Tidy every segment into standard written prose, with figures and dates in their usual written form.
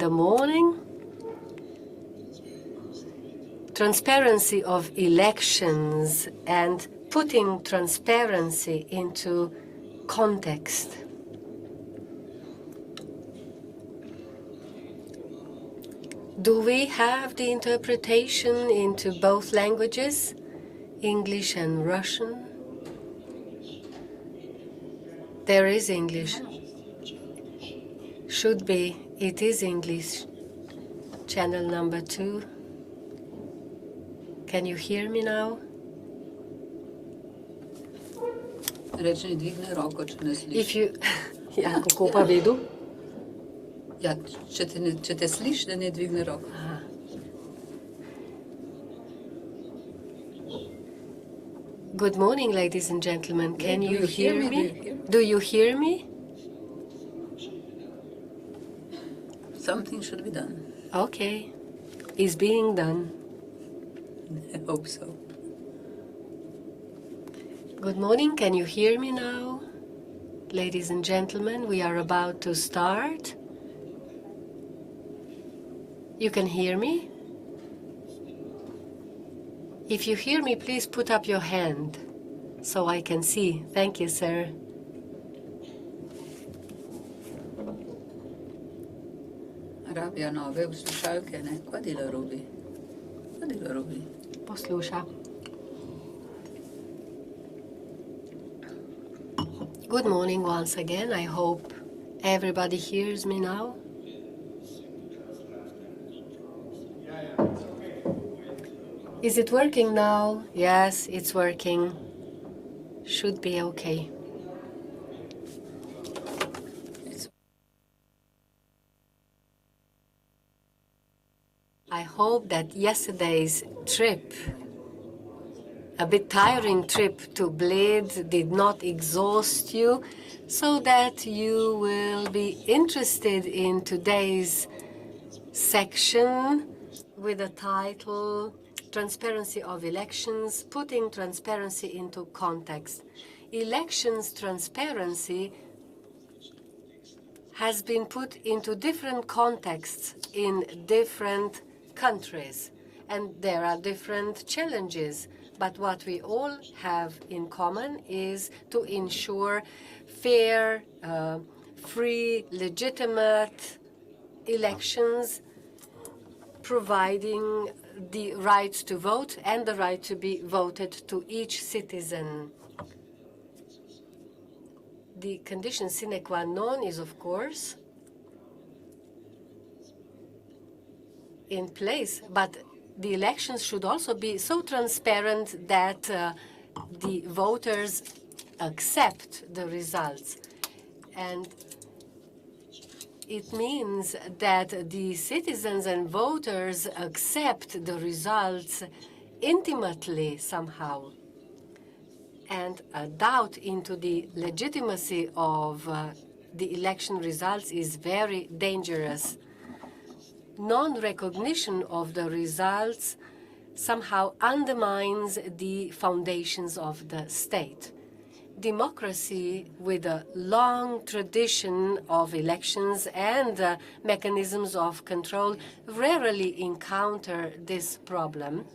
The morning. Transparency of elections and putting transparency into context. Do we have the interpretation into both languages, English and Russian? There is English. Should be. It is English. Channel number 2. Can you hear me now? Reči, dvigne roko, če ne slišiš. If you... Ja, kako pa vedu? Ja, če te slišiš, da ne dvigne roko. Aha. Good morning, ladies and gentlemen. Can you hear me? Do you hear me? Something should be done. Okay. Is being done. I hope so. Good morning. Can you hear me now? Ladies and gentlemen, we are about to start. You can hear me? If you hear me, please put up your hand so I can see. Thank you, sir. Rabia nove slušalke, ne? Kva dela Robi? Kva dela Robi? Posluša. Good morning once again. I hope everybody hears me now. Is it working now? Yes, it's working. Should be okay. I hope that yesterday's trip, a bit tiring trip to Bled, did not exhaust you, so that you will be interested in today's section with the title Transparency of Elections, Putting Transparency into Context. Elections transparency has been put into different contexts in different countries, and there are different challenges. But what we all have in common is to ensure fair, free, legitimate elections, providing the right to vote and the right to be voted to each citizen. The condition sine qua non is, of course, in place, but the elections should also be so transparent that the voters accept the results. And it means that the citizens and voters accept the results intimately somehow. And a doubt into the legitimacy of the election results is very dangerous. Non-recognition of the results somehow undermines the foundations of the state. Democracy with a long tradition of elections and mechanisms of control rarely encounter this problem.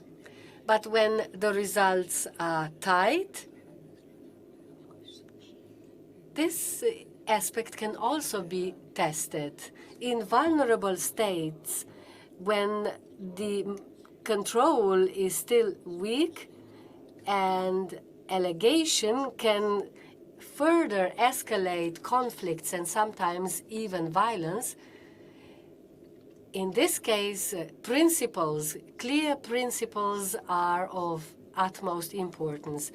But when the results are tight, this aspect can also be tested. In vulnerable states, when the control is still weak and allegation can further escalate conflicts and sometimes even violence, in this case, principles, clear principles are of utmost importance,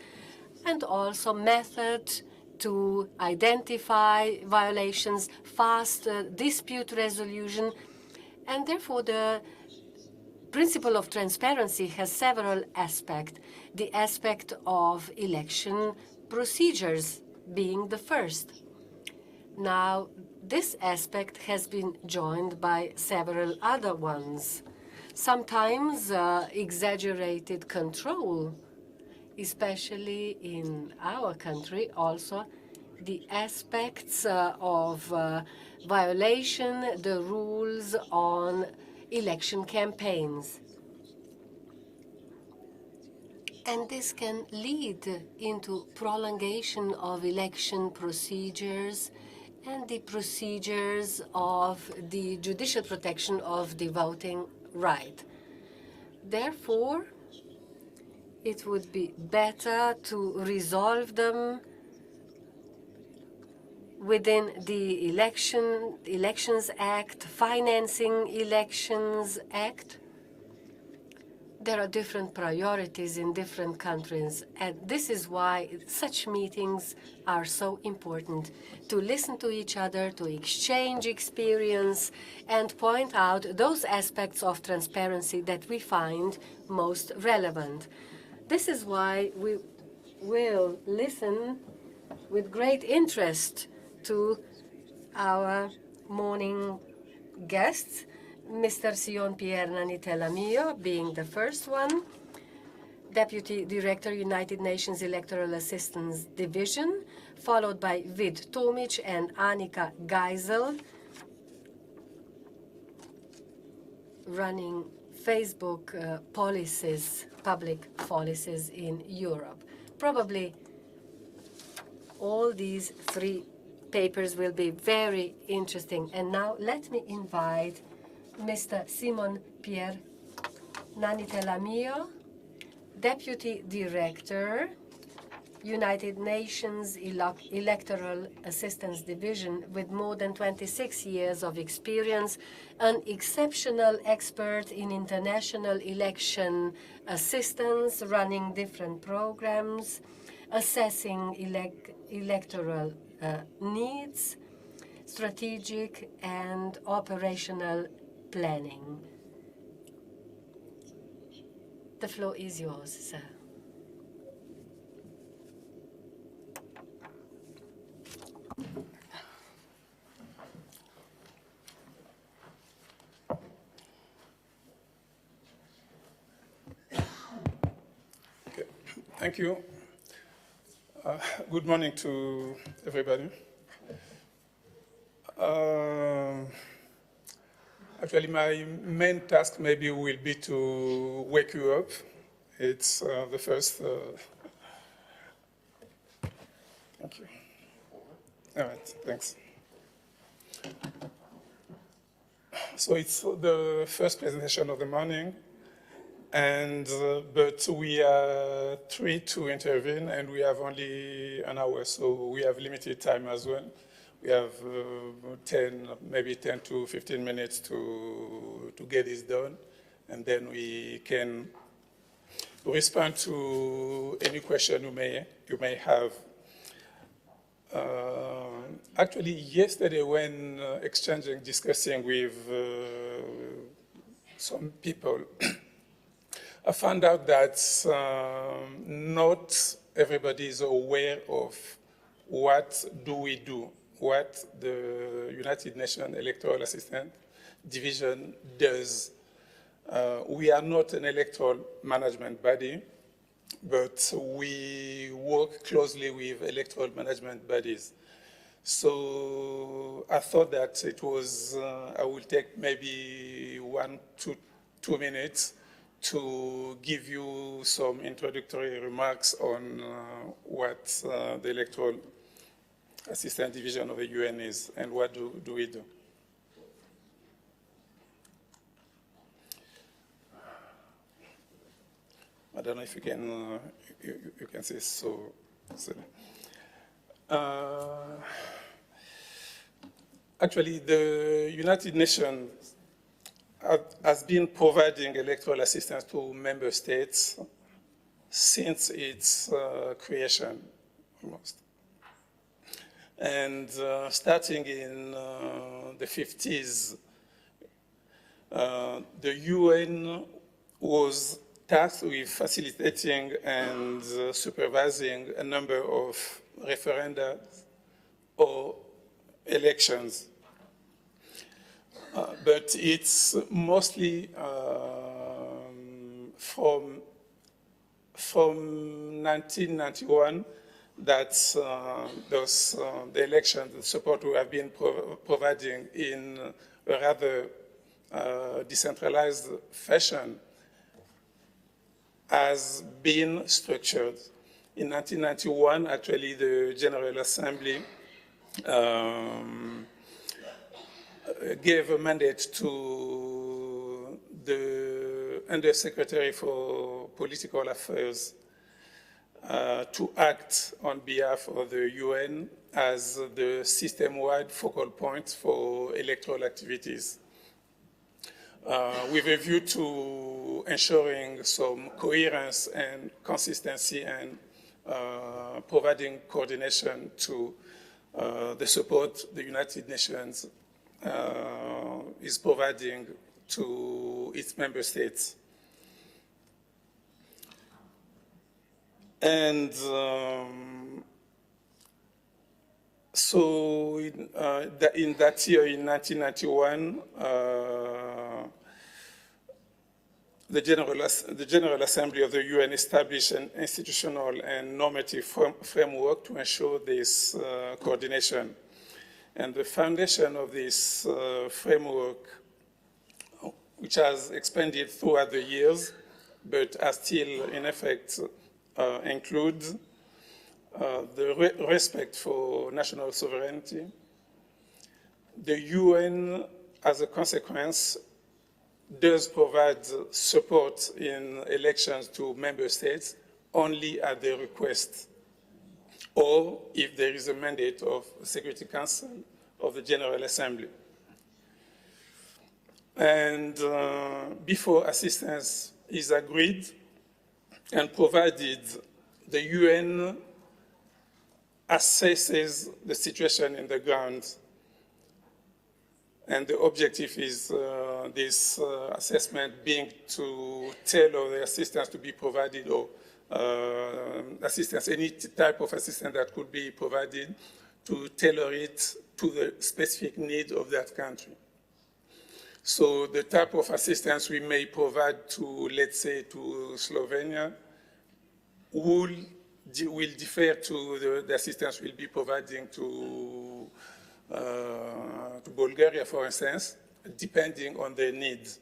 and also method to identify violations, fast dispute resolution, and therefore the principle of transparency has several aspects. The aspect of election procedures being the first. Now, this aspect has been joined by several other ones. Sometimes exaggerated control, especially in our country, also the aspects of violation the rules on election campaigns. And this can lead into prolongation of election procedures and the procedures of the judicial protection of the voting right. Therefore, it would be better to resolve them within the Elections Act, Financing Elections Act. There are different priorities in different countries, and this is why such meetings are so important, to listen to each other, to exchange experience, and point out those aspects of transparency that we find most relevant. This is why we will listen with great interest to our morning guests, Mr. Sion Pierre Nanitelamio being the first one, Deputy Director, United Nations Electoral Assistance Division, followed by Vid Tomic and Annika Geisel, running Facebook policies, public policies in Europe. Probably all these three papers will be very interesting. And now let me invite Mr. Simon Pierre Nanitelamio, Deputy Director, United Nations Electoral Assistance Division, with more than 26 years of experience, an exceptional expert in international election assistance, running different programs, assessing electoral needs, strategic and operational planning. The floor is yours, sir. Okay. Thank you. Good morning to everybody. Actually, my main task maybe will be to wake you up. It's the first. Thank you. All right, thanks. So it's the first presentation of the morning, and but we are three to intervene, and we have only an hour, so we have limited time as well. We have 10 to 15 minutes to get this done, and then we can respond to any question you may have. Actually, yesterday when discussing with some people, I found out that not everybody is aware of what the United Nations Electoral Assistance Division does. We are not an electoral management body, but we work closely with electoral management bodies. So I thought that it was, I will take maybe 1 to 2 minutes to give you some introductory remarks on what the Electoral Assistance Division of the UN is and what do we do. I don't know if you can you can see so. Actually, the United Nations has been providing electoral assistance to member states since its creation, almost. And starting in the 50s, the UN was tasked with facilitating and supervising a number of referenda or elections. But it's mostly from 1991 that the election, the support we have been providing in a rather decentralized fashion has been structured. In 1991, actually, the General Assembly gave a mandate to the Undersecretary for Political Affairs to act on behalf of the UN as the system-wide focal point for electoral activities, with a view to ensuring some coherence and consistency and providing coordination to the support the United Nations is providing to its member states. And so in that year, in 1991, the General Assembly of the UN established an institutional and normative framework to ensure this coordination. And the foundation of this framework, which has expanded throughout the years, but are still in effect, includes the respect for national sovereignty. The UN, as a consequence, does provide support in elections to member states only at their request, or if there is a mandate of the Security Council of the General Assembly. And before assistance is agreed and provided, the UN assesses the situation in the ground. And the objective is this assessment being to tailor the assistance to be provided, or assistance, any type of assistance that could be provided, to tailor it to the specific need of that country. So the type of assistance we may provide to, let's say, to Slovenia will differ to the assistance we'll be providing to Bulgaria, for instance, depending on their needs.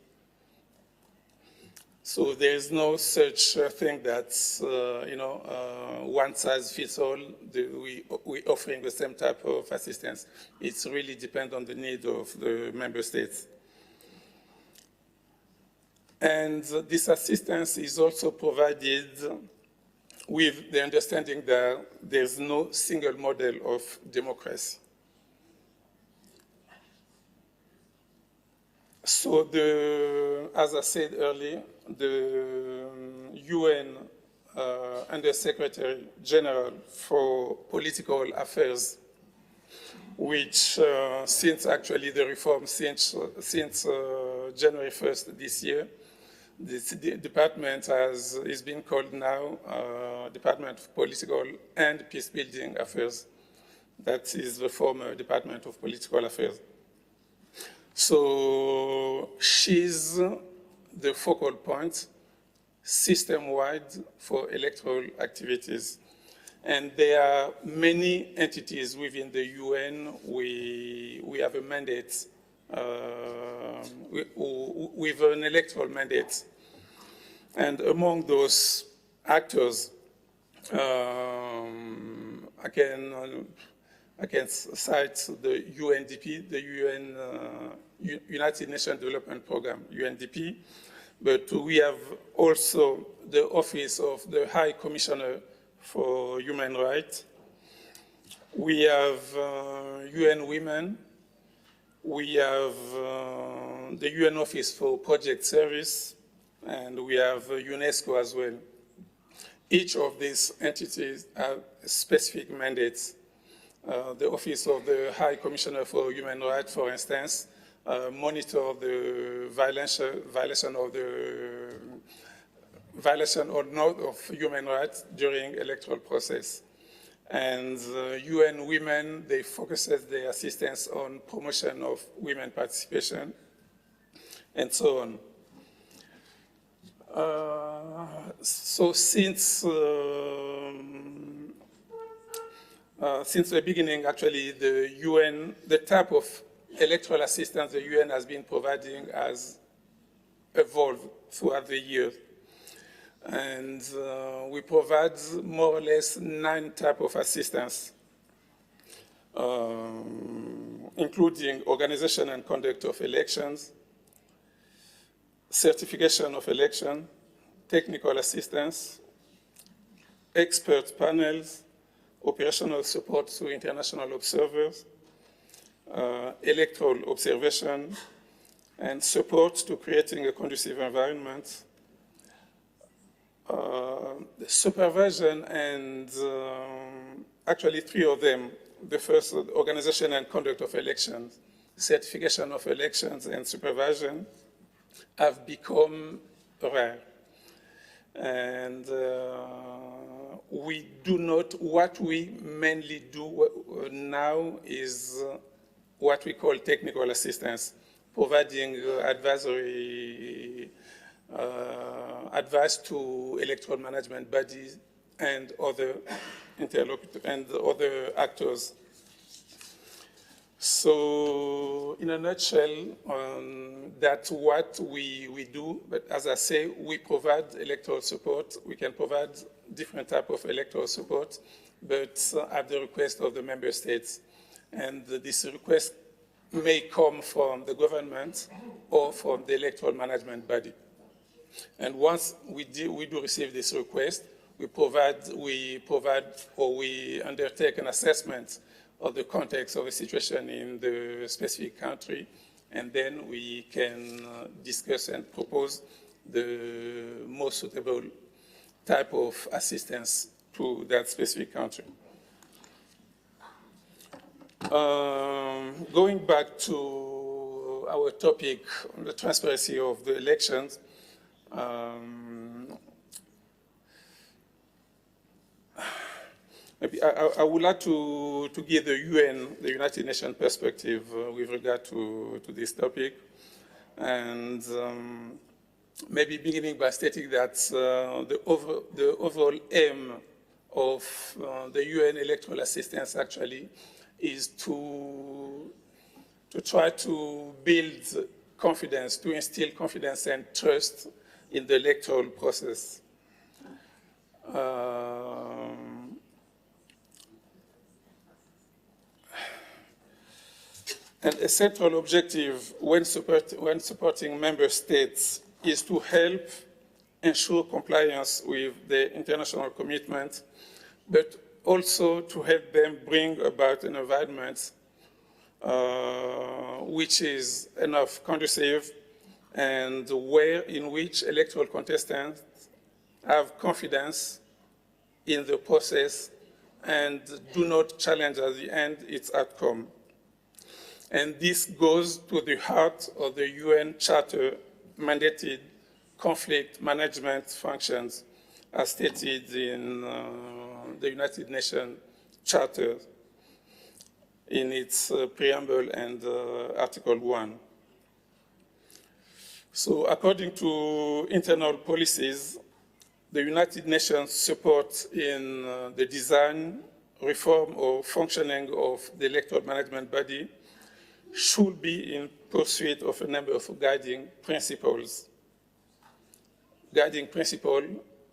So there is no such thing that's, one size fits all. We're offering the same type of assistance. It's really depends on the need of the member states. And this assistance is also provided with the understanding that there's no single model of democracy. So as I said earlier, the UN Undersecretary General for Political Affairs, which since actually the reform since January 1st this year, this department is being called now Department of Political and Peacebuilding Affairs. That is the former Department of Political Affairs. So she's the focal point system-wide for electoral activities. And there are many entities within the UN. We have a mandate with an electoral mandate. And among those actors, I can cite the UNDP, the United Nations Development Programme, UNDP, but we have also the Office of the High Commissioner for Human Rights. We have UN Women. We have the UN Office for Project Service, and we have UNESCO as well. Each of these entities have specific mandates. The Office of the High Commissioner for Human Rights, for instance, monitor the violation or not of human rights during electoral process. And UN Women, they focus their assistance on promotion of women participation, and so on. So since Since the beginning, actually, the UN, the type of electoral assistance the UN has been providing has evolved throughout the years. And we provide more or less 9 types of assistance, including organization and conduct of elections, certification of election, technical assistance, expert panels, operational support to international observers, electoral observation, and support to creating a conducive environment, supervision, and actually 3 of them. The first, organization and conduct of elections, certification of elections, and supervision have become rare. And we do not, what we mainly do now is what we call technical assistance, providing advisory advice to electoral management bodies and other interlocutors and other actors. So in a nutshell, that's what we do. But as I say, we provide electoral support. We can provide different type of electoral support, but at the request of the member states. And this request may come from the government or from the electoral management body. And once we do receive this request, we undertake an assessment of the context of the situation in the specific country, and then we can discuss and propose the most suitable type of assistance to that specific country. Going back to our topic on the transparency of the elections, maybe I would like to give the UN, the United Nations perspective with regard to this topic. And maybe beginning by stating that the overall aim of the UN electoral assistance actually is to try to build confidence, to instill confidence and trust in the electoral process. And a central objective when supporting member states is to help ensure compliance with the international commitment, but also to help them bring about an environment which is enough conducive and in which electoral contestants have confidence in the process and do not challenge at the end its outcome. And this goes to the heart of the UN Charter mandated conflict management functions as stated in the United Nations Charter in its preamble and Article 1. So according to internal policies, the United Nations support in the design, reform, or functioning of the electoral management body should be in pursuit of a number of guiding principles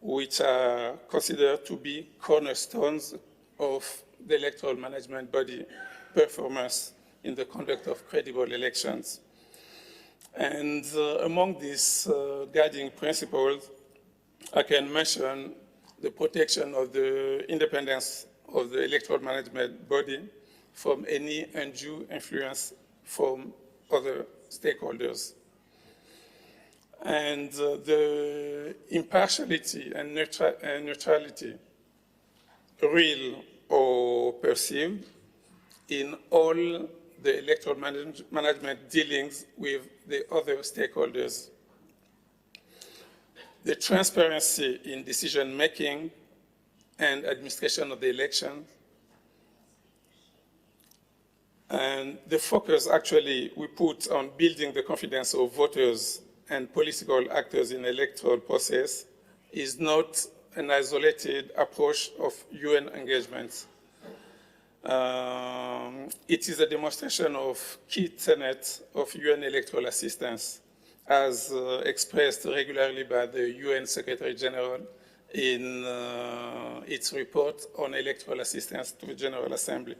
which are considered to be cornerstones of the electoral management body performance in the conduct of credible elections. And among these guiding principles, I can mention the protection of the independence of the electoral management body from any undue influence from other stakeholders. And the impartiality and neutrality, real or perceived, in all the electoral management dealings with the other stakeholders. The transparency in decision-making and administration of the election. And the focus actually we put on building the confidence of voters and political actors in the electoral process is not an isolated approach of UN engagements. It is a demonstration of key tenets of UN electoral assistance as expressed regularly by the UN Secretary General in its report on electoral assistance to the General Assembly.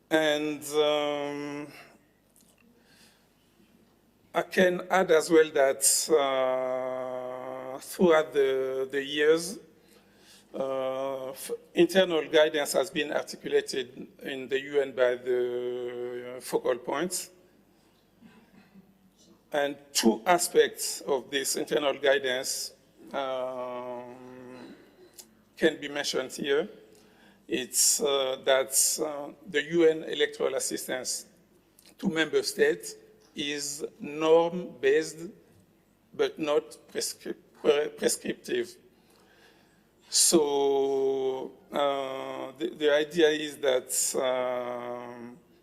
And I can add as well that throughout the years, internal guidance has been articulated in the UN by the focal points. And two aspects of this internal guidance can be mentioned here. It's that the UN electoral assistance to member states is norm-based but not prescriptive. So the idea is that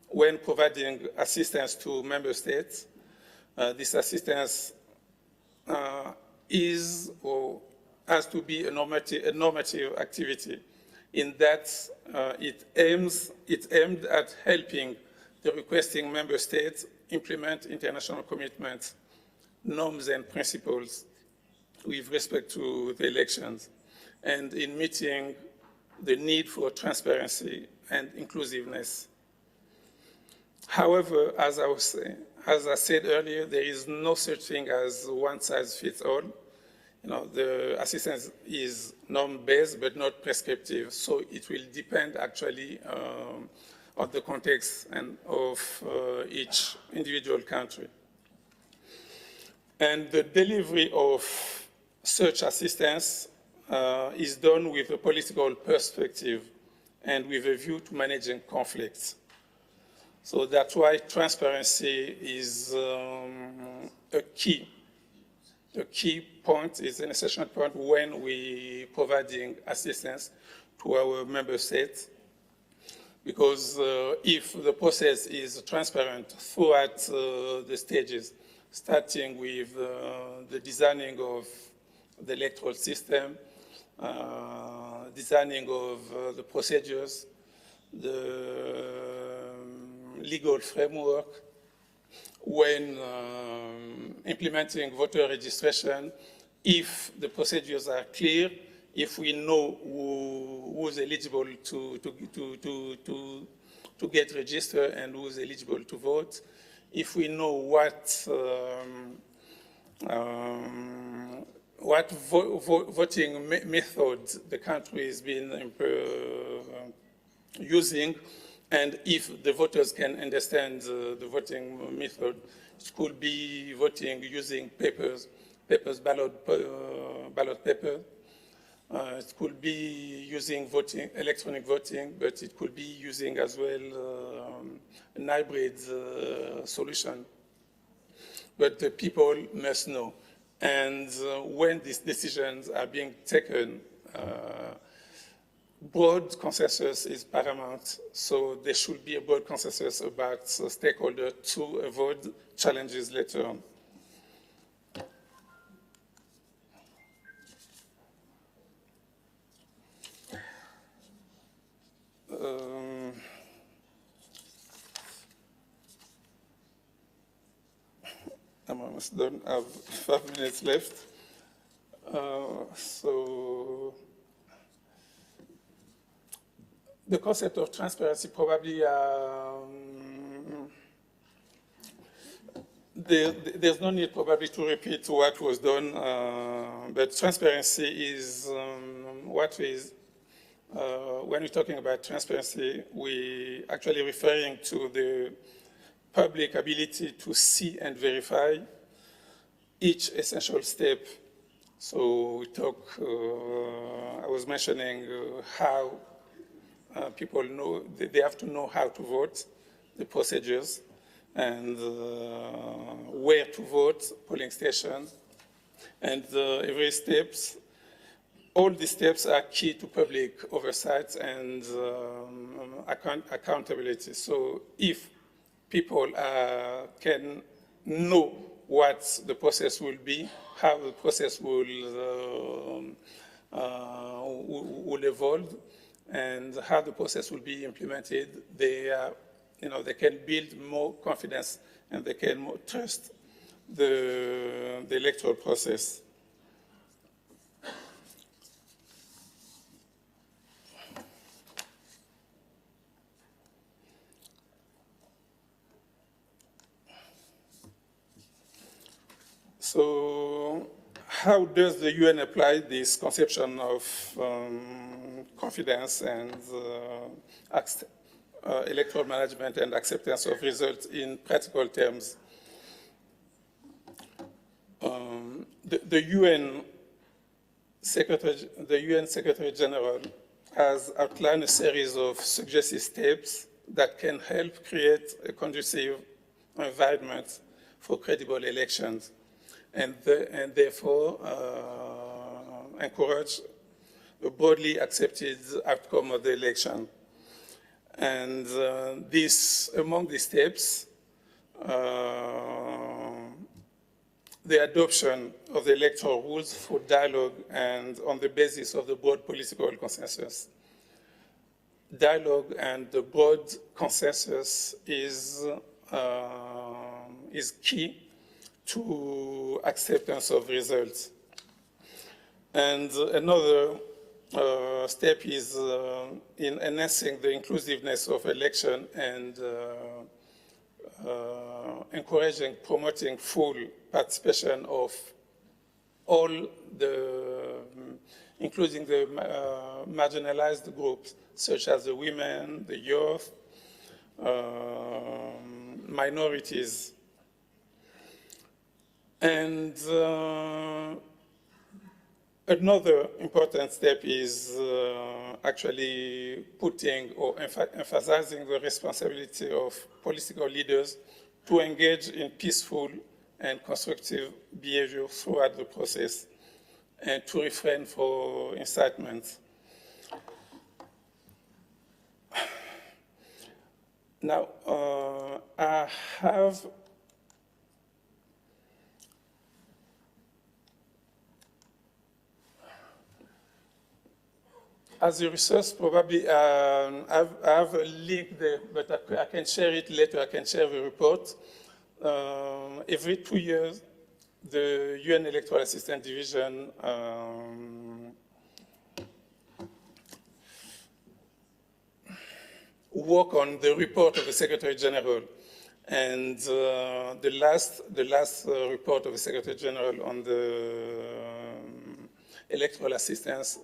when providing assistance to member states, this assistance is or has to be a normative activity, in that it's aimed at helping the requesting member states implement international commitments, norms and principles with respect to the elections, and in meeting the need for transparency and inclusiveness. However, as I said earlier, there is no such thing as one size fits all. You know, the assistance is norm-based but not prescriptive, so it will depend actually on the context and of each individual country. And the delivery of such assistance is done with a political perspective and with a view to managing conflicts. So that's why transparency is a key point, is an essential point when we providing assistance to our member states. Because if the process is transparent throughout the stages, starting with the designing of the electoral system, designing of the procedures, the legal framework, when implementing voter registration, if the procedures are clear, if we know who's eligible to get registered and who's eligible to vote, if we know what voting method the country has been using, and if the voters can understand the voting method, it could be voting using ballot paper. It could be using electronic voting, but it could be using as well an hybrid solution. But the people must know. And when these decisions are being taken, broad consensus is paramount. So there should be a broad consensus about stakeholders to avoid challenges later on. I'm almost done. I have 5 minutes left. So the concept of transparency probably there's no need probably to repeat what was done, but transparency is what is. When we're talking about transparency, we actually referring to the public ability to see and verify each essential step. So we talk, I was mentioning how people know, they have to know how to vote, the procedures, and where to vote, polling stations, and every steps. All these steps are key to public oversight and accountability. So if people can know what the process will be, how the process will will evolve and how the process will be implemented. They can build more confidence and they can more trust the electoral process. So how does the UN apply this conception of confidence and electoral management and acceptance of results in practical terms? The UN Secretary General has outlined a series of suggested steps that can help create a conducive environment for credible elections and therefore encourage a broadly accepted outcome of the election. And among these steps, the adoption of the electoral rules for dialogue and on the basis of the broad political consensus. Dialogue and the broad consensus is key to acceptance of results. And another step is in enhancing the inclusiveness of election and encouraging, promoting full participation of all including the marginalized groups, such as the women, the youth, minorities. And another important step is actually putting or emphasizing the responsibility of political leaders to engage in peaceful and constructive behavior throughout the process and to refrain from incitement. Now, I have as a resource, probably I have a link there, but I can share it later. I can share the report. Every 2 years, the UN Electoral Assistance Division work on the report of the Secretary General. And the last report of the Secretary General on the electoral assistance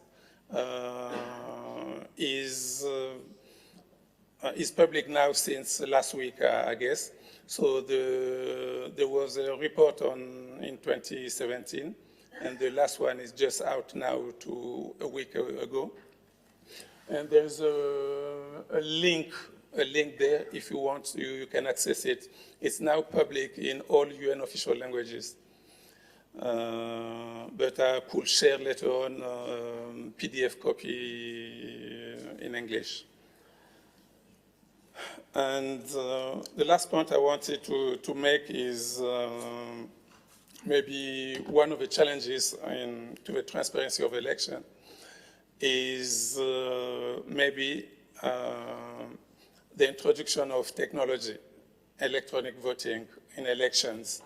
is public now since last week, I guess. So there was a report in 2017, and the last one is just out now a week ago. And there's a link there. If you want, you can access it. It's now public in all UN official languages. But I could share later on PDF copy in English. And the last point I wanted to make is maybe one of the challenges to the transparency of election is maybe the introduction of technology, electronic voting in elections.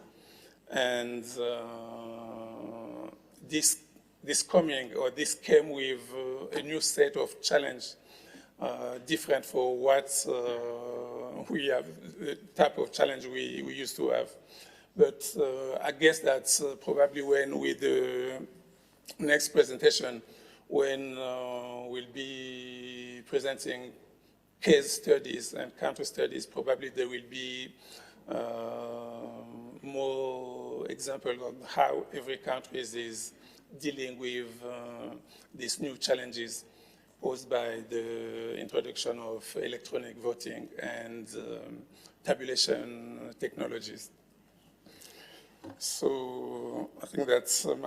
And this came with a new set of challenge, different for what we have, the type of challenge we used to have. But I guess that's probably when with the next presentation, when we'll be presenting case studies and country studies, probably there will be more examples on how every country is dealing with these new challenges posed by the introduction of electronic voting and tabulation technologies. So I think that's I'm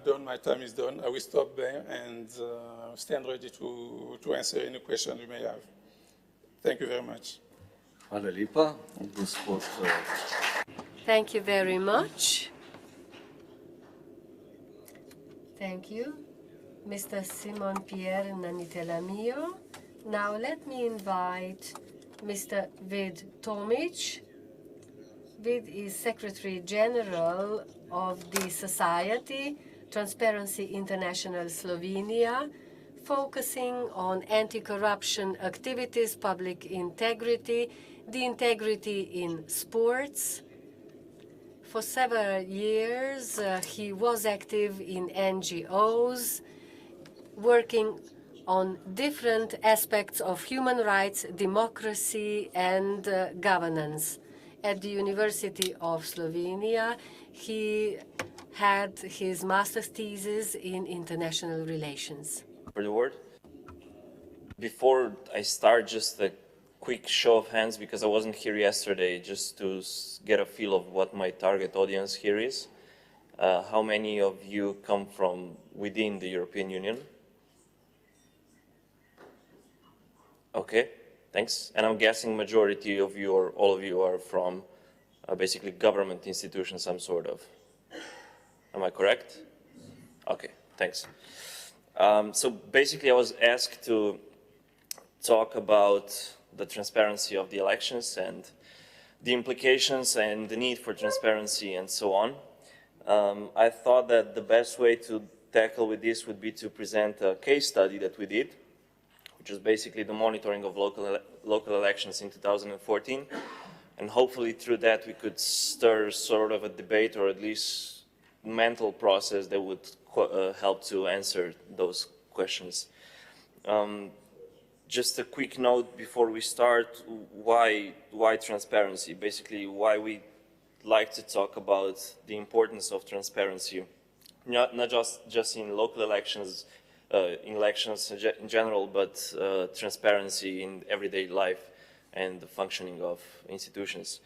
done. My time is done. I will stop there and stand ready to answer any questions you may have. Thank you very much. Hvala lepa, gospod. Thank you very much. Thank you. Mr. Simon Pierre Nanitelamio. Now let me invite Mr. Vid Tomic. Vid is Secretary General of the Society Transparency International Slovenia, focusing on anti-corruption activities, public integrity, the integrity in sports. For several years, he was active in NGOs, working on different aspects of human rights, democracy, and governance. At the University of Slovenia, he had his master's thesis in international relations. For the word. Before I start, just a quick show of hands, because I wasn't here yesterday, just to get a feel of what my target audience here is. How many of you come from within the European Union? Okay, thanks. And I'm guessing majority of you or all of you are from basically government institutions, some sort of. Am I correct? Okay, thanks. So basically I was asked to talk about the transparency of the elections and the implications and the need for transparency and so on. I thought that the best way to tackle with this would be to present a case study that we did, which is basically the monitoring of local elections in 2014. And hopefully through that we could stir sort of a debate, or at least mental process that would help to answer those questions. Just a quick note before we start, why transparency? Basically, why we like to talk about the importance of transparency, not just in local elections, in elections in general, but transparency in everyday life and the functioning of institutions.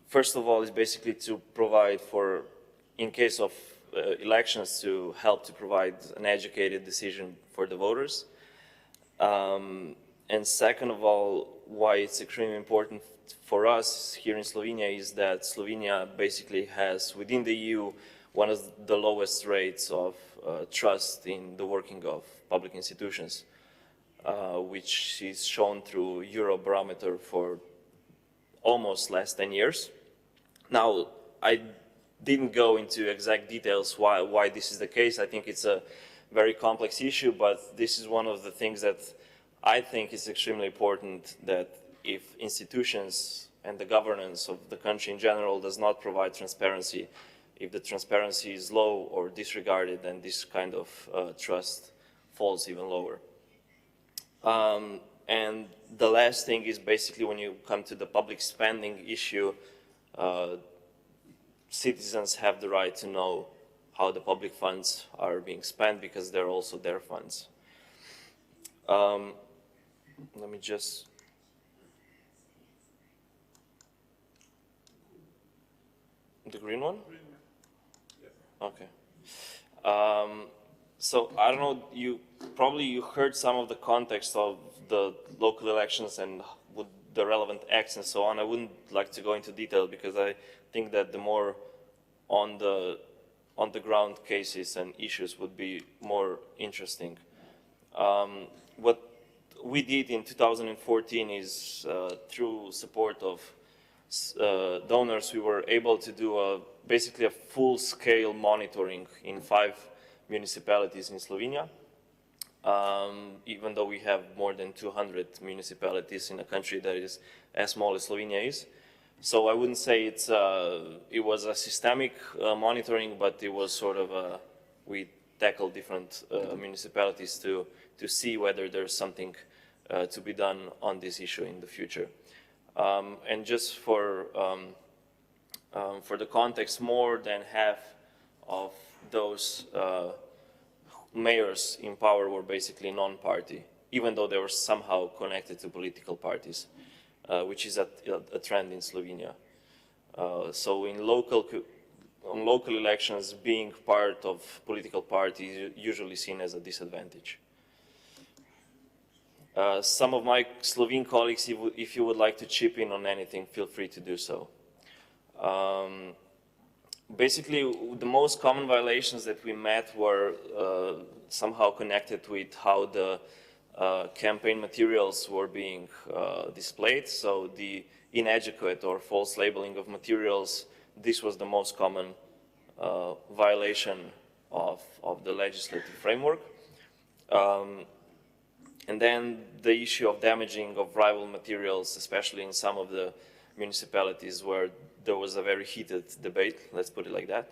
First of all, is basically to provide for, in case of elections, to help to provide an educated decision for the voters. And second of all, why it's extremely important for us here in Slovenia is that Slovenia basically has, within the EU, one of the lowest rates of trust in the working of public institutions, which is shown through Eurobarometer for almost last 10 years. Now, I didn't go into exact details why this is the case. I think it's a very complex issue, but this is one of the things that I think is extremely important, that if institutions and the governance of the country in general does not provide transparency, if the transparency is low or disregarded, then this kind of trust falls even lower. And the last thing is basically when you come to the public spending issue, citizens have the right to know how the public funds are being spent, because they're also their funds. Let me just... The green one? Okay. So I don't know, you heard some of the context of the local elections and with the relevant acts and so on. I wouldn't like to go into detail, because I think that the more on the ground cases and issues would be more interesting. What we did in 2014 is through support of donors, we were able to do basically a full-scale monitoring in 5 municipalities in Slovenia, even though we have more than 200 municipalities in a country that is as small as Slovenia is. So I wouldn't say it was a systemic monitoring, but it was sort of we tackled different municipalities to see whether there's something to be done on this issue in the future. And just for the context, more than half of those mayors in power were basically non-party, even though they were somehow connected to political parties, which is a trend in Slovenia. So in on local elections, being part of political parties is usually seen as a disadvantage. Some of my Slovene colleagues, if you would like to chip in on anything, feel free to do so. basically, the most common violations that we met were somehow connected with how the campaign materials were being displayed. So the inadequate or false labeling of materials, this was the most common violation of the legislative framework. And then the issue of damaging of rival materials, especially in some of the municipalities where there was a very heated debate, let's put it like that.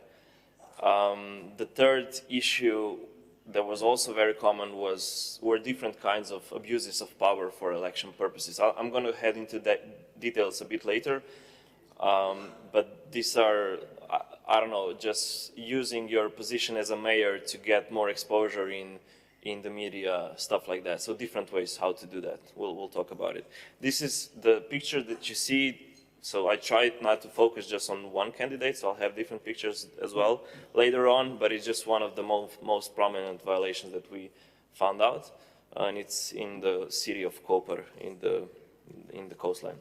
The third issue that was also very common were different kinds of abuses of power for election purposes. I'm going to head into that details a bit later, but these are, I don't know, just using your position as a mayor to get more exposure in the media, stuff like that. So different ways how to do that. We'll talk about it. This is the picture that you see. So I tried not to focus just on one candidate, so I'll have different pictures as well later on, but it's just one of the most prominent violations that we found out, and it's in the city of Koper in the coastline.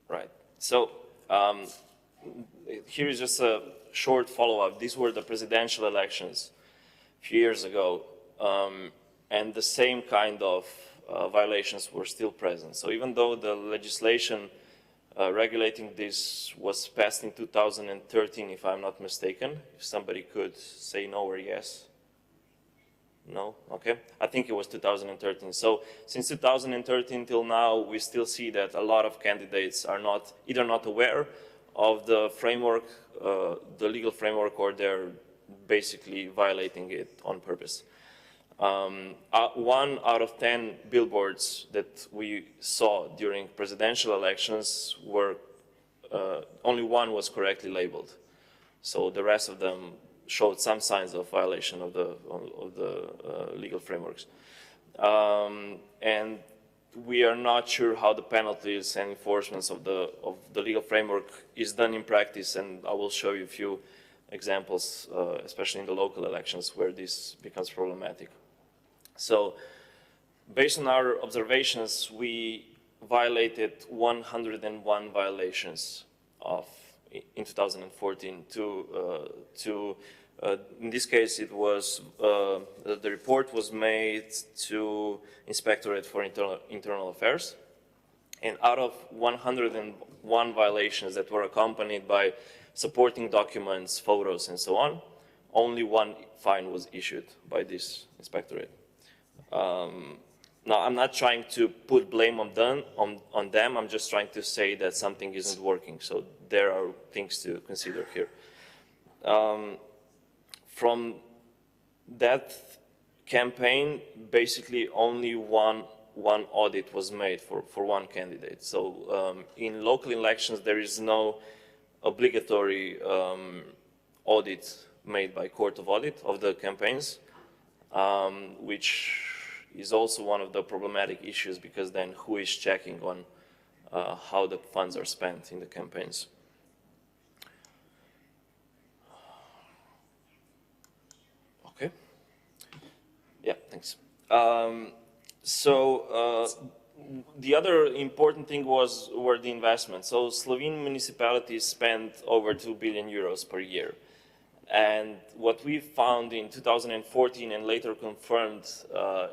Right. So here is just a short follow-up. These were the presidential elections a few years ago, and the same kind of violations were still present. So even though the legislation regulating this was passed in 2013, if I'm not mistaken, if somebody could say no or yes. No? Okay. I think it was 2013. So since 2013 till now, we still see that a lot of candidates are either not aware of the framework, the legal framework, or they're basically violating it on purpose. 1 out of 10 billboards that we saw during presidential elections were, only one was correctly labeled. So the rest of them showed some signs of violation of the legal frameworks. And we are not sure how the penalties and enforcements of the legal framework is done in practice, and I will show you a few examples, especially in the local elections, where this becomes problematic. So, based on our observations, we violated 101 violations in 2014. In this case, it was the report was made to Inspectorate for Internal Affairs, and out of 101 violations that were accompanied by supporting documents, photos, and so on, only one fine was issued by this inspectorate. Now, I'm not trying to put blame on them. I'm just trying to say that something isn't working. So there are things to consider here. From that campaign, basically only one audit was made for one candidate. So in local elections, there is no obligatory audit made by Court of Audit of the campaigns, which is also one of the problematic issues, because then who is checking on how the funds are spent in the campaigns? Okay. Yeah, thanks. The other important thing were the investments. So Slovene municipalities spend over 2 billion euros per year. And what we found in 2014 and later confirmed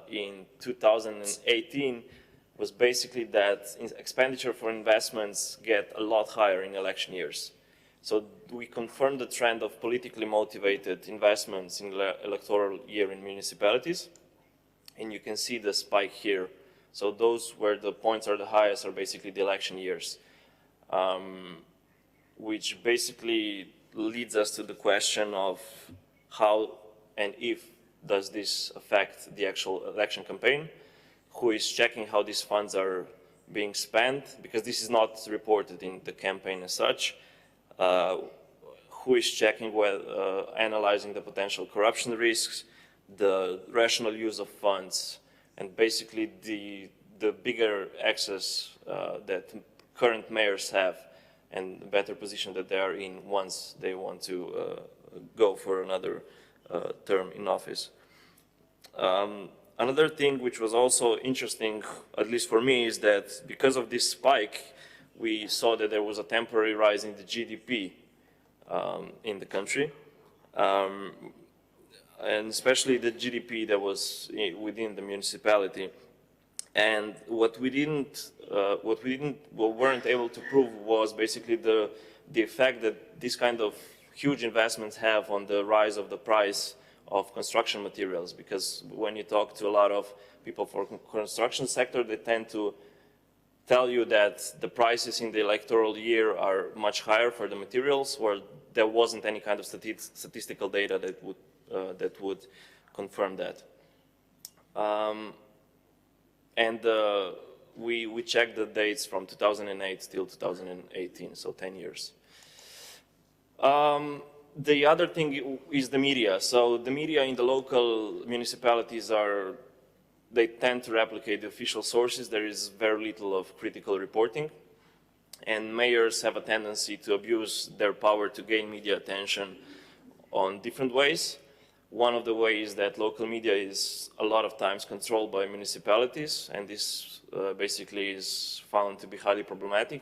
in 2018 was basically that expenditure for investments get a lot higher in election years. So we confirmed the trend of politically motivated investments in the electoral year in municipalities. And you can see the spike here. So those where the points are the highest are basically the election years, which basically leads us to the question of how and if does this affect the actual election campaign, who is checking how these funds are being spent, because this is not reported in the campaign as such, who is checking, analyzing the potential corruption risks, the rational use of funds, and basically the bigger access that current mayors have and the better position that they are in once they want to go for another term in office. Another thing which was also interesting, at least for me, is that because of this spike, we saw that there was a temporary rise in the GDP in the country, and especially the GDP that was within the municipality. And what we weren't able to prove was basically the effect that this kind of huge investments have on the rise of the price of construction materials. Because when you talk to a lot of people for construction sector, they tend to tell you that the prices in the electoral year are much higher for the materials, where there wasn't any kind of statistical data that would confirm that. We checked the dates from 2008 till 2018, so 10 years. The other thing is the media. So the media in the local municipalities they tend to replicate the official sources. There is very little of critical reporting. And mayors have a tendency to abuse their power to gain media attention on different ways. One of the ways that local media is a lot of times controlled by municipalities, and this basically is found to be highly problematic.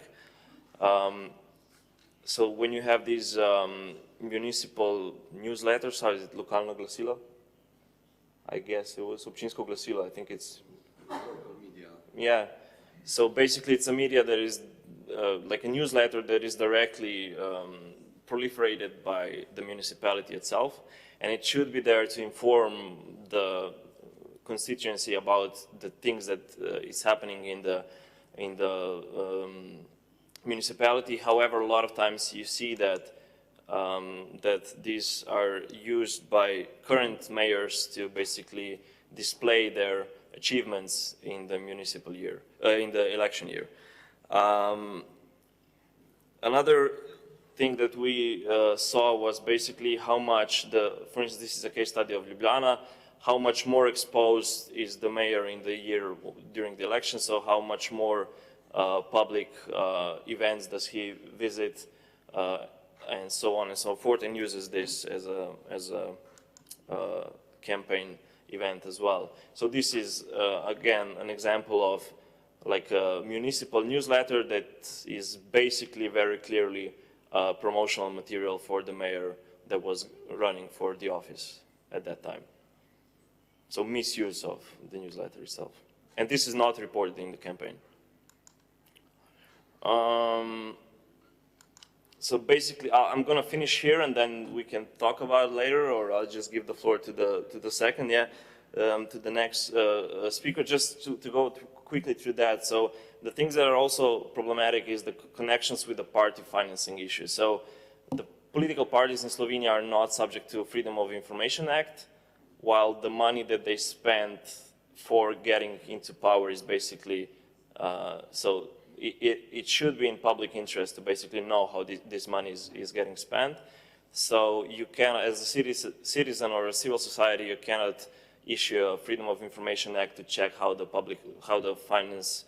So when you have these municipal newsletters, how is it, lokalno glasilo? I guess it was občinsko glasilo, I think it's... Media. Yeah, so basically it's a media that is like a newsletter that is directly proliferated by the municipality itself, and it should be there to inform the constituency about the things that is happening in the municipality. However, a lot of times you see that that these are used by current mayors to basically display their achievements in the municipal year, in the election year. Another thing that we saw was basically how much for instance, this is a case study of Ljubljana, how much more exposed is the mayor in the year during the election, so how much more public events does he visit, and so on and so forth, and uses this as a campaign event as well. So this is, again, an example of like a municipal newsletter that is basically very clearly promotional material for the mayor that was running for the office at that time. So misuse of the newsletter itself. And this is not reported in the campaign. So basically, I'm going to finish here, and then we can talk about it later, or I'll just give the floor to the second, to the next speaker, just to go quickly through that. So the things that are also problematic is the connections with the party financing issue. So the political parties in Slovenia are not subject to Freedom of Information Act, while the money that they spend for getting into power is basically, so it should be in public interest to basically know how this money is getting spent. So you can, as a citizen or a civil society, you cannot issue a Freedom of Information Act to check how the finance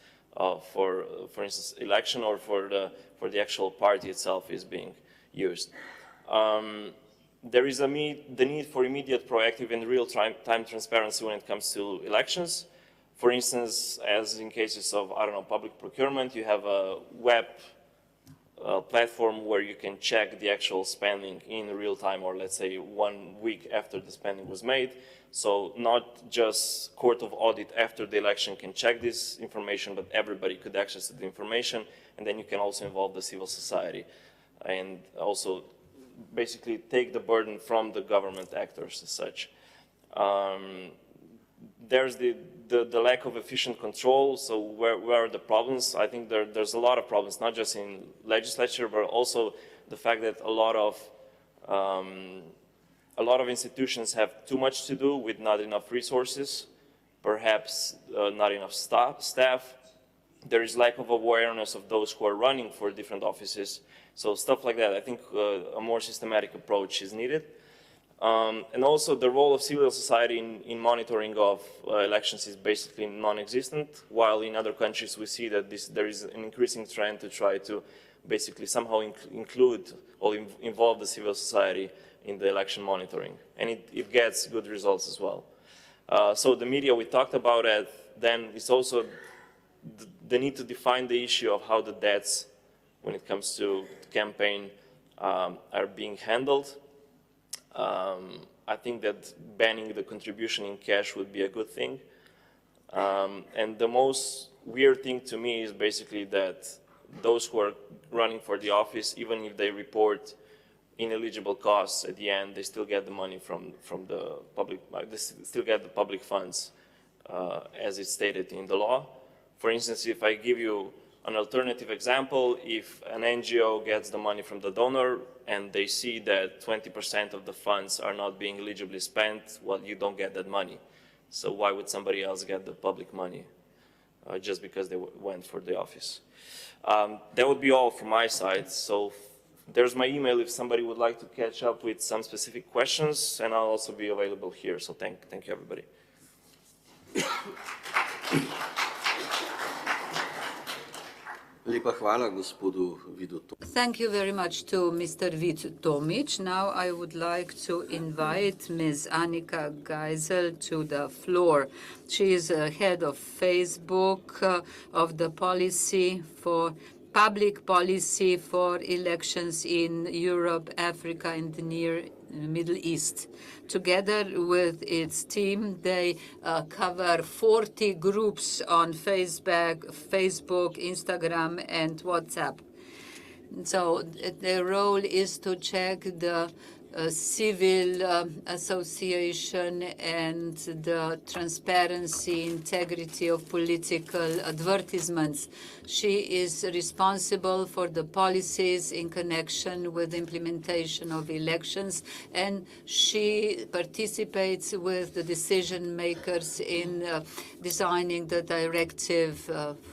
for instance, election or for the actual party itself is being used. There is the need for immediate, proactive, and real-time transparency when it comes to elections. For instance, as in cases of, I don't know, public procurement, you have a web platform where you can check the actual spending in real time, or let's say 1 week after the spending was made. So not just Court of Audit after the election can check this information, but everybody could access the information, and then you can also involve the civil society and also basically take the burden from the government actors as such. There's the lack of efficient control. So where are the problems? I think there's a lot of problems, not just in legislature, but also the fact that a lot of institutions have too much to do with not enough resources, perhaps not enough staff. There is lack of awareness of those who are running for different offices. So stuff like that. I think a more systematic approach is needed. And also the role of civil society in monitoring of elections is basically non-existent, while in other countries we see that there is an increasing trend to try to basically somehow include or involve the civil society in the election monitoring. And it gets good results as well. So the media, we talked about it. Then it's also the need to define the issue of how the debts when it comes to campaign are being handled. I think that banning the contribution in cash would be a good thing. And the most weird thing to me is basically that those who are running for the office, even if they report ineligible costs at the end, they still get the money from the public, they still get the public funds as it's stated in the law. For instance, if I give you an alternative example, if an NGO gets the money from the donor and they see that 20% of the funds are not being eligibly spent, well, you don't get that money. So why would somebody else get the public money just because they went for the office? That would be all from my side. So there's my email if somebody would like to catch up with some specific questions, and I'll also be available here. So thank you, everybody. Lepa hvala gospodu Vidu Tomiću. Thank you very much to Mr. Vid Tomić. Now I would like to invite Ms. Annika Geisel to the floor. She is head of Facebook of the public policy for elections in Europe, Africa, and the Near Middle East. Together with its team, they cover 40 groups on Facebook, Instagram, and WhatsApp. So their role is to check the civil association and the transparency, integrity of political advertisements. She is responsible for the policies in connection with implementation of elections, and she participates with the decision makers in designing the directive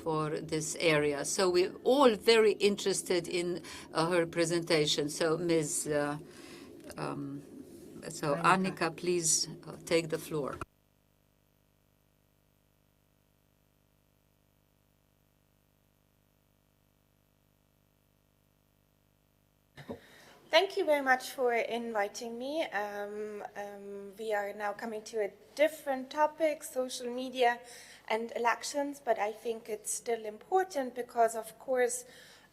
for this area. So we're all very interested in her presentation. So Ms. Annika, please take the floor. Thank you very much for inviting me. We are now coming to a different topic, social media and elections, but I think it's still important because, of course,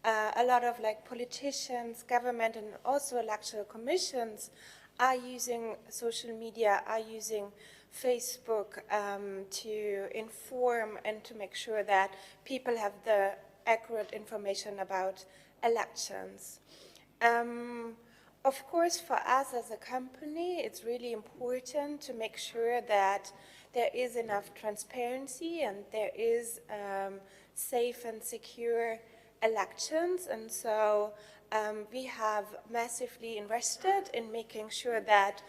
a lot of politicians, government, and also electoral commissions are using social media, are using Facebook to inform and to make sure that people have the accurate information about elections. Of course, for us as a company, it's really important to make sure that there is enough transparency and there is safe and secure elections, and so we have massively invested in making sure that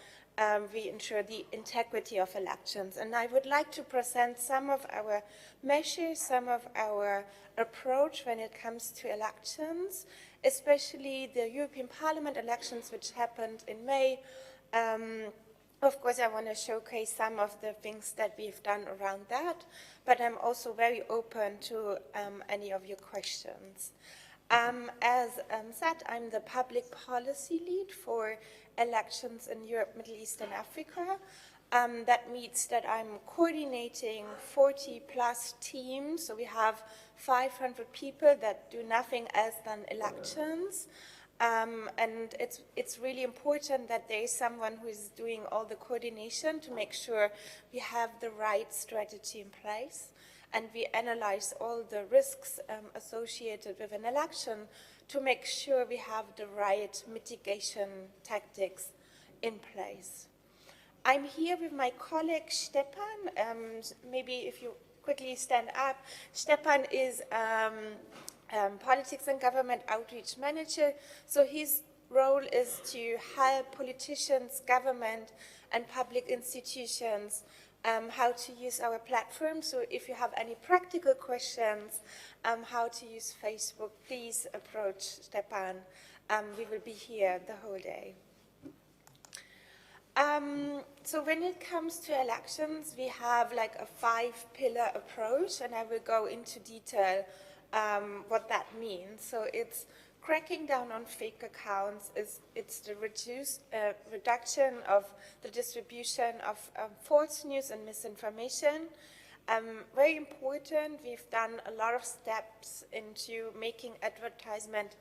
we ensure the integrity of elections. And I would like to present some of our measures, some of our approach when it comes to elections, especially the European Parliament elections, which happened in May. Of course, I want to showcase some of the things that we've done around that, but I'm also very open to any of your questions. As said, I'm the public policy lead for elections in Europe, Middle East, and Africa. That means that I'm coordinating 40+ teams, so we have 500 people that do nothing else than elections. And it's really important that there is someone who is doing all the coordination to make sure we have the right strategy in place, and we analyze all the risks associated with an election to make sure we have the right mitigation tactics in place. I'm here with my colleague Stepan. Maybe if you quickly stand up. Stepan is Politics and Government Outreach Manager. So his role is to help politicians, government, and public institutions how to use our platform. So if you have any practical questions how to use Facebook, please approach Stepan. We will be here the whole day. So when it comes to elections, we have like a 5-pillar approach, and I will go into detail what that means. So it's cracking down on fake accounts, it's the reduction of the distribution of false news and misinformation. Very important, we've done a lot of steps into making advertisement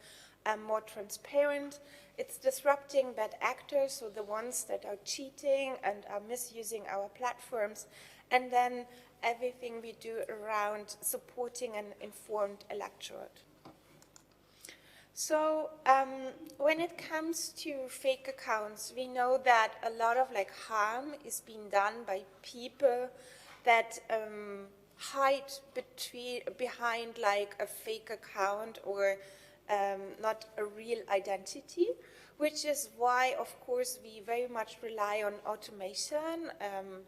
more transparent. It's disrupting bad actors, so the ones that are cheating and are misusing our platforms, and then everything we do around supporting an informed electorate. So when it comes to fake accounts, we know that a lot of harm is being done by people that hide behind a fake account or not a real identity, which is why, of course, we very much rely on automation.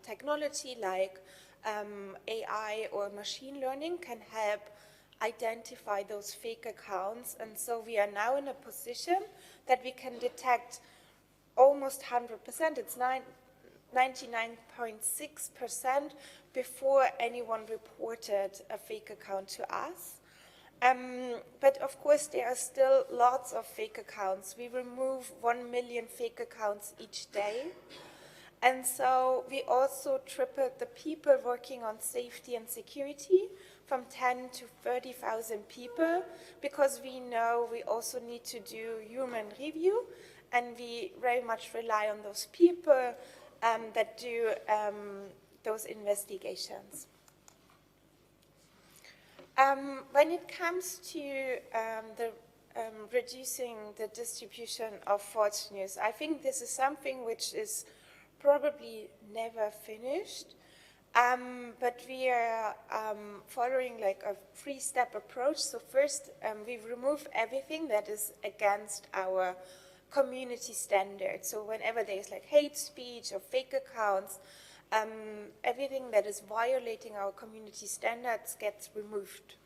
Technology like AI or machine learning can help identify those fake accounts, and so we are now in a position that we can detect almost 100%, it's 99.6% before anyone reported a fake account to us. But of course there are still lots of fake accounts. We remove 1 million fake accounts each day. And so we also tripled the people working on safety and security from 10 to 30,000 people, because we know we also need to do human review, and we very much rely on those people that do those investigations. When it comes to reducing the distribution of false news, I think this is something which is probably never finished, but we are following a 3-step approach. So first, we remove everything that is against our community standards. So whenever there's hate speech or fake accounts, everything that is violating our community standards gets removed.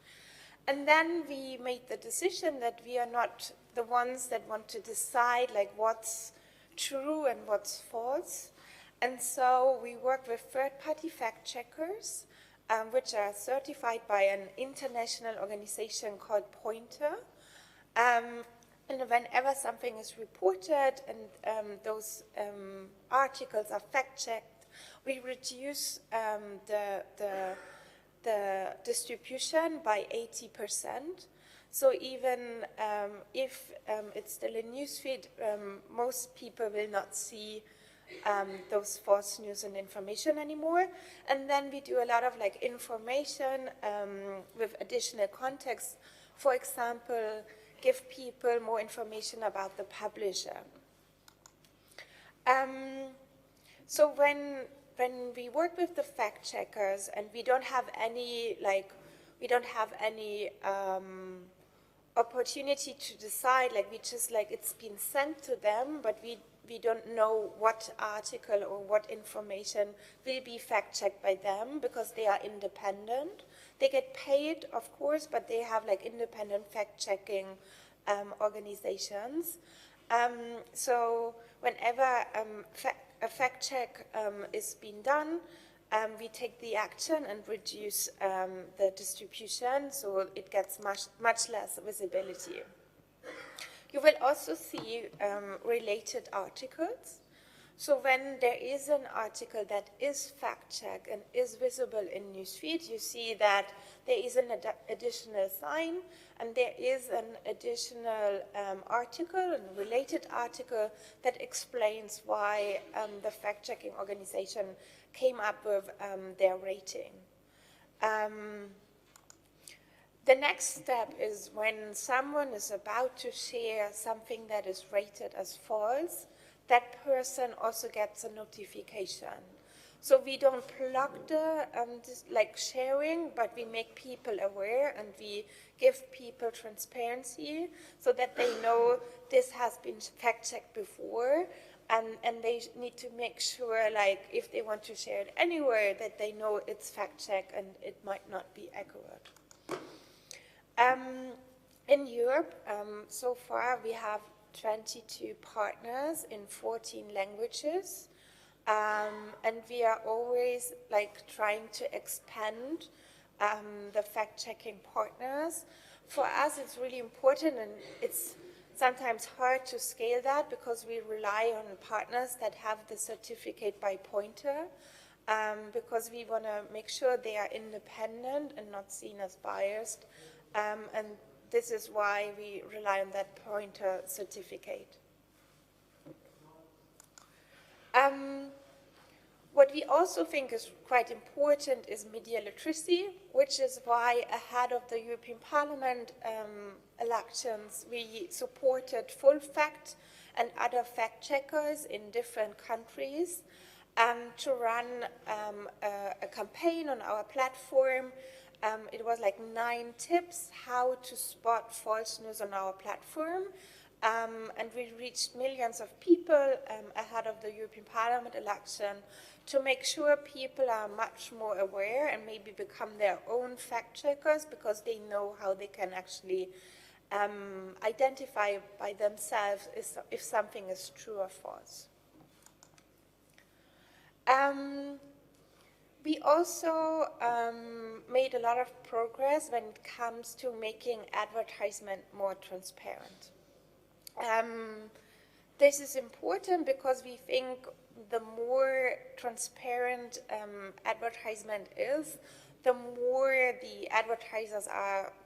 And then we made the decision that we are not the ones that want to decide what's true and what's false. And so we work with third-party fact-checkers, which are certified by an international organization called Pointer. And whenever something is reported and those articles are fact-checked, we reduce the distribution by 80%. So even if it's still a newsfeed, most people will not see those false news and information anymore. And then we do a lot of information with additional context. For example, give people more information about the publisher. So when we work with the fact checkers and we don't have any opportunity to decide, we just it's been sent to them, but we don't know what article or what information will be fact-checked by them because they are independent. They get paid, of course, but they have independent fact-checking organizations. So whenever a fact-check is being done, we take the action and reduce the distribution, so it gets much less visibility. You will also see related articles. So when there is an article that is fact-checked and is visible in newsfeed, you see that there is an additional sign, and there is an additional article, a related article that explains why the fact-checking organization came up with their rating. The next step is when someone is about to share something that is rated as false, that person also gets a notification. So we don't block the sharing, but we make people aware and we give people transparency so that they know this has been fact-checked before, and they need to make sure, if they want to share it anywhere, that they know it's fact-checked and it might not be accurate. In Europe, so far we have 22 partners in 14 languages, and we are always trying to expand the fact-checking partners. For us, it's really important, and it's sometimes hard to scale that because we rely on partners that have the certificate by Pointer, because we want to make sure they are independent and not seen as biased. And this is why we rely on that pointer certificate. What we also think is quite important is media literacy, which is why ahead of the European Parliament elections, we supported Full Fact and other fact checkers in different countries to run a campaign on our platform. It was like 9 tips how to spot false news on our platform. And we reached millions of people ahead of the European Parliament election to make sure people are much more aware and maybe become their own fact checkers, because they know how they can actually identify by themselves if something is true or false. We also made a lot of progress when it comes to making advertisement more transparent. This is important because we think the more transparent advertisement is, the more the advertisers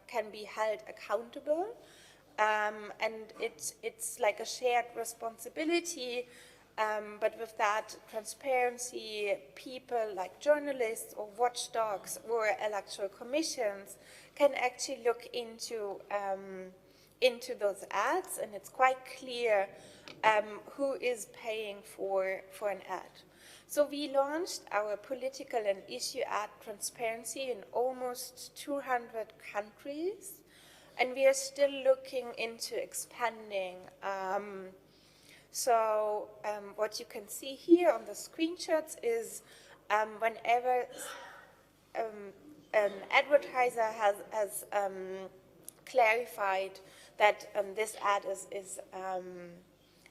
can be held accountable. And it's like a shared responsibility, but with that transparency, people like journalists or watchdogs or electoral commissions can actually look into those ads, and it's quite clear who is paying for an ad. So we launched our political and issue ad transparency in almost 200 countries, and we are still looking into expanding. What you can see here on the screenshots is whenever an advertiser has clarified that this ad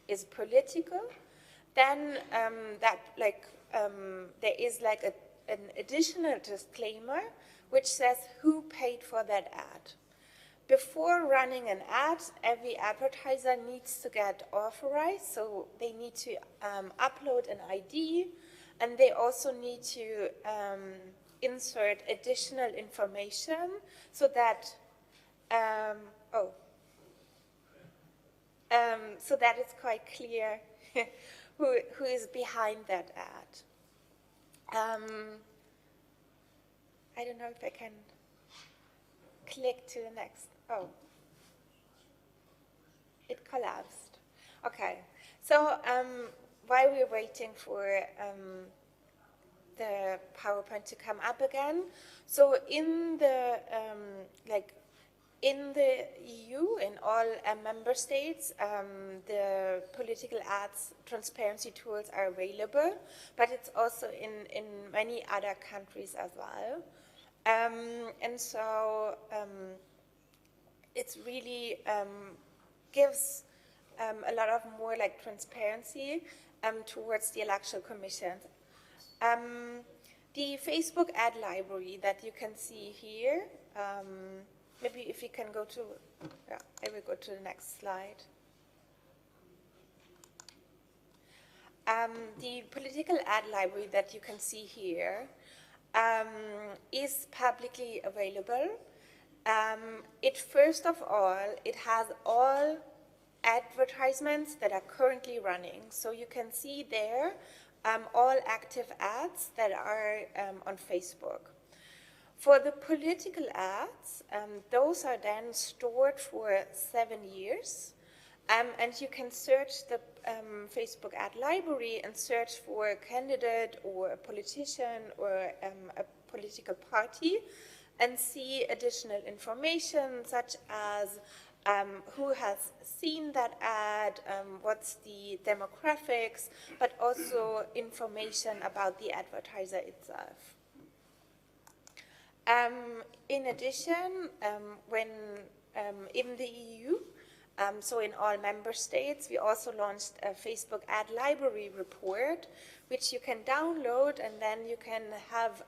is political, then there is like an additional disclaimer which says who paid for that ad. Before running an ad, every advertiser needs to get authorized, so they need to upload an ID, and they also need to insert additional information so that so that it's quite clear who is behind that ad. I don't know if I can click to the next. Oh, it collapsed. Okay, so while we're waiting for the PowerPoint to come up again, so in the in the EU, in all member states, the political ads transparency tools are available, but it's also in many other countries as well. And so it's really gives a lot of more like transparency towards the electoral commission. The Facebook ad library that you can see here, maybe if you can go to, yeah, I will go to the next slide. The political ad library that you can see here is publicly available. First of all, it has all advertisements that are currently running. So you can see there all active ads that are on Facebook. For the political ads, those are then stored for 7 years. And you can search the Facebook ad library and search for a candidate or a politician or a political party and see additional information such as who has seen that ad, what's the demographics, but also information about the advertiser itself. In addition, when in the EU, so in all member states, we also launched a Facebook ad library report, which you can download, and then you can have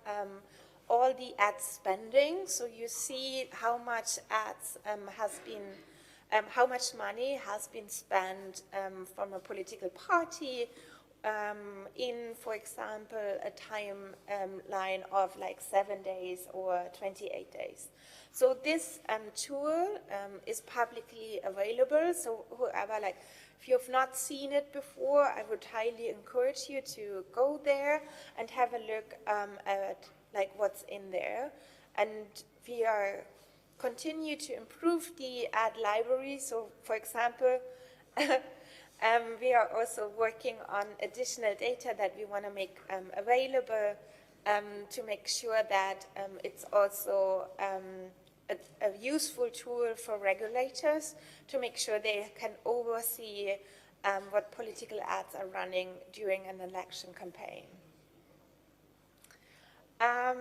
all the ad spending. So you see how much ads has been, how much money has been spent from a political party in, for example, a timeline of like 7 days or 28 days. So this tool is publicly available. So whoever, like, if you have not seen it before, I would highly encourage you to go there and have a look at like what's in there. And we are continue to improve the ad library. So, for example, we are also working on additional data that we want to make available to make sure that it's also a useful tool for regulators to make sure they can oversee what political ads are running during an election campaign. I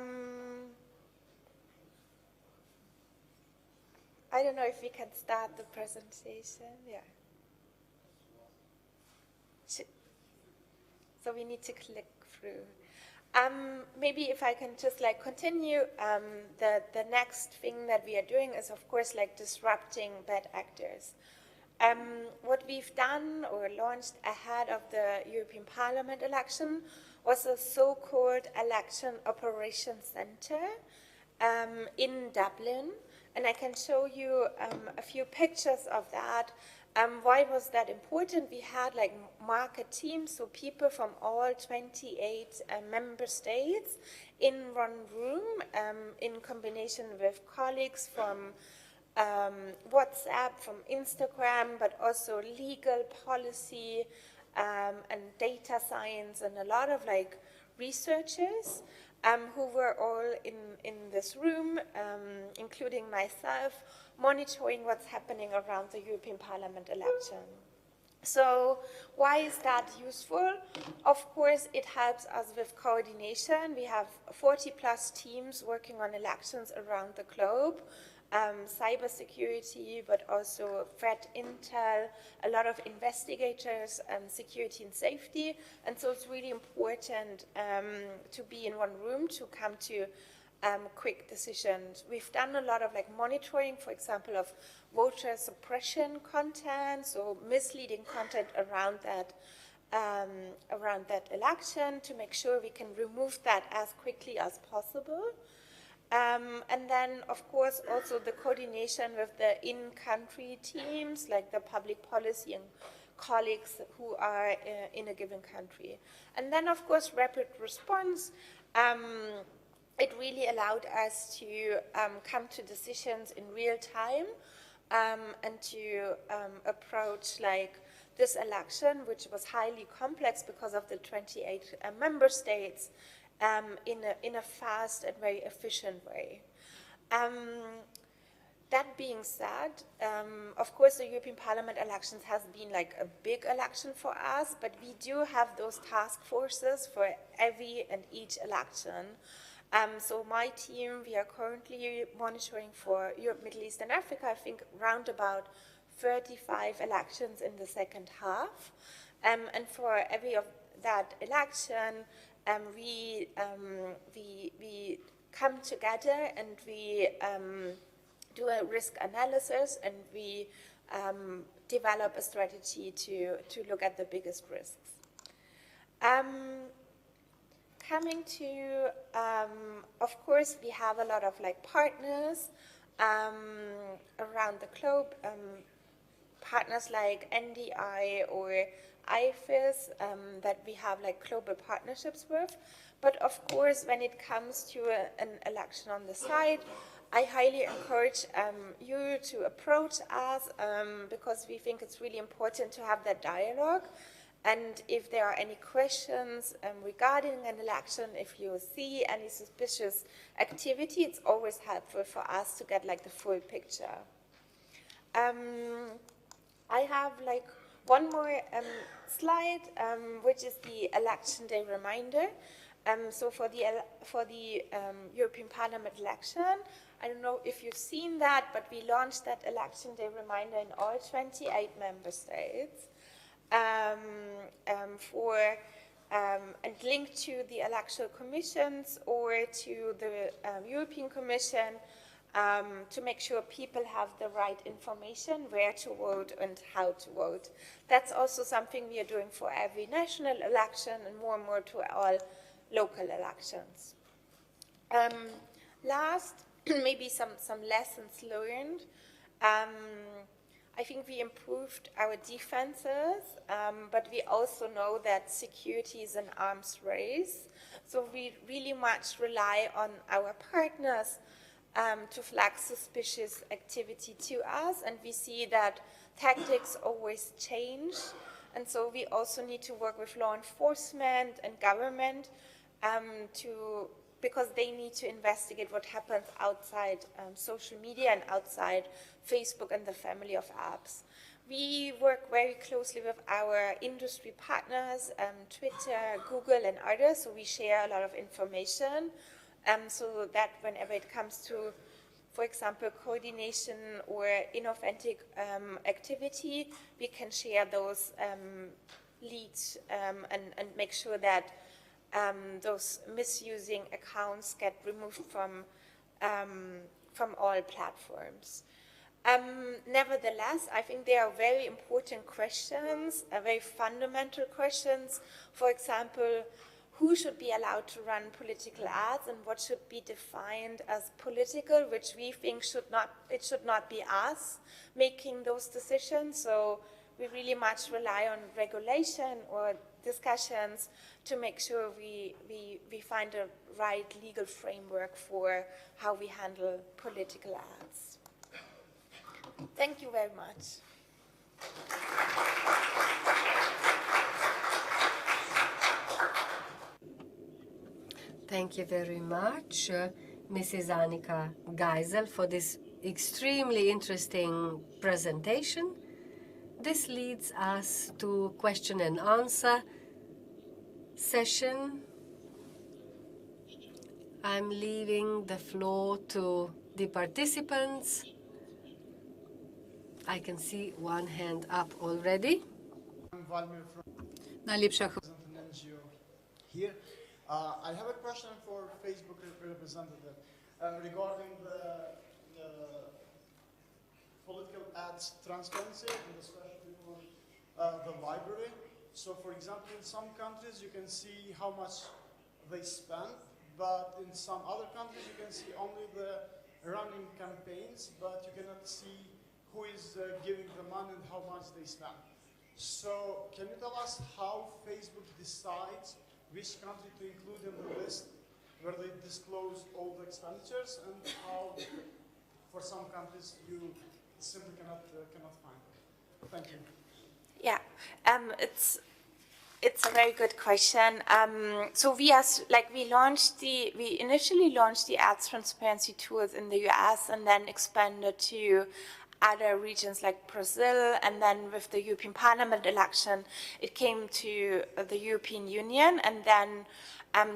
don't know if we can start the presentation. Yeah. So we need to click through. Maybe if I can just like continue, the next thing that we are doing is of course like disrupting bad actors. What we've done or launched ahead of the European Parliament election was a so-called Election Operations Center in Dublin. And I can show you a few pictures of that. Why was that important? We had like market teams, so people from all 28 member states in one room in combination with colleagues from WhatsApp, from Instagram, but also legal policy and data science and a lot of like researchers who were all in this room, including myself, monitoring what's happening around the European Parliament election. So why is that useful? Of course, it helps us with coordination. We have 40 plus teams working on elections around the globe. Cybersecurity, but also threat intel, a lot of investigators, security and safety. And so it's really important to be in one room to come to quick decisions. We've done a lot of like monitoring, for example, of voter suppression content, so misleading content around that election to make sure we can remove that as quickly as possible. And then, of course, also the coordination with the in-country teams, like the public policy and colleagues who are in a given country. And then, of course, rapid response. It really allowed us to come to decisions in real time and to approach like this election, which was highly complex because of the 28 member states, in a fast and very efficient way. That being said, of course, the European Parliament elections has been like a big election for us, but we do have those task forces for every and each election. So my team, we are currently monitoring for Europe, Middle East and Africa, I think around about 35 elections in the second half. And for every of that election, we come together and we do a risk analysis and we develop a strategy to look at the biggest risks. Coming to, of course, we have a lot of like partners around the globe, partners like NDI or IFIS that we have like global partnerships with. But of course, when it comes to an election on the side, I highly encourage you to approach us because we think it's really important to have that dialogue. And if there are any questions regarding an election, if you see any suspicious activity, it's always helpful for us to get like the full picture. I have like one more slide, which is the election day reminder. So for the European Parliament election, I don't know if you've seen that, but we launched that election day reminder in all 28 member states and linked to the electoral commissions or to the European Commission to make sure people have the right information, where to vote and how to vote. That's also something we are doing for every national election and more to all local elections. Last, maybe some lessons learned. I think we improved our defenses, but we also know that security is an arms race. So we really much rely on our partners to flag suspicious activity to us, and we see that tactics always change, and so we also need to work with law enforcement and government because they need to investigate what happens outside social media and outside Facebook and the family of apps. We work very closely with our industry partners, Twitter, Google, and others, so we share a lot of information. So that whenever it comes to, for example, coordination or inauthentic activity, we can share those leads and make sure that those misusing accounts get removed from all platforms. Nevertheless, I think there are very important questions, very fundamental questions. For example, who should be allowed to run political ads and what should be defined as political, which we think it should not be us making those decisions. So we really much rely on regulation or discussions to make sure we find a right legal framework for how we handle political ads. Thank you very much. Thank you very much, Mrs. Annika Geisel, for this extremely interesting presentation. This leads us to question and answer session. I'm leaving the floor to the participants. I can see one hand up already. Najlepša here. I have a question for Facebook representative regarding the political ads transparency, and especially for the library. So, for example, in some countries you can see how much they spend, but in some other countries you can see only the running campaigns, but you cannot see who is giving the money and how much they spend. So, can you tell us how Facebook decides which country to include in the list where they disclose all the expenditures, and how for some countries you simply cannot find it? Thank you. Yeah, it's a very good question. So we initially launched the ads transparency tools in the US and then expanded to other regions like Brazil, and then with the European Parliament election, it came to the European Union, and then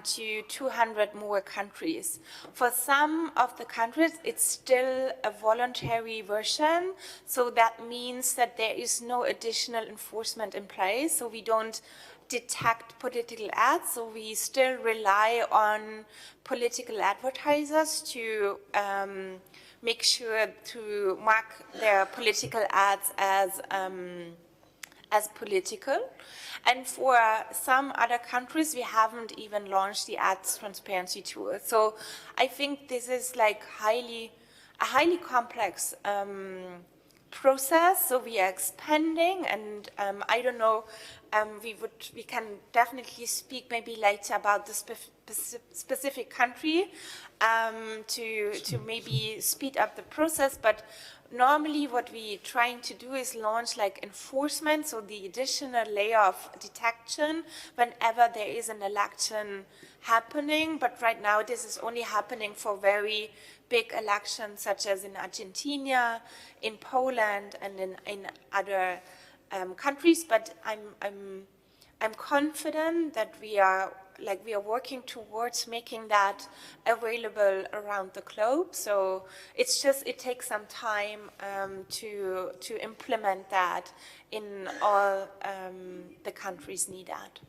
to 200 more countries. For some of the countries, it's still a voluntary version, so that means that there is no additional enforcement in place, so we don't detect political ads, so we still rely on political advertisers to make sure to mark their political ads as political. And for some other countries, we haven't even launched the ads transparency tool. So I think this is like a highly complex process. So we are expanding, and I don't know, we can definitely speak maybe later about the specific country to maybe speed up the process, but normally what we're trying to do is launch like enforcement, so the additional layer of detection whenever there is an election happening, but right now this is only happening for very big elections such as in Argentina, in Poland, and in other countries, but I'm confident that we are working towards making that available around the globe. So it takes some time to implement that in all the countries need that.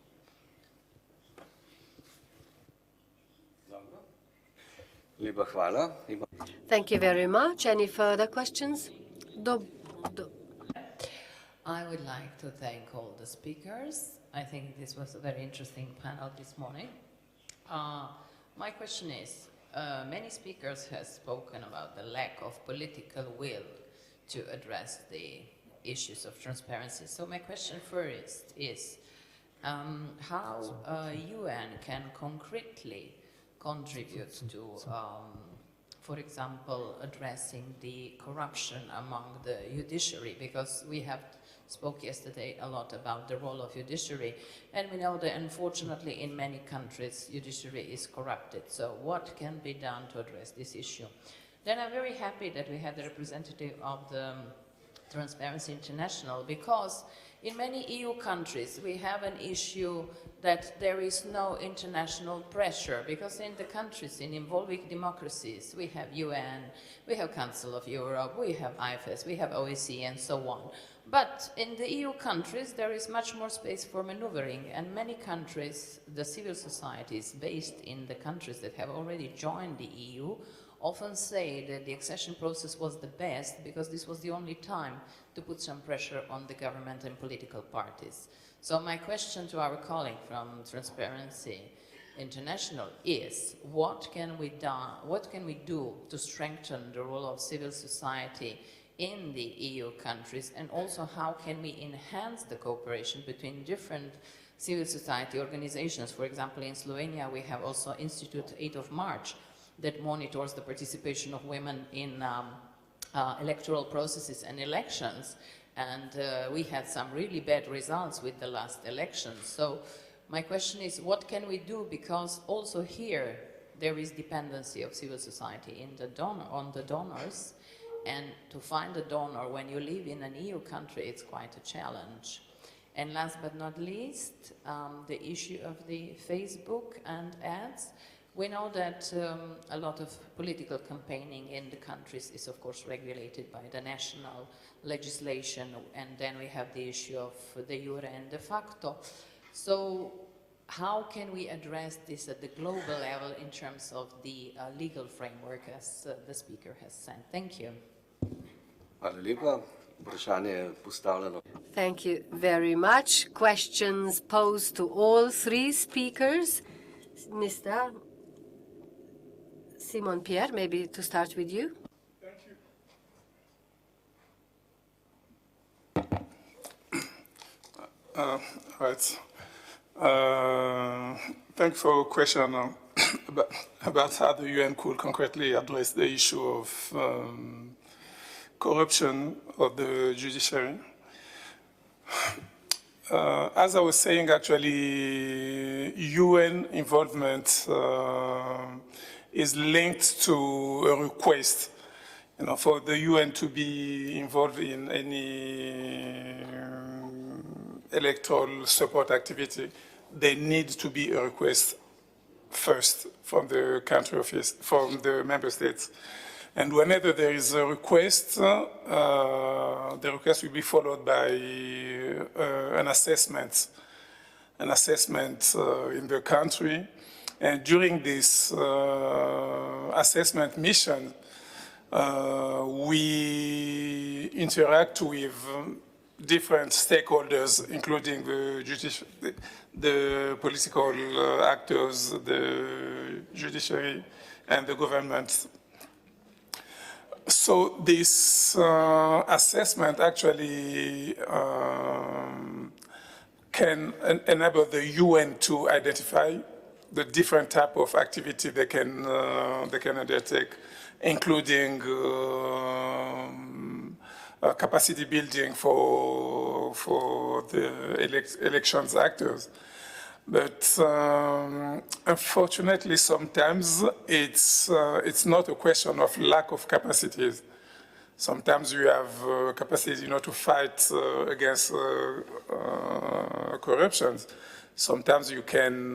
Lepa hvala. Thank you very much. Any further questions? I would like to thank all the speakers. I think this was a very interesting panel this morning. My question is, many speakers have spoken about the lack of political will to address the issues of transparency. So my question first is, how UN can concretely contribute to, for example, addressing the corruption among the judiciary, because we have spoke yesterday a lot about the role of judiciary, and we know that unfortunately in many countries judiciary is corrupted. So what can be done to address this issue? Then I'm very happy that we had the representative of the Transparency International, because in many EU countries we have an issue that there is no international pressure, because in the countries, in involving democracies, we have UN, we have Council of Europe, we have IFES, we have OSCE and so on. But in the EU countries there is much more space for maneuvering, and many countries, the civil societies based in the countries that have already joined the EU often say that the accession process was the best because this was the only time to put some pressure on the government and political parties. So my question to our colleague from Transparency International is, what can we do to strengthen the role of civil society in the EU countries, and also how can we enhance the cooperation between different civil society organizations? For example, in Slovenia we have also Institute 8 of March that monitors the participation of women in electoral processes and elections, and we had some really bad results with the last elections. So my question is, what can we do, because also here there is dependency of civil society on the donors, and to find a donor when you live in an EU country, it's quite a challenge. And last but not least, the issue of the Facebook and ads. We know that a lot of political campaigning in the countries is of course regulated by the national legislation, and then we have the issue of de jure and de facto. So how can we address this at the global level in terms of the legal framework, as the speaker has said? Thank you. Thank you very much. Questions posed to all three speakers. Mr. Simon Pierre, maybe to start with you. Thank you. Right. Thanks for a question about how the UN could concretely address the issue of corruption of the judiciary. As I was saying, actually, UN involvement is linked to a request, for the UN to be involved in any electoral support activity. There needs to be a request first from the country office, from the member states. And whenever there is a request, the request will be followed by an assessment in the country. And during this assessment mission, we interact with different stakeholders, including the political actors, the judiciary, and the government. So this assessment actually can enable the UN to identify the different type of activity they can undertake, including capacity building for the elections actors. But unfortunately, sometimes it's not a question of lack of capacities. Sometimes you have capacity, to fight against corruption. Sometimes you can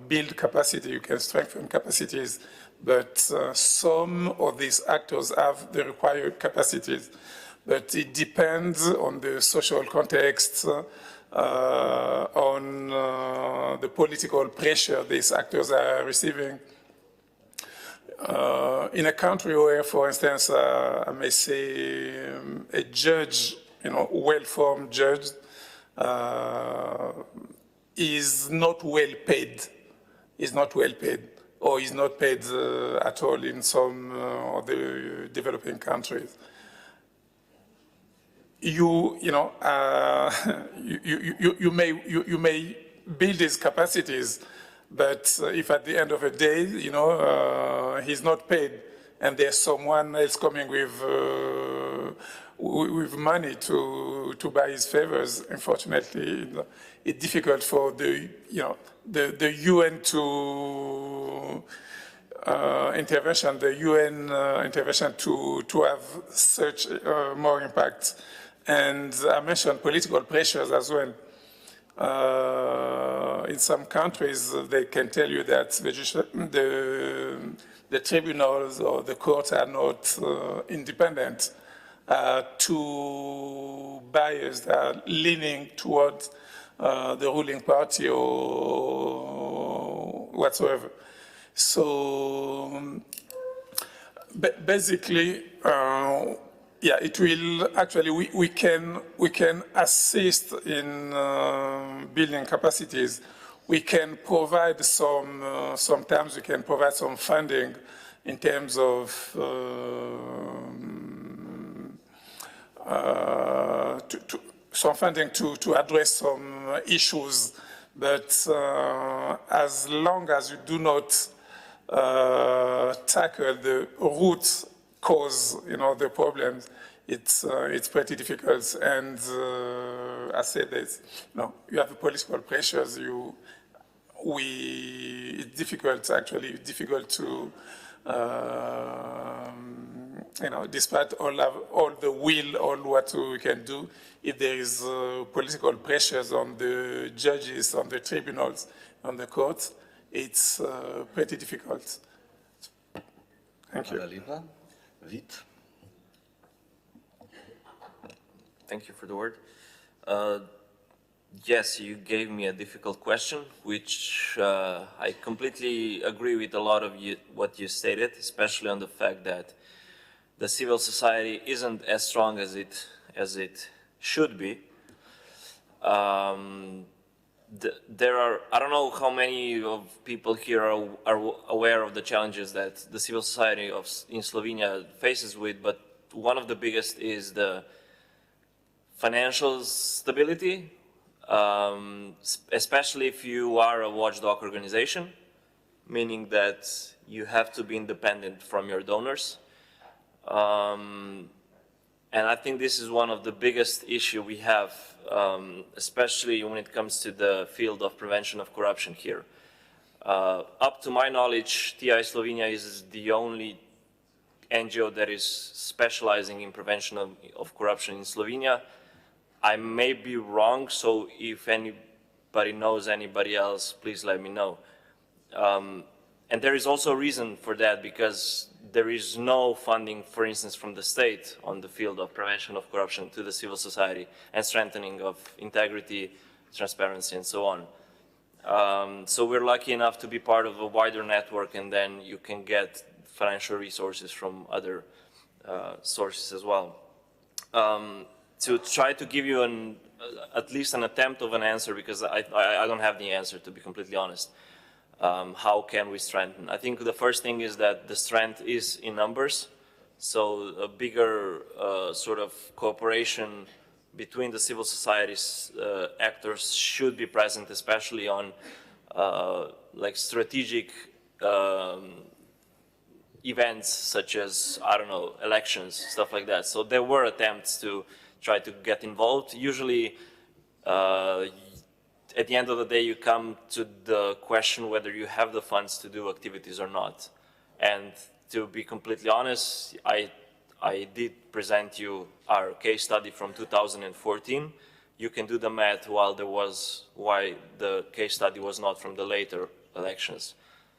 build capacity, you can strengthen capacities, but some of these actors have the required capacities. But it depends on the social context, on the political pressure these actors are receiving. in a country where, for instance, I may say a judge, well-formed judge, is not well paid, or is not paid at all in some of the developing countries. You may build his capacities, but if at the end of the day, he's not paid, and there's someone else coming with money to buy his favors, unfortunately, it's difficult for the UN to intervention, the UN intervention to have such more impact. And I mentioned political pressures as well. In some countries, they can tell you that the tribunals or the courts are not independent. Too biased, are leaning towards the ruling party or whatsoever. So basically, yeah, it will actually, we can assist in building capacities. We can provide sometimes we can provide some funding in terms of some funding to address some issues, but as long as you do not tackle the root cause, the problems, it's pretty difficult. And I said that, you have the political pressures. It's difficult to, despite all the will, all what we can do, if there is political pressures on the judges, on the tribunals, on the courts, it's pretty difficult. Thank you. Thank you for the word. Yes, you gave me a difficult question, which I completely agree with a lot of what you stated, especially on the fact that the civil society isn't as strong as it should be. There are, I don't know how many of people here are aware of the challenges that the civil society in Slovenia faces with, but one of the biggest is the financial stability, especially if you are a watchdog organization, meaning that you have to be independent from your donors. And I think this is one of the biggest issues we have, especially when it comes to the field of prevention of corruption here. Up to my knowledge, TI Slovenia is the only NGO that is specializing in prevention of corruption in Slovenia. I may be wrong, so if anybody knows anybody else, please let me know. And there is also a reason for that, because there is no funding, for instance, from the state on the field of prevention of corruption to the civil society and strengthening of integrity, transparency, and so on. So we're lucky enough to be part of a wider network, and then you can get financial resources from other sources as well. To try to give you at least an attempt of an answer, because I don't have the answer, to be completely honest. How can we strengthen? I think the first thing is that the strength is in numbers. So a bigger sort of cooperation between the civil society's actors should be present, especially on like strategic events such as, I don't know, elections, stuff like that. So there were attempts to try to get involved. Usually, at the end of the day, you come to the question whether you have the funds to do activities or not. And to be completely honest, I did present you our case study from 2014. You can do the math why the case study was not from the later elections.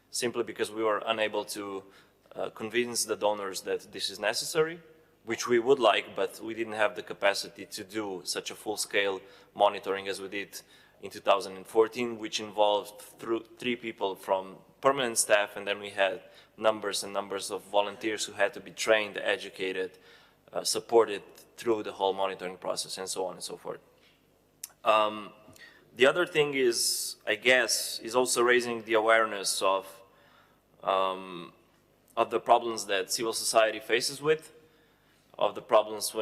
Simply because we were unable to convince the donors that this is necessary, which we would like, but we didn't have the capacity to do such a full-scale monitoring as we did in 2014, which involved three people from permanent staff, and then we had numbers and numbers of volunteers who had to be trained, educated, supported through the whole monitoring process, and so on and so forth. The other thing is, I guess, is also raising the awareness of the problems that civil society faces with, of the problems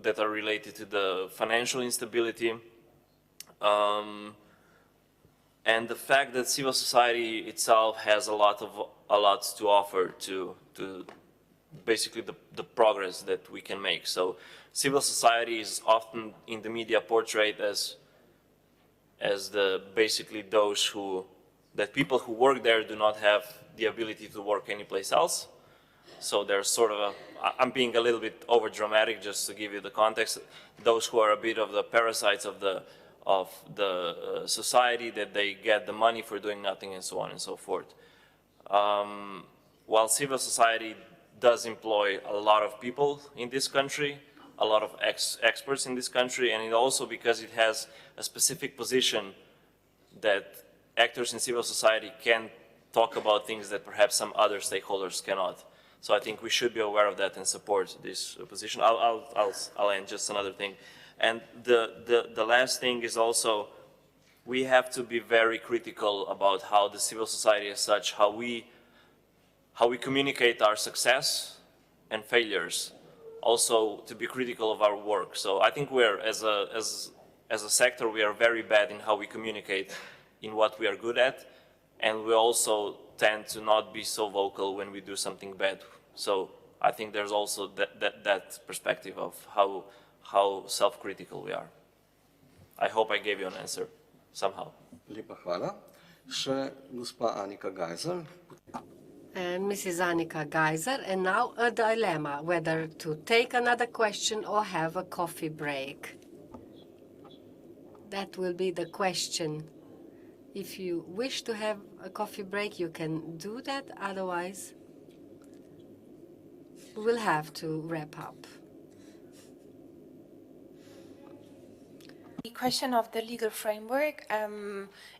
that are related to the financial instability, and the fact that civil society itself has a lot to offer to basically the progress that we can make. So civil society is often in the media portrayed as basically those that people who work there do not have the ability to work anyplace else. So there's sort of I'm being a little bit over dramatic just to give you the context. Those who are a bit of the parasites of the society, that they get the money for doing nothing, and so on and so forth. While civil society does employ a lot of people in this country, a lot of experts in this country, and it also because it has a specific position that actors in civil society can talk about things that perhaps some other stakeholders cannot. So I think we should be aware of that and support this position. I'll end just another thing. And the last thing is also, we have to be very critical about how the civil society as such, how we communicate our success and failures, also to be critical of our work. So I think we're, as a sector, we are very bad in how we communicate in what we are good at, and we also tend to not be so vocal when we do something bad. So I think there's also that perspective of how self-critical we are. I hope I gave you an answer somehow. Lepa hvala. Še gospa Anika Geiser. And Mrs. Annika Geiser, and now a dilemma, whether to take another question or have a coffee break. That will be the question. If you wish to have a coffee break, you can do that. Otherwise, we'll have to wrap up. The question of the legal framework,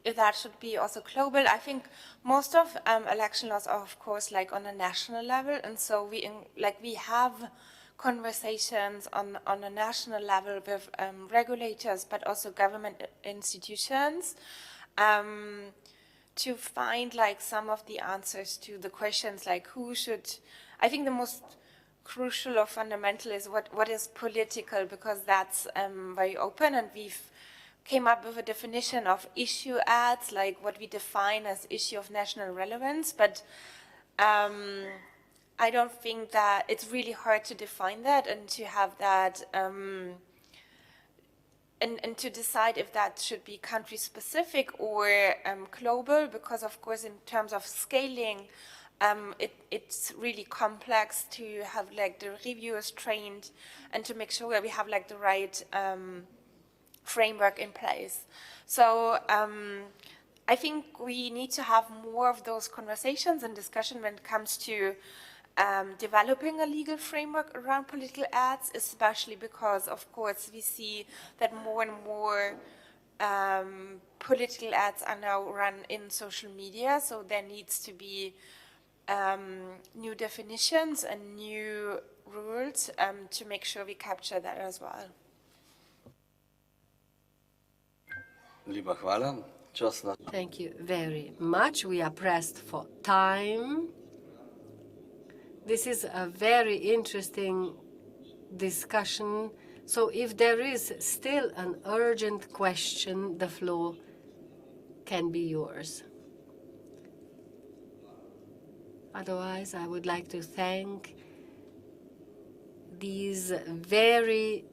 if that should be also global, I think most of election laws are, of course, like on a national level, and so we have conversations on a national level with regulators, but also government institutions, to find like some of the answers to the questions like who should. I think the most crucial or fundamental is what is political, because that's very open, and we've came up with a definition of issue ads, like what we define as issue of national relevance, but I don't think that it's really hard to define that and to have that and to decide if that should be country specific or global, because of course in terms of scaling it's really complex to have like the reviewers trained and to make sure that we have like the right framework in place. So I think we need to have more of those conversations and discussion when it comes to developing a legal framework around political ads, especially because of course we see that more and more political ads are now run in social media, so there needs to be new definitions and new rules to make sure we capture that as well. Lepa hvala. Čas na... Thank you very much. We are pressed for time. This is a very interesting discussion. So if there is still an urgent question, the floor can be yours. Otherwise, I would like to thank these very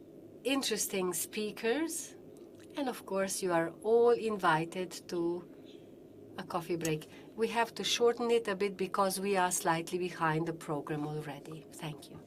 interesting speakers. And of course, you are all invited to a coffee break. We have to shorten it a bit because we are slightly behind the program already. Thank you.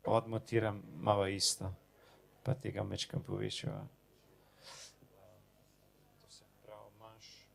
odmontiram malo isto, pa tega mečkam povečava. To se pravi, manjš.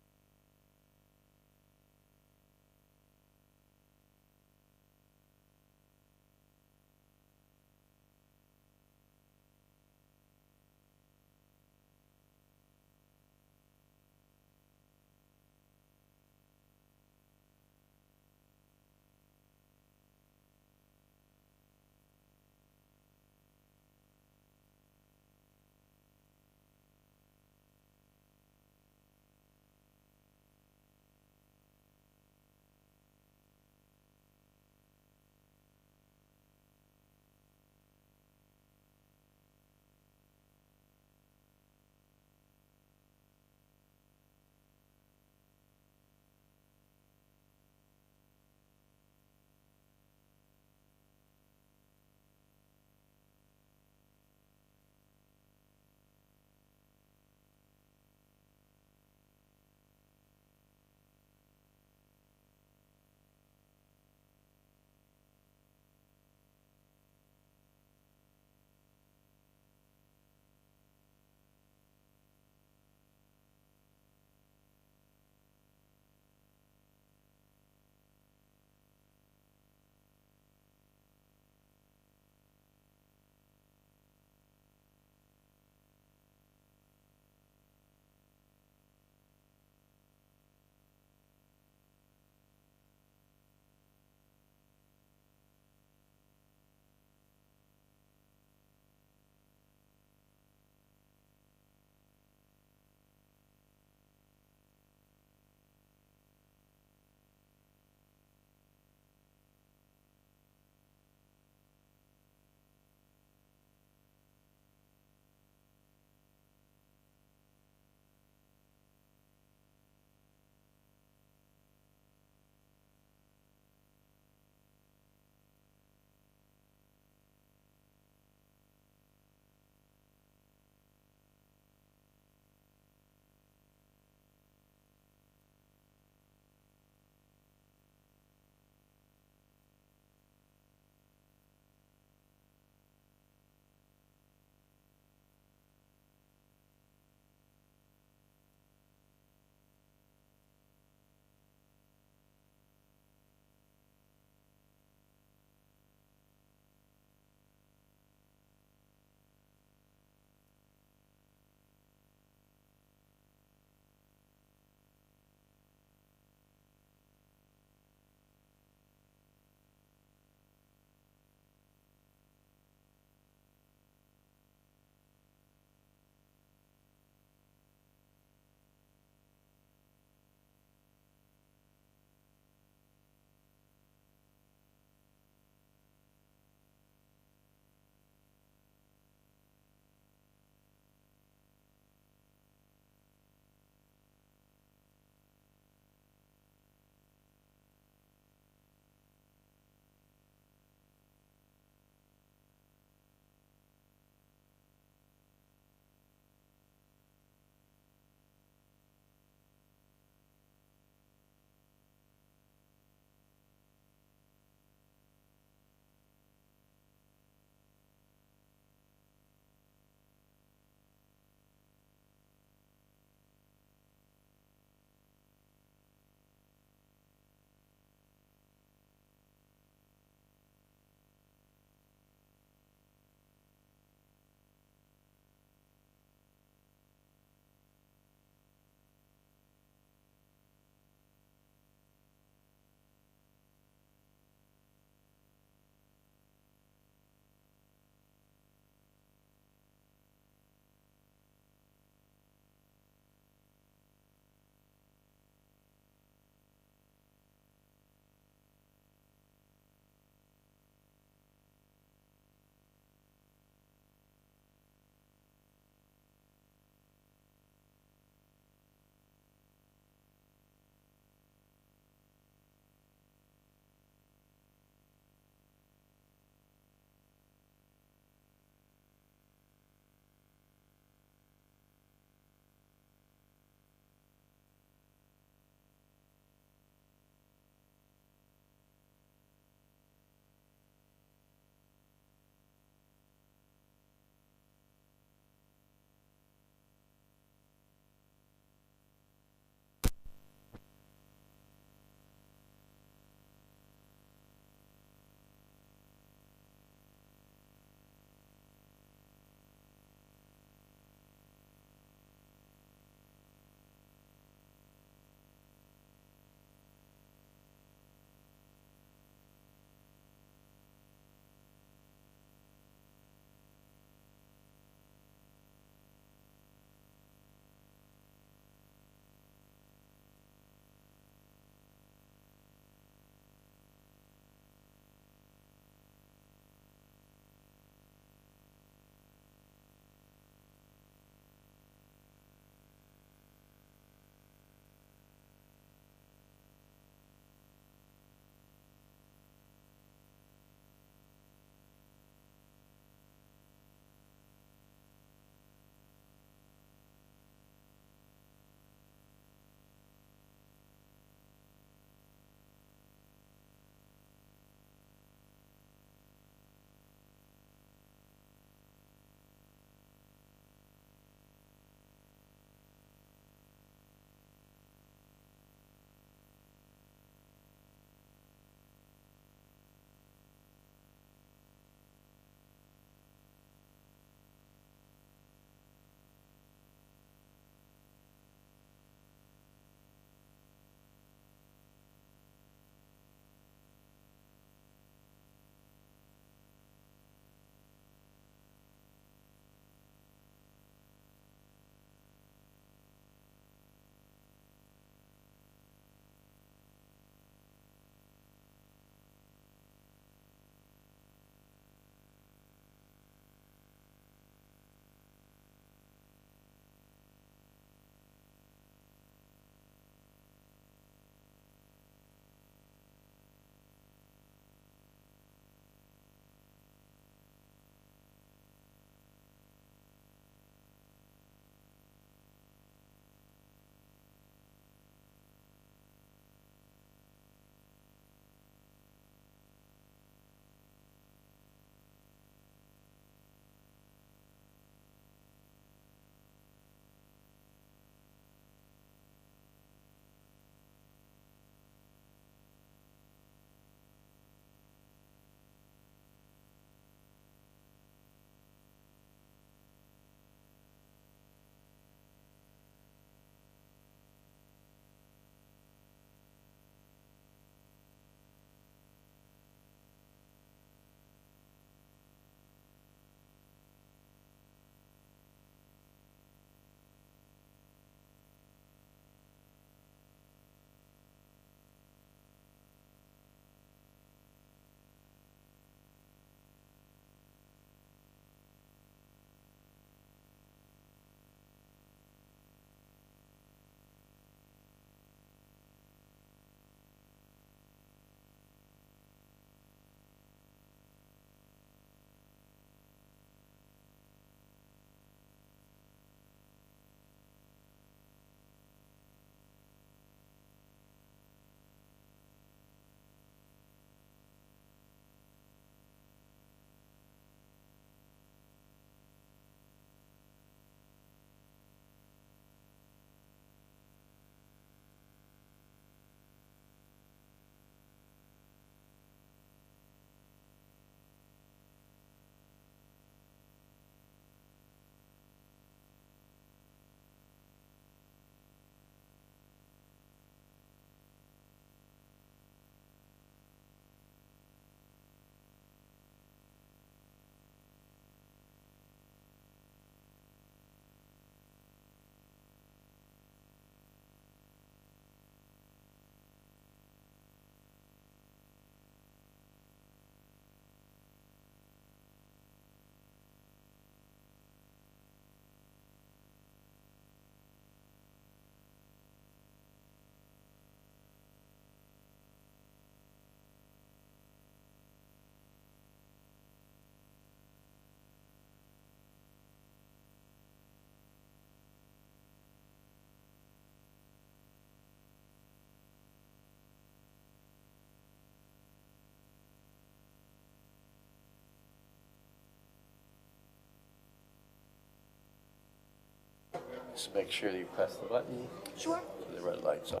Just make sure that you press the button. Sure. So the red light's on.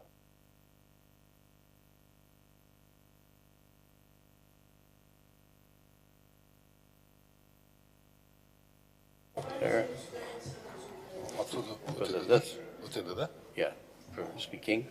There. Was it this? What's into that? Yeah, for speaking.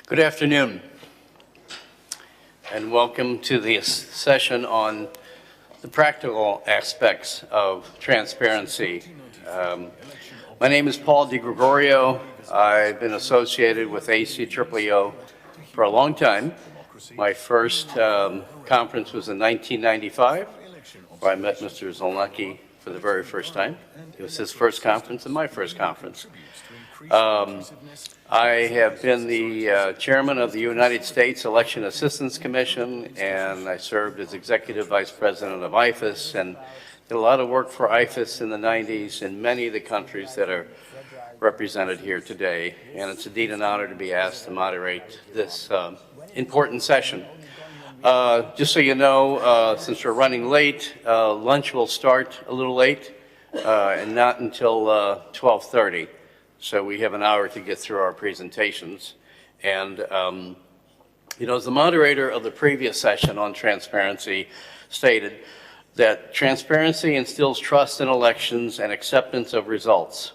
Good afternoon, and welcome to this session on the practical aspects of transparency. My name is Paul DiGregorio. I've been associated with ACEEO for a long time. My first conference was in 1995, where I met Mr. Zolnacki for the very first time. It was his first conference and my first conference. I have been the chairman of the United States Election Assistance Commission, and I served as executive vice president of IFAS, and did a lot of work for IFAS in the 90s in many of the countries that are represented here today. And it's indeed an honor to be asked to moderate this important session. Just so you know, since we're running late, lunch will start a little late and not until 12:30. So we have an hour to get through our presentations. And, you know, as the moderator of the previous session on transparency stated, that transparency instills trust in elections and acceptance of results.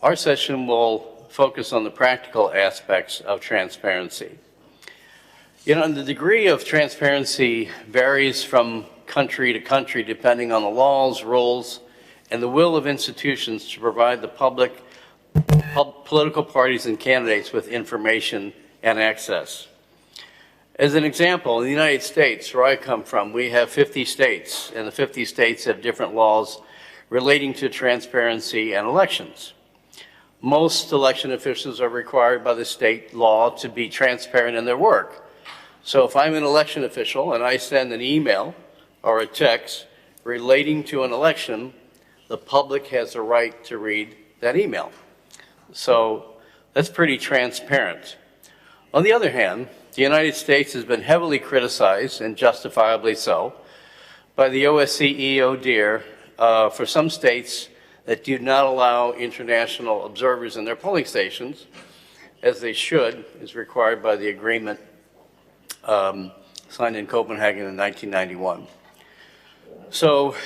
Our session will focus on the practical aspects of transparency. You know, and the degree of transparency varies from country to country depending on the laws, rules, and the will of institutions to provide the public, political parties and candidates with information and access. As an example, in the United States, where I come from, we have 50 states, and the 50 states have different laws relating to transparency and elections. Most election officials are required by the state law to be transparent in their work. So if I'm an election official and I send an email or a text relating to an election, the public has a right to read that email. So that's pretty transparent. On the other hand, the United States has been heavily criticized, and justifiably so, by the ACEEO DEAR for some states that do not allow international observers in their polling stations, as they should, as required by the agreement signed in Copenhagen in 1991. So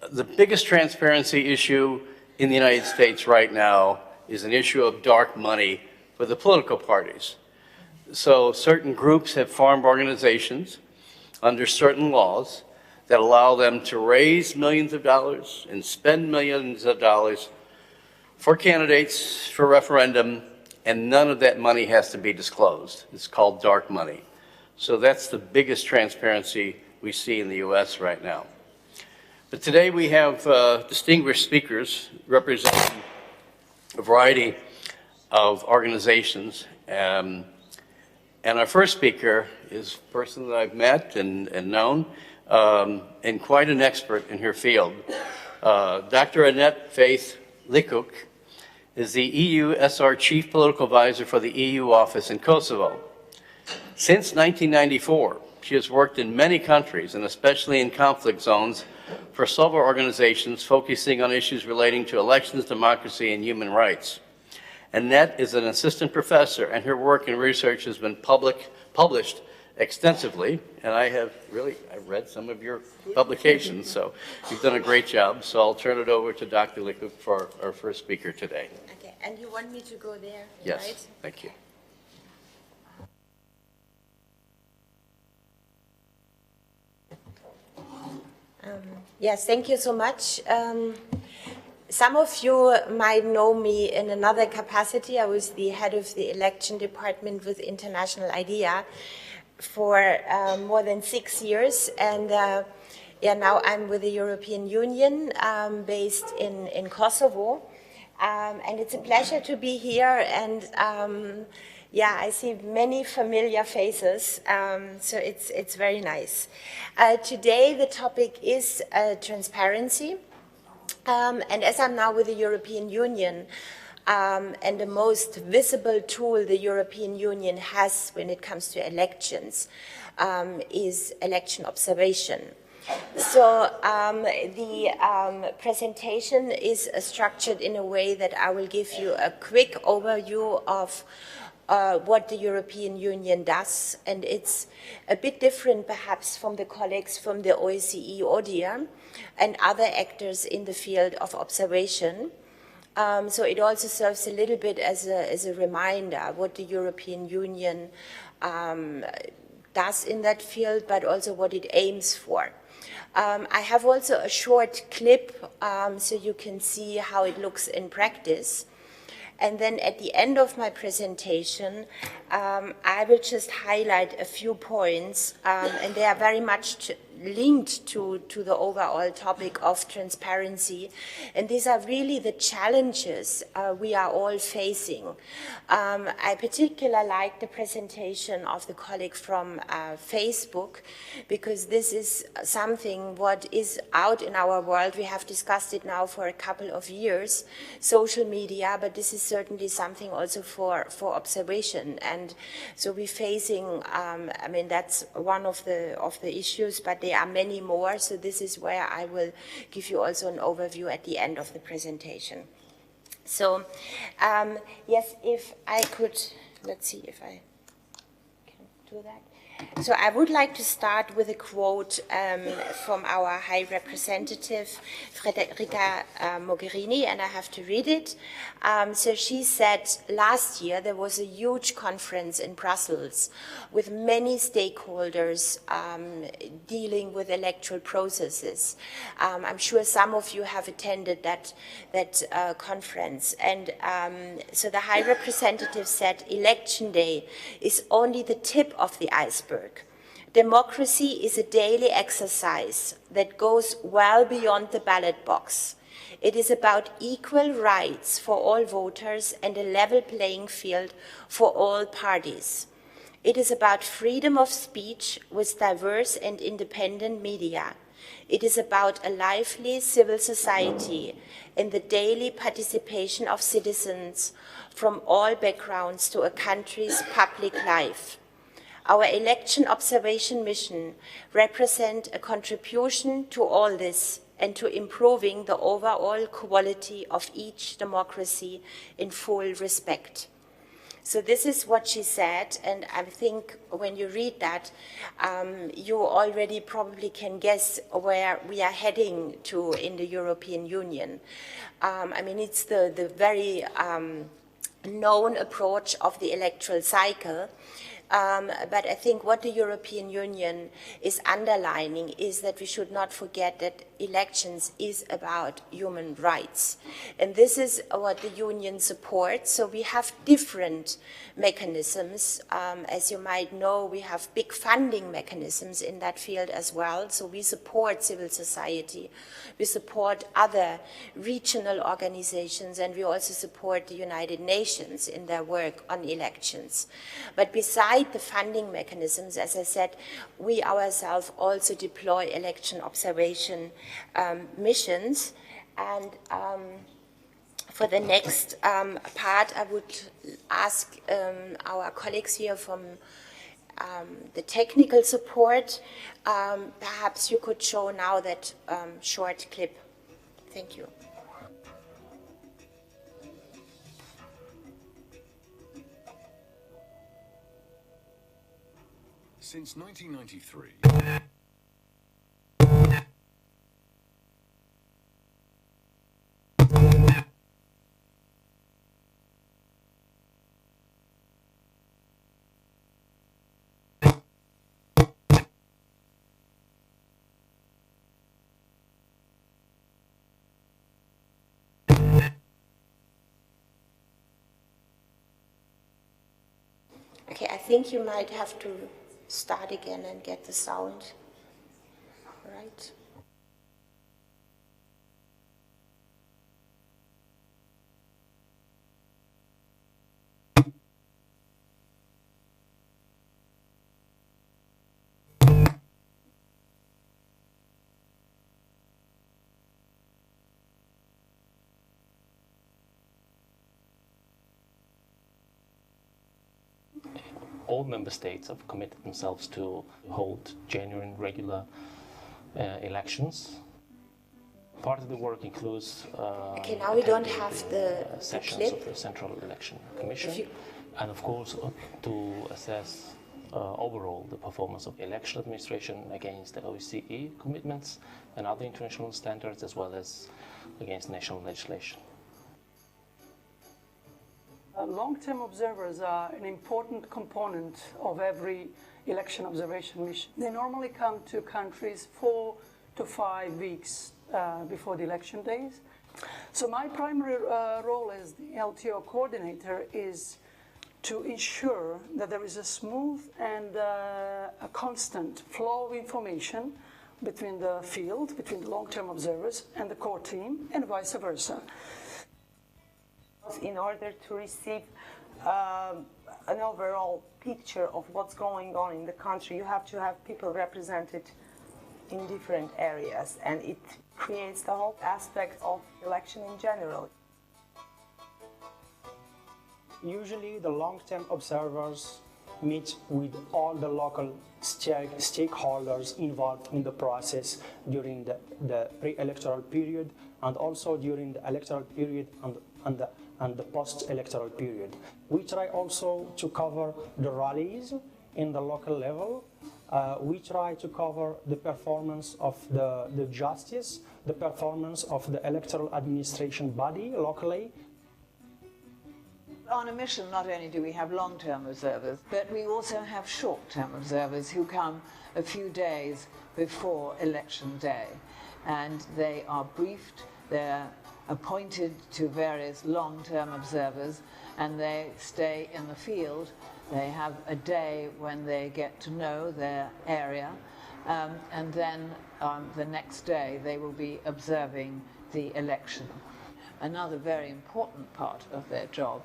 the biggest transparency issue in the United States right now is an issue of dark money for the political parties. So certain groups have formed organizations under certain laws that allow them to raise millions of dollars and spend millions of dollars for candidates, for referendum, and none of that money has to be disclosed. It's called dark money. So that's the biggest transparency we see in the US right now. But today we have distinguished speakers representing a variety of organizations. And our first speaker is a person that I've met and known, and quite an expert in her field. Dr. Annette Faith Likuk is the EU SR Chief Political Advisor for the EU office in Kosovo. Since 1994, she has worked in many countries, and especially in conflict zones, for several organizations focusing on issues relating to elections, democracy, and human rights. Annette is an assistant professor, and her work and research has been published extensively, and I've read some of your publications, so you've done a great job. So I'll turn it over to Dr. Likuk for our first speaker today. Okay, and you want me to go there, yes, right? Thank you. Yes, thank you so much. Some of you might know me in another capacity. I was the head of the election department with International IDEA for more than 6 years. And now I'm with the European Union based in Kosovo. And it's a pleasure to be here. And I see many familiar faces, so it's very nice. Today the topic is transparency, and as I'm now with the European Union, and the most visible tool the European Union has when it comes to elections is election observation. So the presentation is structured in a way that I will give you a quick overview of what the European Union does, and it's a bit different perhaps from the colleagues from the OSCE, ODIHR, and other actors in the field of observation. So it also serves a little bit as a reminder what the European Union does in that field, but also what it aims for. I have also a short clip so you can see how it looks in practice. And then at the end of my presentation, I will just highlight a few points, and they are very much linked to the overall topic of transparency. And these are really the challenges we are all facing. I particularly like the presentation of the colleague from Facebook, because this is something what is out in our world. We have discussed it now for a couple of years, social media, but this is certainly something also for observation. And so we're facing, I mean, that's one of the issues, but there are many more. So this is where I will give you also an overview at the end of the presentation. So, yes, if I could, let's see if I can do that. So I would like to start with a quote from our High Representative, Federica Mogherini, and I have to read it. So she said, last year there was a huge conference in Brussels with many stakeholders dealing with electoral processes. I'm sure some of you have attended that conference. And so the High Representative said, election day is only the tip of the iceberg. Democracy is a daily exercise that goes well beyond the ballot box. It is about equal rights for all voters and a level playing field for all parties. It is about freedom of speech with diverse and independent media. It is about a lively civil society and the daily participation of citizens from all backgrounds to a country's public life. Our election observation mission represents a contribution to all this and to improving the overall quality of each democracy in full respect. So this is what she said, and I think when you read that, you already probably can guess where we are heading to in the European Union. I mean, it's the very known approach of the electoral cycle. But I think what the European Union is underlining is that we should not forget that elections is about human rights. And this is what the Union supports. So we have different mechanisms. As you might know, we have big funding mechanisms in that field as well. So we support civil society. We support other regional organizations, and we also support the United Nations in their work on elections. But besides the funding mechanisms, as I said, we ourselves also deploy election observation missions. And for the next part, I would ask our colleagues here from the technical support. Perhaps you could show now that short clip. Thank you. Since 1993, Okay, I think you might have to start again and get the sound right. All member states have committed themselves to hold genuine, regular elections. Part of the work includes okay, now we don't have the sessions of the Central Election Commission, and of course to assess overall the performance of election administration against the ACEEEO commitments and other international standards, as well as against national legislation. Long-term observers are an important component of every election observation mission. They normally come to countries 4 to 5 weeks before the election days. So my primary role as the LTO coordinator is to ensure that there is a smooth and a constant flow of information between the field, between the long-term observers and the core team, and vice versa. In order to receive an overall picture of what's going on in the country, you have to have people represented in different areas, and it creates the whole aspect of election in general. Usually the long-term observers meet with all the local stakeholders involved in the process during the pre-electoral period, and also during the electoral period and the post-electoral period. We try also to cover the rallies in the local level. We try to cover the performance of the justice, the performance of the electoral administration body locally. On a mission, not only do we have long-term observers, but we also have short-term observers who come a few days before election day. And they are briefed, they're appointed to various long-term observers, and they stay in the field. They have a day when they get to know their area, and then the next day they will be observing the election. Another very important part of their job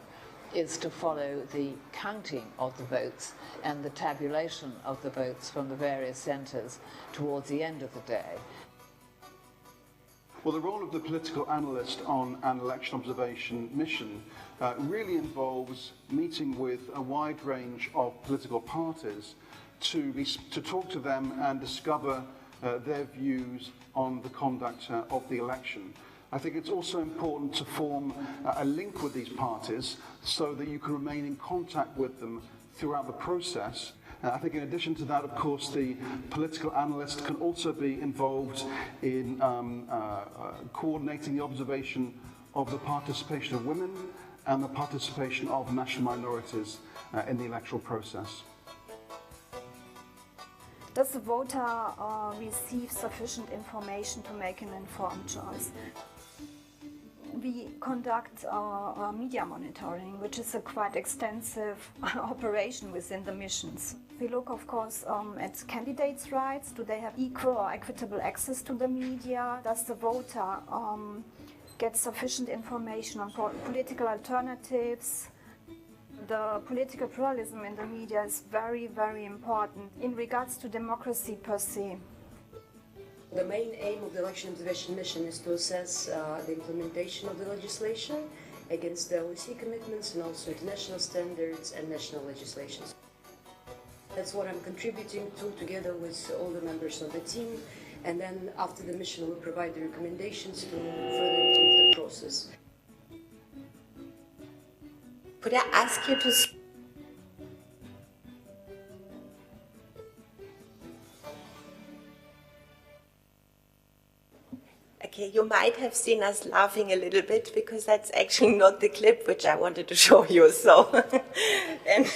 is to follow the counting of the votes and the tabulation of the votes from the various centres towards the end of the day. Well, the role of the political analyst on an election observation mission really involves meeting with a wide range of political parties to talk to them and discover their views on the conduct of the election. I think it's also important to form a link with these parties so that you can remain in contact with them throughout the process. I think in addition to that, of course, the political analyst can also be involved in coordinating the observation of the participation of women and the participation of national minorities in the electoral process. Does the voter receive sufficient information to make an informed choice? We conduct media monitoring, which is a quite extensive operation within the missions. We look, of course, at candidates' rights. Do they have equal or equitable access to the media? Does the voter get sufficient information on political alternatives? The political pluralism in the media is very, very important in regards to democracy per se. The main aim of the election observation mission is to assess the implementation of the legislation against the OSCE commitments and also international standards and national legislations. That's what I'm contributing to together with all the members of the team, and then after the mission we'll provide the recommendations to further improve the process. Could I ask you to... Okay, you might have seen us laughing a little bit because that's actually not the clip which I wanted to show you. So, and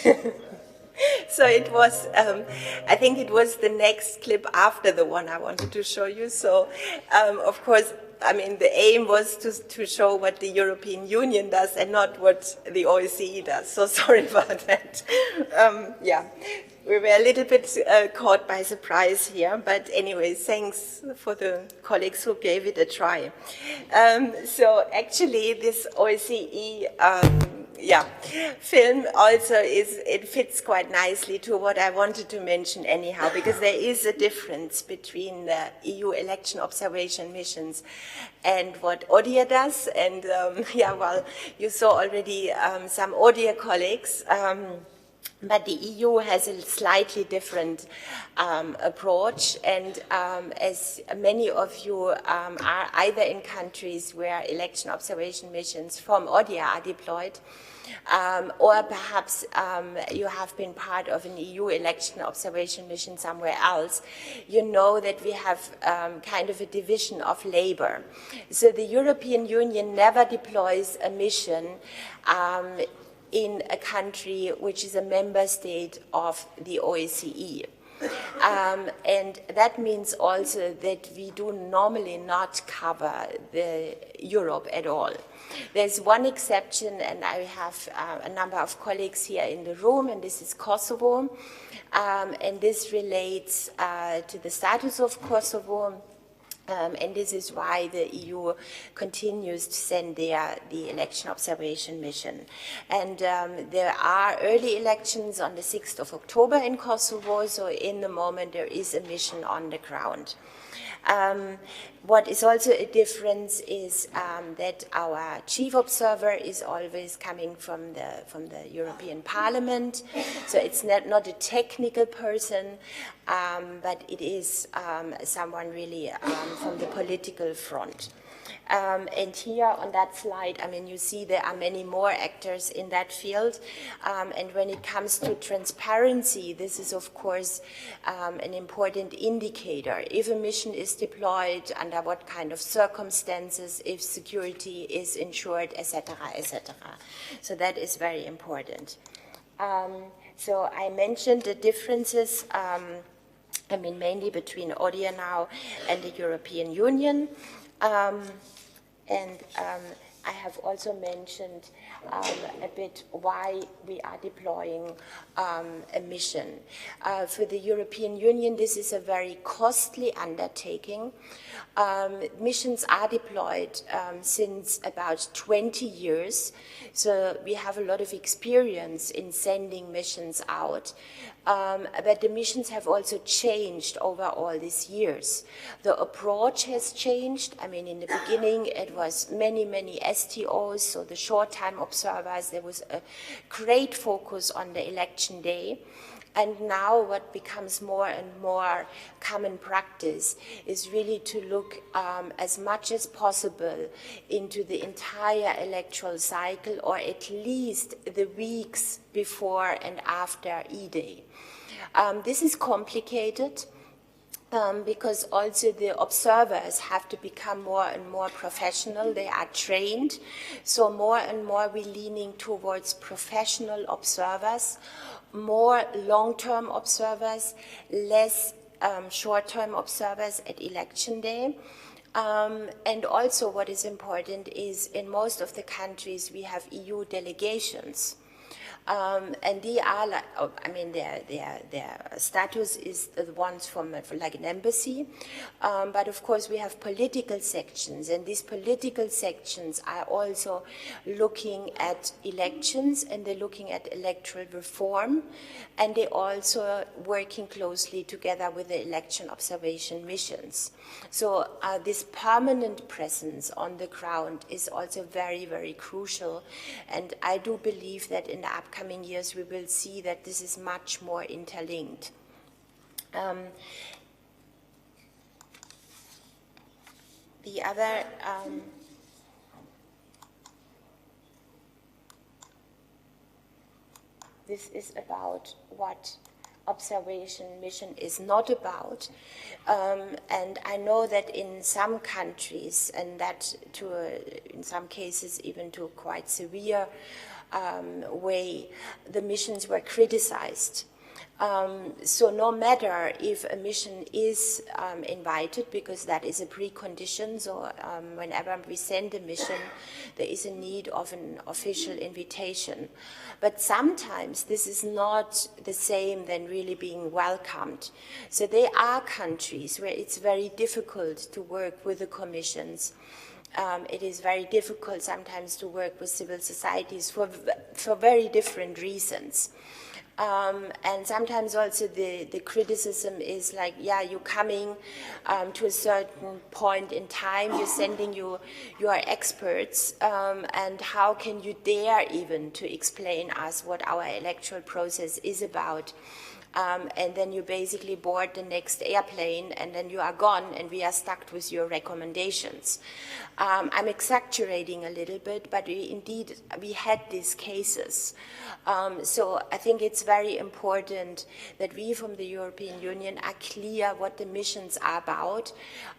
so it was, I think it was the next clip after the one I wanted to show you. So, of course, I mean, the aim was to show what the European Union does and not what the OSCE does. So sorry about that. Yeah. We were a little bit caught by surprise here, but anyway, thanks for the colleagues who gave it a try. So actually, this OSCE film also it fits quite nicely to what I wanted to mention anyhow, because there is a difference between the EU election observation missions and what ODIHR does. And well, you saw already some ODIHR colleagues. But the EU has a slightly different approach, and as many of you are either in countries where election observation missions from ODIHR are deployed, or perhaps you have been part of an EU election observation mission somewhere else, you know that we have kind of a division of labor. So the European Union never deploys a mission in a country which is a member state of the OSCE. And that means also that we do normally not cover Europe at all. There's one exception, and I have a number of colleagues here in the room, and this is Kosovo. And this relates to the status of Kosovo. And this is why the EU continues to send there the election observation mission. And there are early elections on the 6th of October in Kosovo, so in the moment there is a mission on the ground. What is also a difference is that our chief observer is always coming from the European Parliament, so it's not a technical person, but it is someone really from the political front. And here on that slide, I mean, you see there are many more actors in that field. And when it comes to transparency, this is, of course, an important indicator. If a mission is deployed, under what kind of circumstances, if security is ensured, etc., etc. So that is very important. So I mentioned the differences, I mean, mainly between ODIHR now and the European Union. And I have also mentioned a bit why we are deploying a mission. For the European Union, this is a very costly undertaking. Missions are deployed since about 20 years, so we have a lot of experience in sending missions out. But the missions have also changed over all these years. The approach has changed. I mean, in the beginning, it was many STOs, so the short-time observers. There was a great focus on the election day. And now what becomes more and more common practice is really to look as much as possible into the entire electoral cycle, or at least the weeks before and after E-Day. This is complicated because also the observers have to become more and more professional. They are trained. So more and more we're leaning towards professional observers, more long-term observers, less short-term observers at election day. And also what is important is in most of the countries we have EU delegations. And they are like, I mean, their status is the ones from like an embassy. But of course we have political sections, and these political sections are also looking at elections, and they're looking at electoral reform, and they're also working closely together with the election observation missions. So this permanent presence on the ground is also very crucial, and I do believe that in the upcoming years we will see that this is much more interlinked. The other this is about what observation mission is not about, and I know that in some countries, and that in some cases even to a quite severe way, the missions were criticized. So no matter if a mission is invited, because that is a precondition, so whenever we send a mission, there is a need of an official invitation. But sometimes this is not the same than really being welcomed. So there are countries where it's very difficult to work with the commissions. It is very difficult sometimes to work with civil societies for very different reasons. And sometimes also the criticism is like, yeah, you're coming to a certain point in time, you're sending your experts, and how can you dare even to explain us what our electoral process is about? and then you basically board the next airplane, and then you are gone, and we are stuck with your recommendations. I'm exaggerating a little bit, but we had these cases. So I think it's very important that we from the European Union are clear what the missions are about,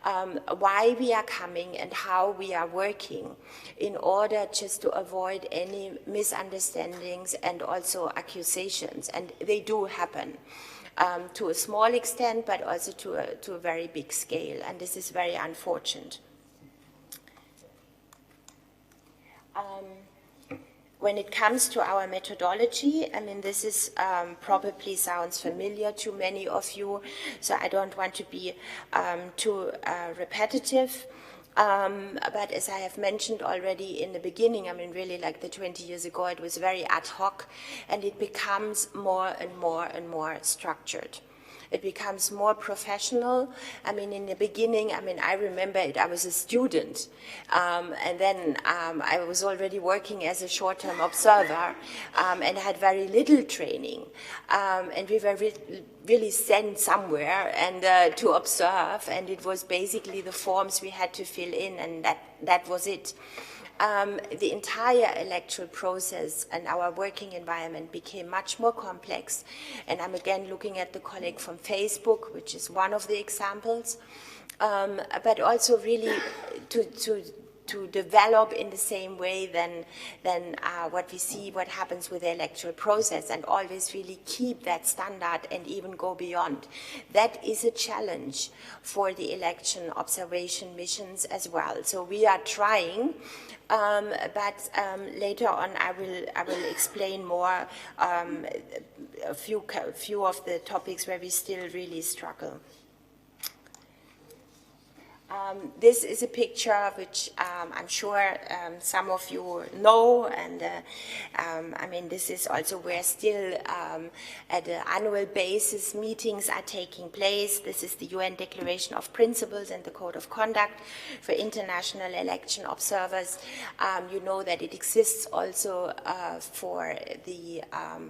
why we are coming and how we are working in order just to avoid any misunderstandings and also accusations. And they do happen. To a small extent, but also to a very big scale, and this is very unfortunate. When it comes to our methodology, I mean, this is probably sounds familiar to many of you, so I don't want to be too repetitive. But as I have mentioned already in the beginning, I mean, really like the 20 years ago, it was very ad hoc, and it becomes more and more and more structured. It becomes more professional. I mean, in the beginning, I mean, I remember it, I was a student, and then I was already working as a short-term observer, and had very little training, and we were really sent somewhere and to observe, and it was basically the forms we had to fill in, and that was it. The entire electoral process and our working environment became much more complex. And I'm again looking at the colleague from Facebook, which is one of the examples, but also really to develop in the same way than what we see, what happens with the electoral process, and always really keep that standard and even go beyond. That is a challenge for the election observation missions as well. So we are trying, but later on I will explain more a few of the topics where we still really struggle. This is a picture which I'm sure some of you know, and I mean, this is also where still at an annual basis meetings are taking place. This is the UN Declaration of Principles and the Code of Conduct for international election observers. You know that it exists also for the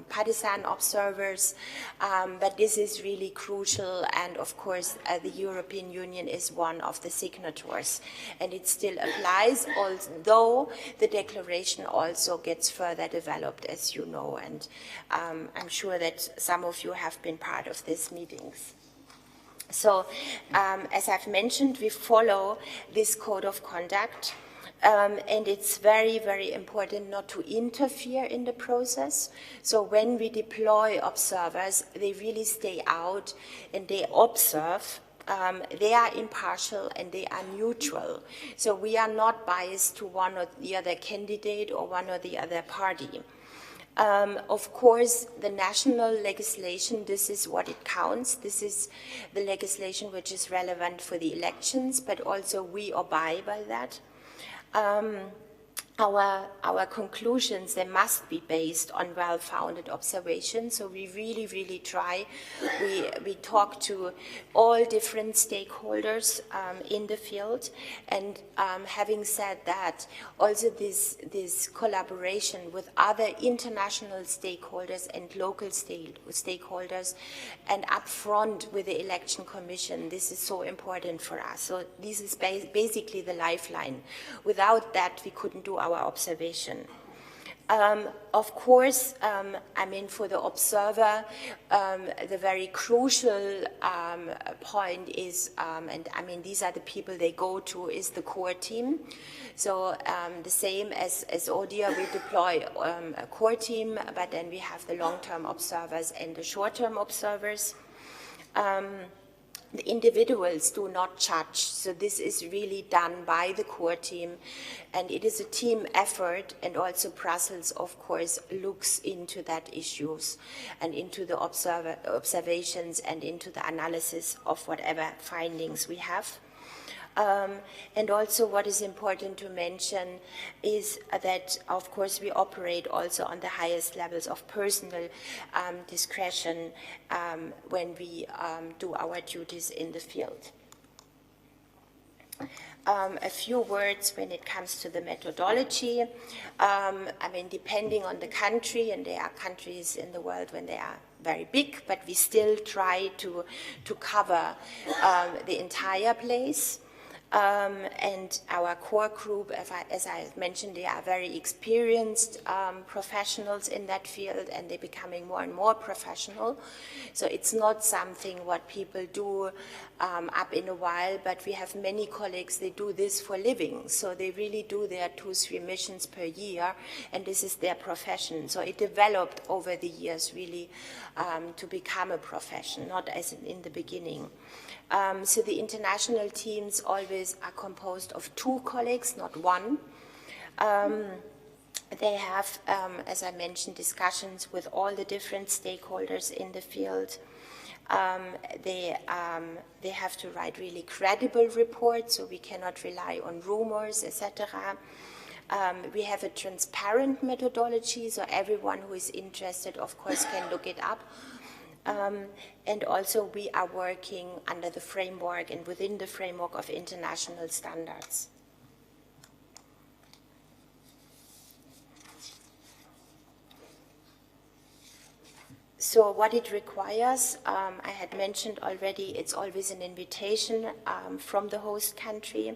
partisan observers, but this is really crucial, and of course the European Union is one of the signatories, and it still applies, although the declaration also gets further developed, as you know, and I'm sure that some of you have been part of these meetings. So, as I've mentioned, we follow this code of conduct, and it's very, very important not to interfere in the process. So when we deploy observers, they really stay out and they observe. They are impartial and they are neutral. So we are not biased to one or the other candidate or one or the other party. Of course, the national legislation, this is what it counts. This is the legislation which is relevant for the elections, but also we abide by that. Our conclusions, they must be based on well-founded observations. So we really, really try. We talk to all different stakeholders in the field. And having said that, also this collaboration with other international stakeholders and local stakeholders, and upfront with the Election Commission, this is so important for us. So this is basically the lifeline. Without that, we couldn't do our observation. Of course, I mean, for the observer, the very crucial point is, and I mean, these are the people they go to, is the core team. So the same as ODIHR, we deploy a core team, but then we have the long-term observers and the short-term observers. The individuals do not judge, so this is really done by the core team, and it is a team effort, and also Brussels, of course, looks into that issues and into the observations and into the analysis of whatever findings we have. And also what is important to mention is that, of course, we operate also on the highest levels of personal discretion when we do our duties in the field. A few words when it comes to the methodology. I mean, depending on the country, and there are countries in the world when there are very big, but we still try to cover the entire place. And our core group, as I mentioned, they are very experienced professionals in that field, and they're becoming more and more professional. So it's not something what people do up in a while, but we have many colleagues, they do this for living. So they really do their 2-3 missions per year, and this is their profession. So it developed over the years really to become a profession, not as in the beginning. So the international teams always are composed of 2 colleagues, not 1. They have, as I mentioned, discussions with all the different stakeholders in the field. They have to write really credible reports, so we cannot rely on rumors, etc. We have a transparent methodology, so everyone who is interested, of course, can look it up. And also we are working under the framework and within the framework of international standards. So what it requires, I had mentioned already, it's always an invitation from the host country.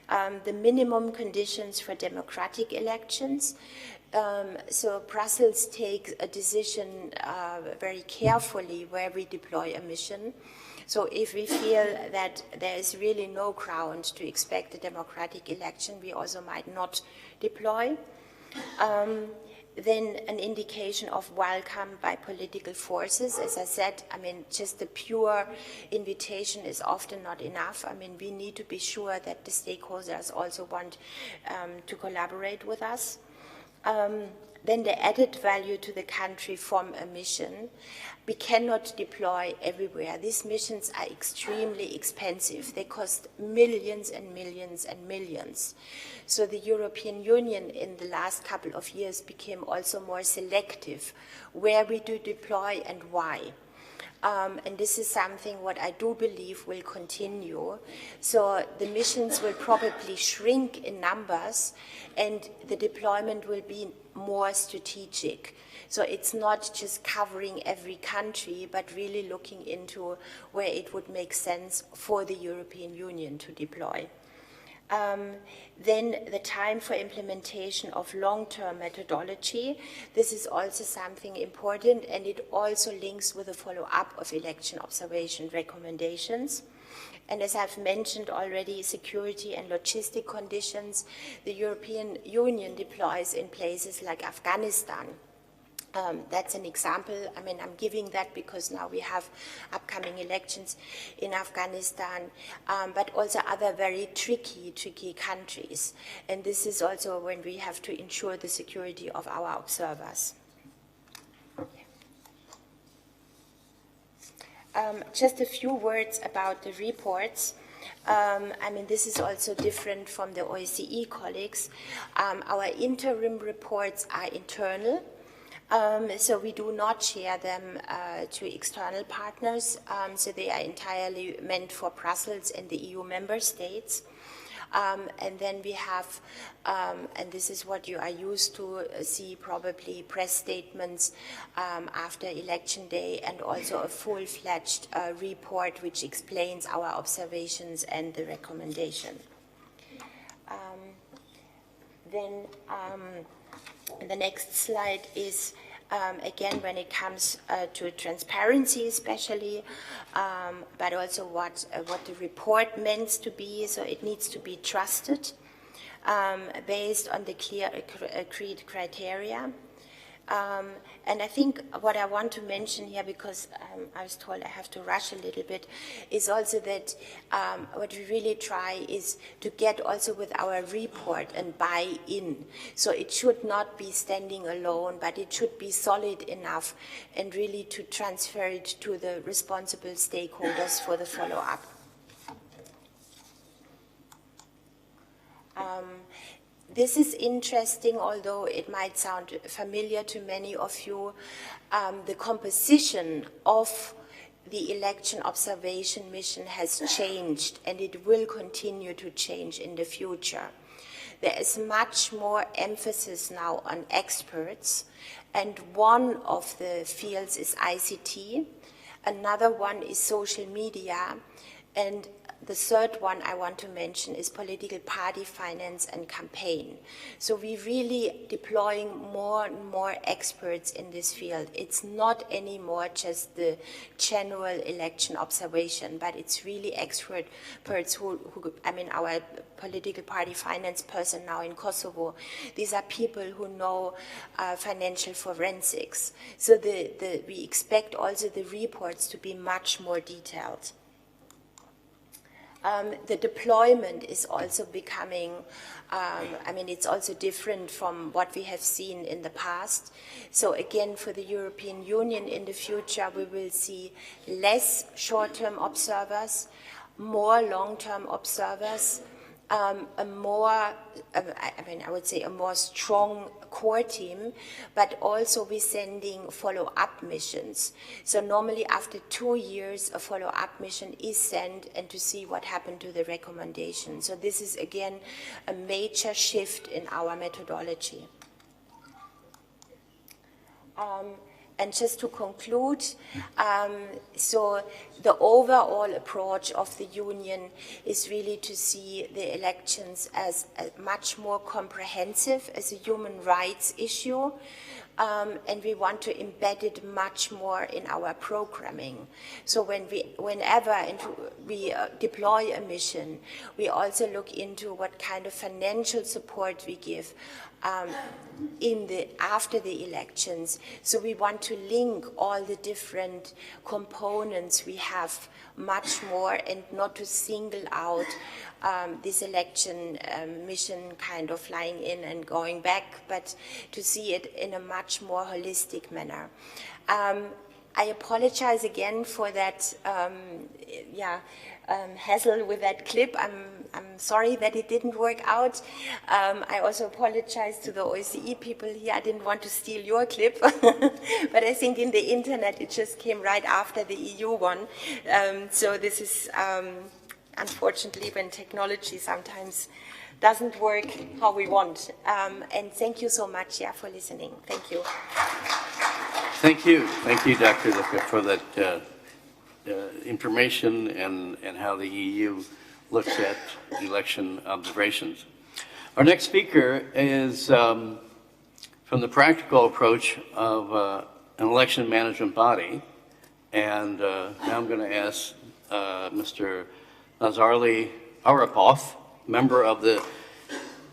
The minimum conditions for democratic elections. So Brussels takes a decision very carefully where we deploy a mission. So if we feel that there is really no ground to expect a democratic election, we also might not deploy. Then an indication of welcome by political forces. As I said, I mean, just the pure invitation is often not enough. I mean, we need to be sure that the stakeholders also want to collaborate with us. Then the added value to the country from a mission. We cannot deploy everywhere. These missions are extremely expensive. They cost millions and millions and millions. So the European Union in the last couple of years became also more selective where we do deploy and why. And this is something what I do believe will continue. So the missions will probably shrink in numbers and the deployment will be more strategic. So it's not just covering every country, but really looking into where it would make sense for the European Union to deploy. Then the time for implementation of long-term methodology. This is also something important, and it also links with the follow-up of election observation recommendations. And as I've mentioned already, security and logistic conditions, the European Union deploys in places like Afghanistan. That's an example. I mean, I'm giving that because now we have upcoming elections in Afghanistan, but also other very tricky countries. And this is also when we have to ensure the security of our observers. Just a few words about the reports. I mean, this is also different from the OSCE colleagues. Our interim reports are internal. So we do not share them to external partners. So they are entirely meant for Brussels and the EU member states. And then we have, and this is what you are used to see probably, press statements after election day, and also a full-fledged report which explains our observations and the recommendation. Then the next slide is, again, when it comes to transparency especially, but also what the report meant to be. So it needs to be trusted based on the clear agreed criteria. And I think what I want to mention here, because I was told I have to rush a little bit, is also that what we really try is to get also with our report and buy in. So it should not be standing alone, but it should be solid enough and really to transfer it to the responsible stakeholders for the follow-up. This is interesting, although it might sound familiar to many of you. The composition of the election observation mission has changed, and it will continue to change in the future. There is much more emphasis now on experts And one of the fields is ICT, another one is social media, and the third one I want to mention is political party finance and campaign. So we're really deploying more and more experts in this field. It's not anymore just the general election observation, but it's really experts who I mean, our political party finance person now in Kosovo, these are people who know financial forensics. So we expect also the reports to be much more detailed. The deployment is also becoming, I mean, it's also different from what we have seen in the past. So again, for the European Union in the future, we will see less short-term observers, more long-term observers, a more, I would say a more strong core team, but also we're sending follow-up missions. So normally after 2 years, a follow-up mission is sent and to see what happened to the recommendation. So this is again a major shift in our methodology. And just to conclude, so the overall approach of the Union is really to see the elections as much more comprehensive as a human rights issue, and we want to embed it much more in our programming. So whenever we deploy a mission, we also look into what kind of financial support we give after the elections. So we want to link all the different components we have much more and not to single out this election mission kind of flying in and going back, but to see it in a much more holistic manner. I apologize again for that hassle with that clip. I'm sorry that it didn't work out. I also apologize to the OSCE people here. I didn't want to steal your clip, but I think in the internet it just came right after the EU one. So this is unfortunately when technology sometimes doesn't work how we want. And thank you so much for listening. Thank you. Thank you, Dr. Lucke, for that information and how the EU looks at election observations. Our next speaker is from the practical approach of an election management body. And now I'm going to ask Mr. Nazarly Arapov, member of the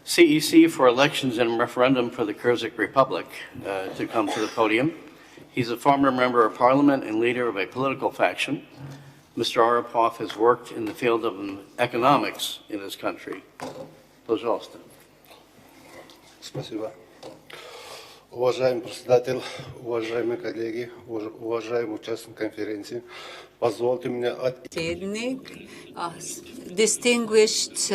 CEC for Elections and Referendum for the Kyrgyz Republic, to come to the podium. He's a former member of parliament and leader of a political faction. Mr. Arapov has worked in the field of economics in his country. Пожалуйста. Спасибо. Уважаемый председатель, уважаемые коллеги, уважаемые участники конференции, позвольте мне distinguished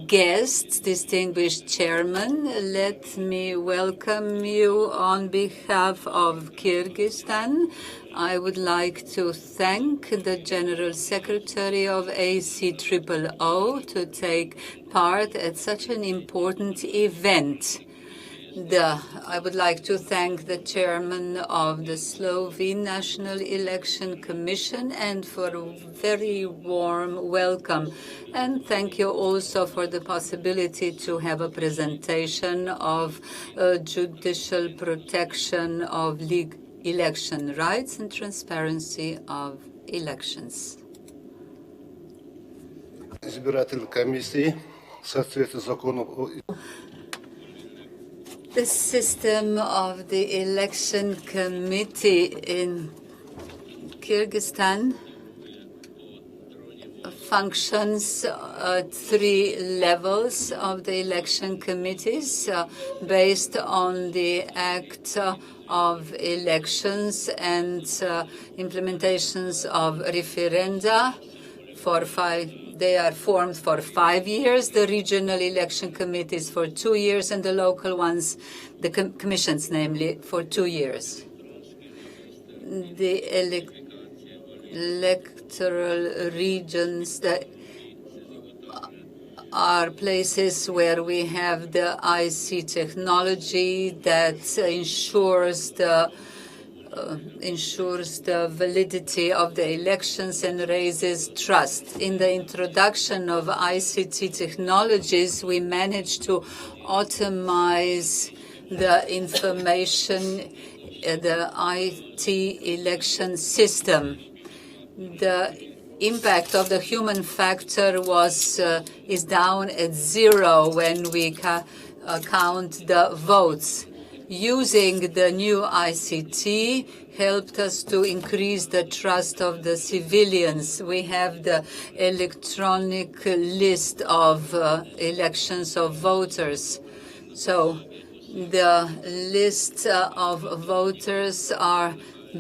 guests, distinguished chairman, let me welcome you on behalf of Kyrgyzstan. I would like to thank the General Secretary of ACEEO to take part at such an important event. I would like to thank the chairman of the Slovene National Election Commission and for a very warm welcome. And thank you also for the possibility to have a presentation of judicial protection of election rights and transparency of elections. избирательной комиссии в соответствии с законом. The system of the election committee in Kyrgyzstan functions at 3 levels of the election committees based on the Act of Elections and implementations of referenda for 5. They are formed for 5 years, the regional election committees for 2 years, and the local ones, the commissions namely, for 2 years. The electoral regions are places where we have the IC technology that ensures the validity of the elections and raises trust. In the introduction of ICT technologies, we managed to automate the information, the IT election system. The impact of the human factor is down at 0 when we count the votes. Using the new ICT helped us to increase the trust of the civilians. We have the electronic list of elections of voters. So the list of voters are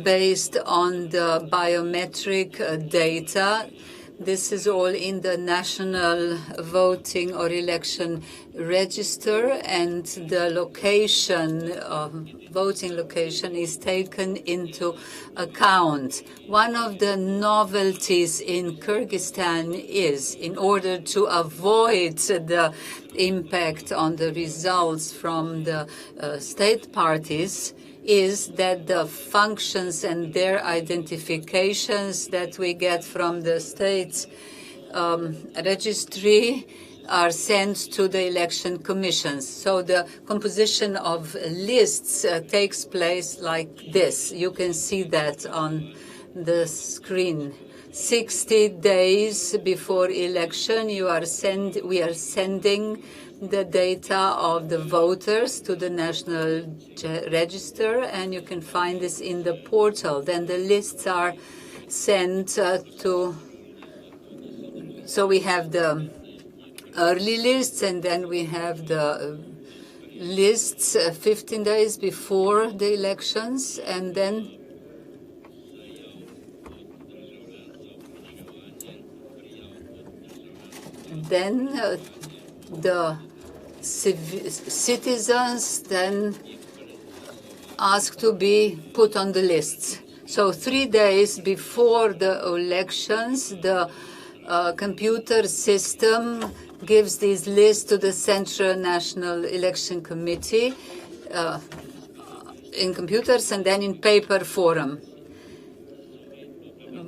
based on the biometric data. This is all in the National Voting or Election Register, and the location, voting location, is taken into account. One of the novelties in Kyrgyzstan is, in order to avoid the impact on the results from the state parties, is that the functions and their identifications that we get from the state registry are sent to the election commissions. So the composition of lists takes place like this. You can see that on the screen. 60 days before election, we are sending the data of the voters to the National Register, and you can find this in the portal. Then the lists are sent so we have the early lists, and then we have the lists 15 days before the elections, and then the citizens then ask to be put on the lists. So 3 days before the elections, the computer system gives these lists to the Central National Election Committee in computers and then in paper form.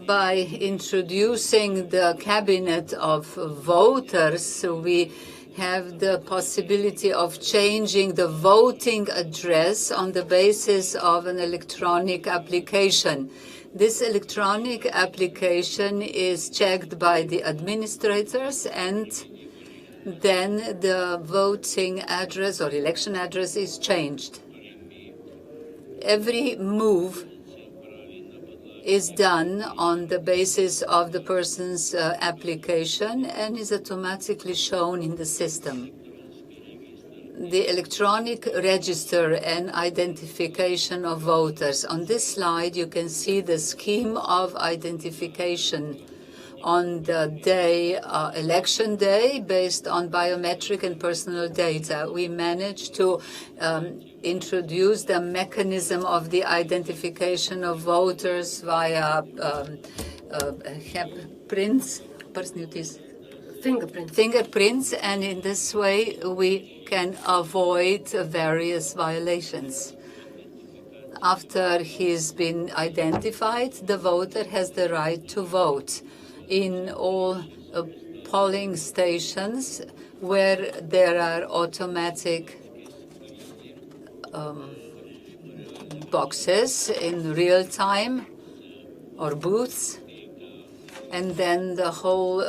By introducing the cabinet of voters, we have the possibility of changing the voting address on the basis of an electronic application. This electronic application is checked by the administrators, and then the voting address or election address is changed. Every move is done on the basis of the person's application and is automatically shown in the system. The electronic register and identification of voters. On this slide, you can see the scheme of identification on the day, election day, based on biometric and personal data. We managed to introduce the mechanism of the identification of voters via fingerprints, and in this way we can avoid various violations. After he's been identified, the voter has the right to vote. In all polling stations where there are automatic boxes in real time or booths, and then the whole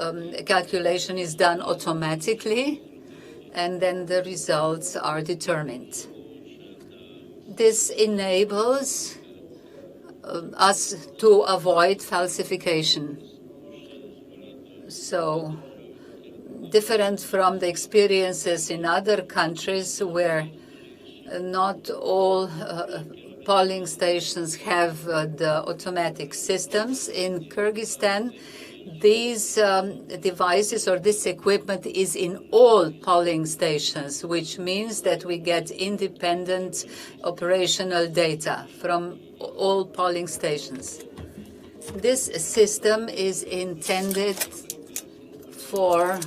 calculation is done automatically, and then the results are determined. This enables us to avoid falsification. So, different from the experiences in other countries where not all polling stations have the automatic systems, in Kyrgyzstan, these devices or this equipment is in all polling stations, which means that we get independent operational data from all polling stations. This system is intended for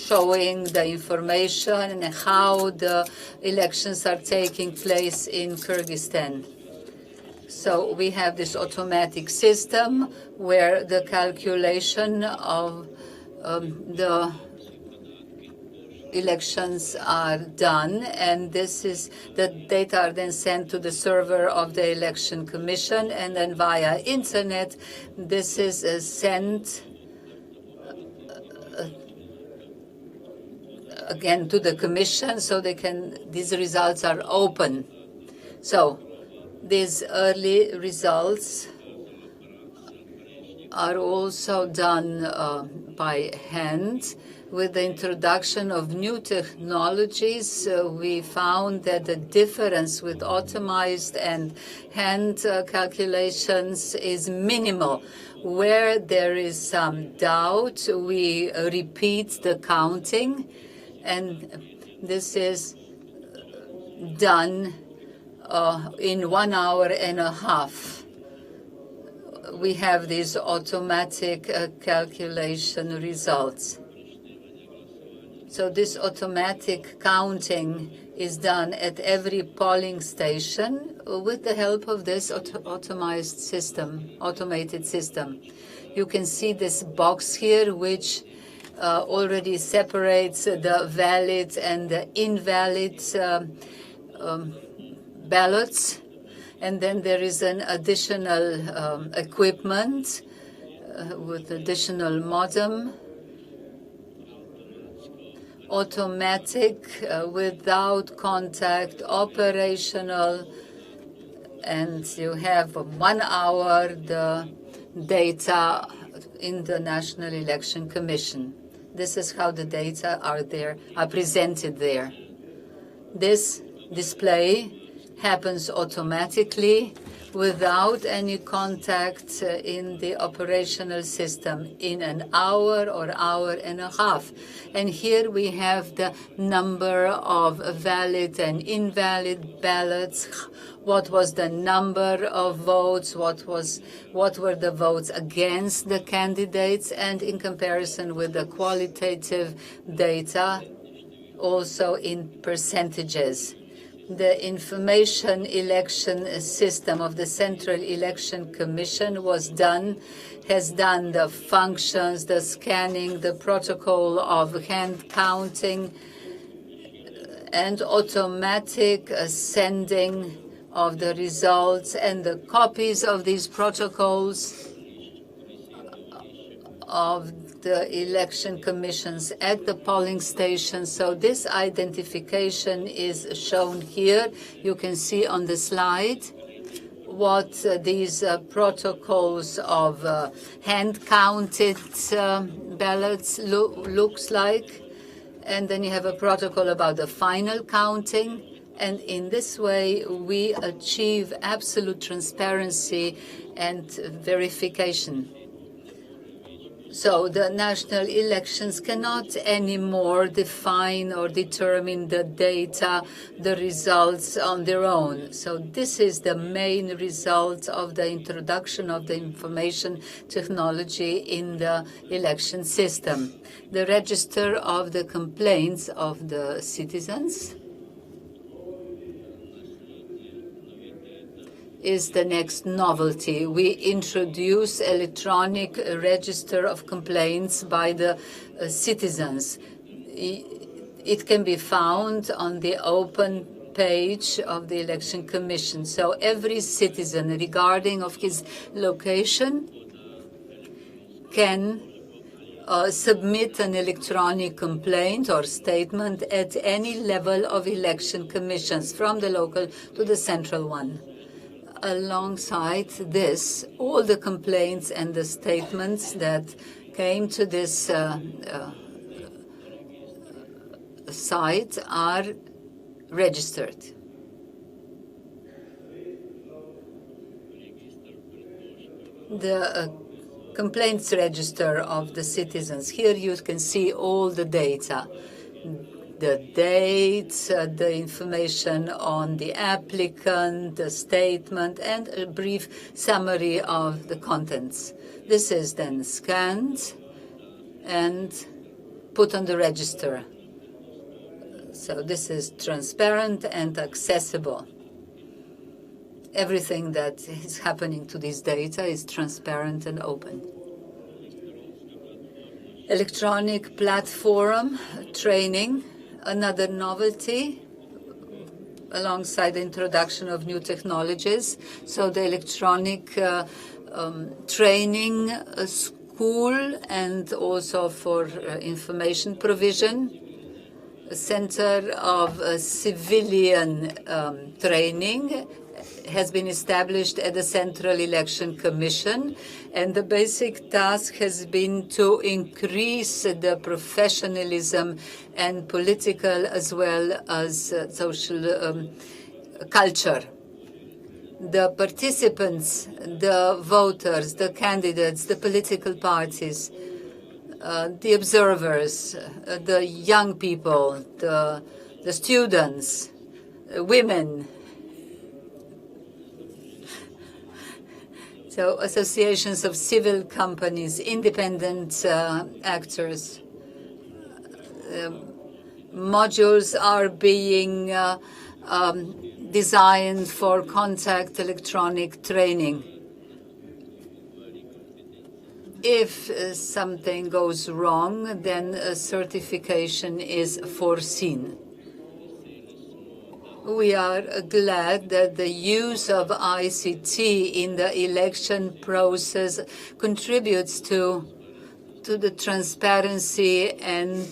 showing the information and how the elections are taking place in Kyrgyzstan. So we have this automatic system where the calculation of the elections are done, and the data are then sent to the server of the election commission, and then via internet this is sent again to the commission, so these results are open. So these early results are also done by hand. With the introduction of new technologies, we found that the difference with automized and hand calculations is minimal. Where there is some doubt, we repeat the counting, and this is done in 1 hour and a half. We have these automatic calculation results. So this automatic counting is done at every polling station with the help of this automated system. You can see this box here, which already separates the valid and the invalid ballots. And then there is an additional equipment with additional modem, automatic, without contact, operational, and you have 1 hour the data in the National Election Commission. This is how the data are presented there. This display happens automatically without any contact in the operational system in an hour or hour and a half. And here we have the number of valid and invalid ballots, what was the number of votes, what were the votes against the candidates, and in comparison with the qualitative data, also in percentages. The information election system of the Central Election Commission has done the functions, the scanning, the protocol of hand counting, and automatic sending of the results and the copies of these protocols of the election commissions at the polling station. So this identification is shown here. You can see on the slide what these protocols of hand-counted ballots looks like. And then you have a protocol about the final counting. And in this way, we achieve absolute transparency and verification. So the national elections cannot anymore define or determine the data, the results on their own. So this is the main result of the introduction of the information technology in the election system. The register of the complaints of the citizens is the next novelty. We introduce electronic register of complaints by the citizens. It can be found on the open page of the Election Commission. So every citizen, regarding of his location, can submit an electronic complaint or statement at any level of election commissions, from the local to the central one. Alongside this, all the complaints and the statements that came to this site are registered. The complaints register of the citizens. Here you can see all the data. The dates, the information on the applicant, the statement, and a brief summary of the contents. This is then scanned and put on the register. So this is transparent and accessible. Everything that is happening to this data is transparent and open. Electronic platform training, another novelty alongside the introduction of new technologies. So the electronic training school and also for information provision, a center of civilian training has been established at the Central Election Commission, and the basic task has been to increase the professionalism and political as well as social culture. The participants, the voters, the candidates, the political parties, the observers, the young people, the students, women, so associations of civil companies, independent actors. Modules are being designed for contact electronic training. If something goes wrong, then a certification is foreseen. We are glad that the use of ICT in the election process contributes to the transparency and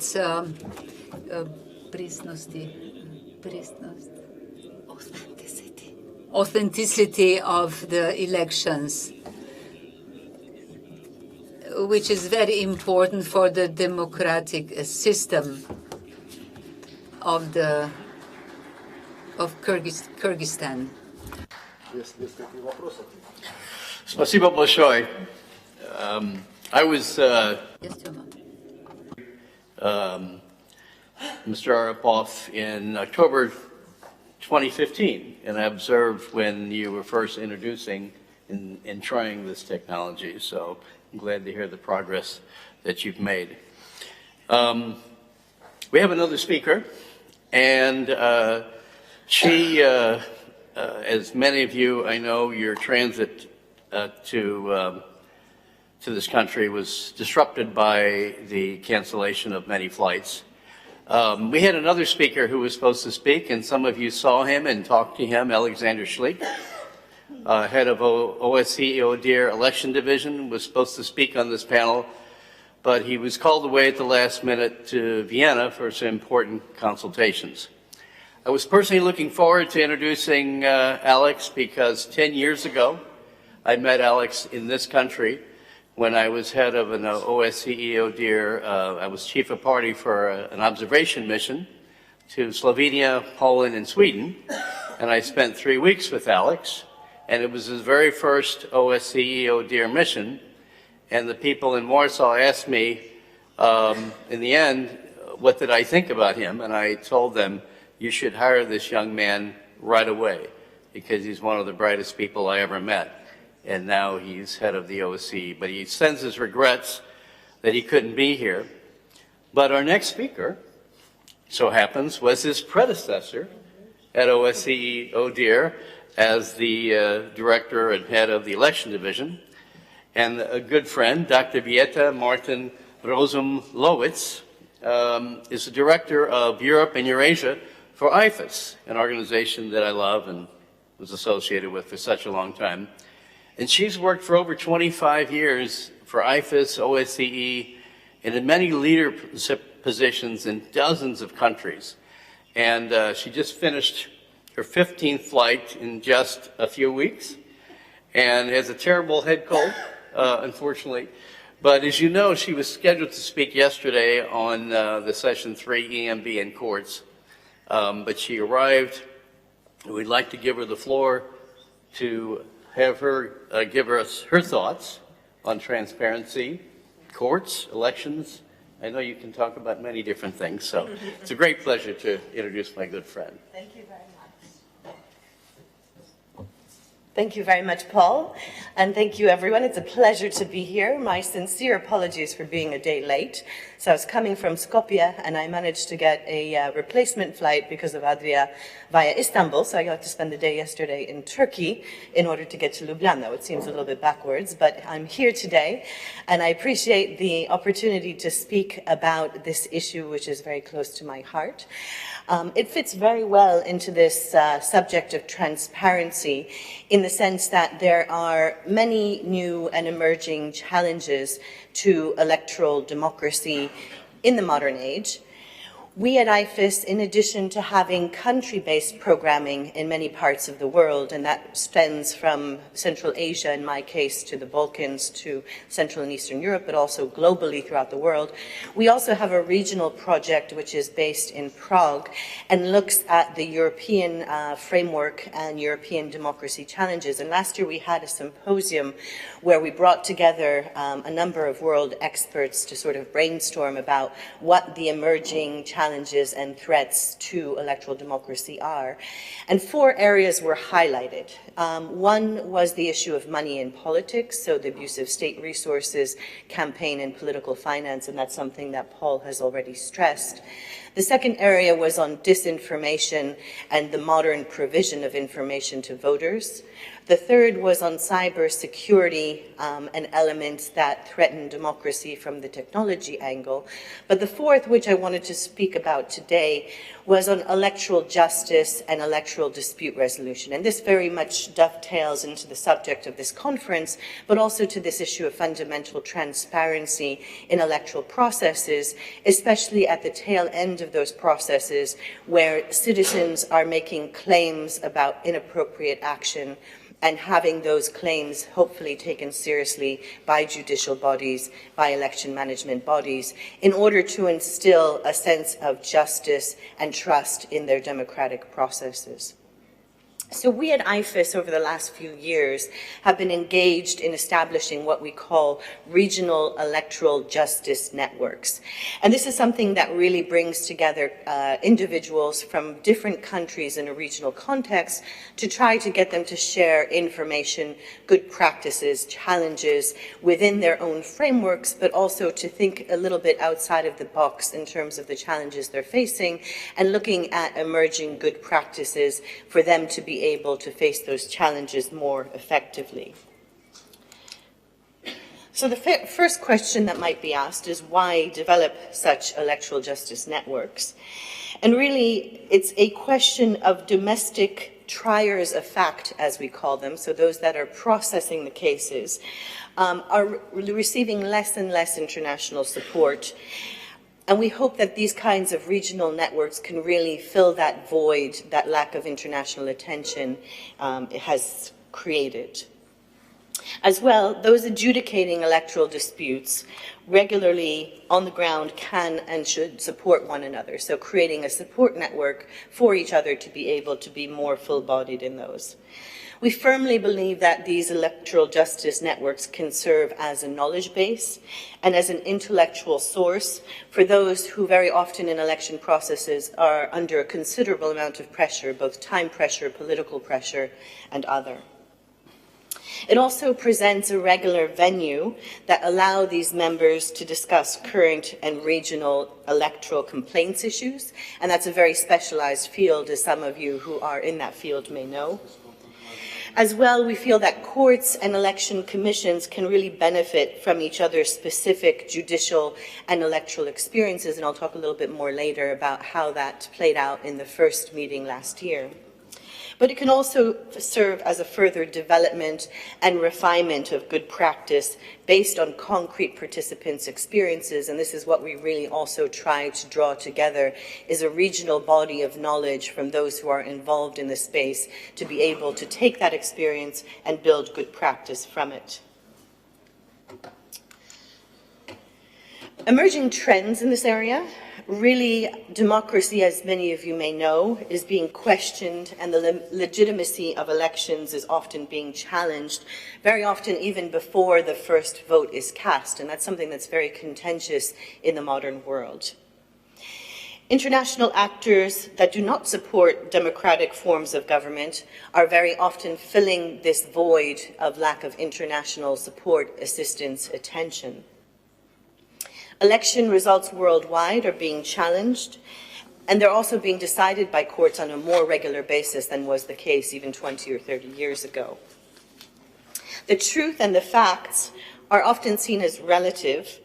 authenticity of the elections, which is very important for the democratic system of Kyrgyzstan. Спасибо большое. I was Mr. Arapov in October 2015, and I observed when you were first introducing and trying this technology, so I'm glad to hear the progress that you've made. We have another speaker, and she, as many of you, I know, your transit to this country was disrupted by the cancellation of many flights. We had another speaker who was supposed to speak, and some of you saw him and talked to him, Alexander Schlick, head of OSCE ODIHR Election Division, was supposed to speak on this panel, but he was called away at the last minute to Vienna for some important consultations. I was personally looking forward to introducing Alex because 10 years ago, I met Alex in this country when I was head of an OSCE ODIHR. I was chief of party for an observation mission to Slovenia, Poland, and Sweden, and I spent 3 weeks with Alex, and it was his very first OSCE ODIHR mission, and the people in Warsaw asked me, in the end, what did I think about him, and I told them, you should hire this young man right away, because he's one of the brightest people I ever met. And now he's head of the OSCE. But he sends his regrets that he couldn't be here. But our next speaker, so happens, was his predecessor at OSCE ODIHR as the director and head of the election division. And a good friend, Dr. Vieta Martin Rozum-Lowitz, is the director of Europe and Eurasia for IFES, an organization that I love and was associated with for such a long time. And she's worked for over 25 years for IFES, OSCE, and in many leadership positions in dozens of countries. And she just finished her 15th flight in just a few weeks and has a terrible head cold, unfortunately. But as you know, she was scheduled to speak yesterday on the Session 3 EMB and courts. But she arrived. We'd like to give her the floor to have her give us her thoughts on transparency, courts, elections. I know you can talk about many different things, so it's a great pleasure to introduce my good friend. Thank you very much. Thank you very much, Paul, and thank you, everyone. It's a pleasure to be here. My sincere apologies for being a day late. So I was coming from Skopje, and I managed to get a replacement flight because of Adria via Istanbul, so I got to spend the day yesterday in Turkey in order to get to Ljubljana. It seems a little bit backwards, but I'm here today, and I appreciate the opportunity to speak about this issue, which is very close to my heart. It fits very well into this subject of transparency in the sense that there are many new and emerging challenges to electoral democracy in the modern age. We at IFES, in addition to having country-based programming in many parts of the world, and that stems from Central Asia, in my case, to the Balkans, to Central and Eastern Europe, but also globally throughout the world, we also have a regional project which is based in Prague and looks at the European framework and European democracy challenges. And last year we had a symposium where we brought together a number of world experts to sort of brainstorm about what the emerging challenges and threats to electoral democracy are. And 4 areas were highlighted. One was the issue of money in politics, so the abuse of state resources, campaign and political finance, and that's something that Paul has already stressed. The second area was on disinformation and the modern provision of information to voters. The third was on cybersecurity and elements that threaten democracy from the technology angle. But the fourth, which I wanted to speak about today, was on electoral justice and electoral dispute resolution. And this very much dovetails into the subject of this conference, but also to this issue of fundamental transparency in electoral processes, especially at the tail end of those processes where citizens are making claims about inappropriate action and having those claims hopefully taken seriously by judicial bodies, by election management bodies, in order to instill a sense of justice and trust in their democratic processes. So we at IFES over the last few years have been engaged in establishing what we call regional electoral justice networks. And this is something that really brings together individuals from different countries in a regional context to try to get them to share information, good practices, challenges within their own frameworks, but also to think a little bit outside of the box in terms of the challenges they're facing and looking at emerging good practices for them to be able to face those challenges more effectively. So the first question that might be asked is why develop such electoral justice networks? And really, it's a question of domestic triers of fact, as we call them, so those that are processing the cases, are receiving less and less international support. And we hope that these kinds of regional networks can really fill that void, that lack of international attention it has created. As well, those adjudicating electoral disputes regularly on the ground can and should support one another, so creating a support network for each other to be able to be more full-bodied in those. We firmly believe that these electoral justice networks can serve as a knowledge base and as an intellectual source for those who very often in election processes are under a considerable amount of pressure, both time pressure, political pressure, and other. It also presents a regular venue that allows these members to discuss current and regional electoral complaints issues, and that's a very specialized field, as some of you who are in that field may know. As well, we feel that courts and election commissions can really benefit from each other's specific judicial and electoral experiences, and I'll talk a little bit more later about how that played out in the first meeting last year. But it can also serve as a further development and refinement of good practice based on concrete participants' experiences, and this is what we really also try to draw together, is a regional body of knowledge from those who are involved in the space to be able to take that experience and build good practice from it. Emerging trends in this area. Really, democracy, as many of you may know, is being questioned, and the legitimacy of elections is often being challenged, very often even before the first vote is cast, and that's something that's very contentious in the modern world. International actors that do not support democratic forms of government are very often filling this void of lack of international support, assistance, attention. Election results worldwide are being challenged, and they're also being decided by courts on a more regular basis than was the case even 20 or 30 years ago. The truth and the facts are often seen as relative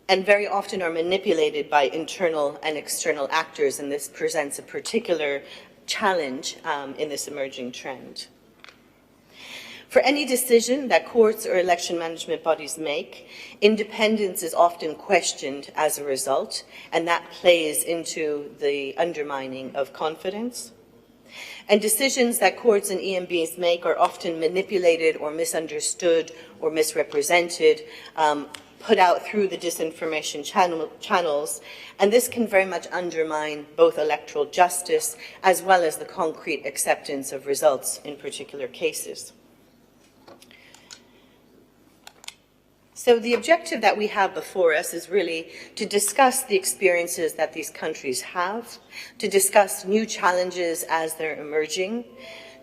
and very often are manipulated by internal and external actors, and this presents a particular challenge in this emerging trend. For any decision that courts or election management bodies make, independence is often questioned as a result, and that plays into the undermining of confidence. And decisions that courts and EMBs make are often manipulated or misunderstood or misrepresented, put out through the disinformation channels, and this can very much undermine both electoral justice as well as the concrete acceptance of results in particular cases. So the objective that we have before us is really to discuss the experiences that these countries have, to discuss new challenges as they're emerging,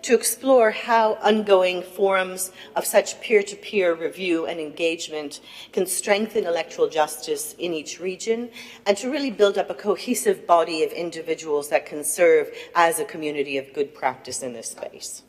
to explore how ongoing forums of such peer-to-peer review and engagement can strengthen electoral justice in each region, and to really build up a cohesive body of individuals that can serve as a community of good practice in this space.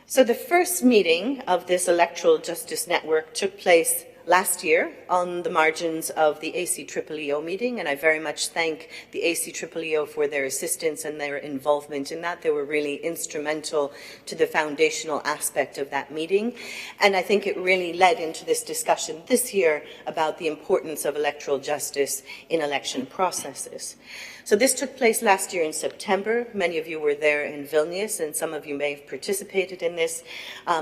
So the first meeting of this Electoral Justice Network took place last year on the margins of the ACEEEO meeting, and I very much thank the ACEEEO for their assistance and their involvement in that. They were really instrumental to the foundational aspect of that meeting, and I think it really led into this discussion this year about the importance of electoral justice in election processes. So this took place last year in September. Many of you were there in Vilnius, and some of you may have participated in this.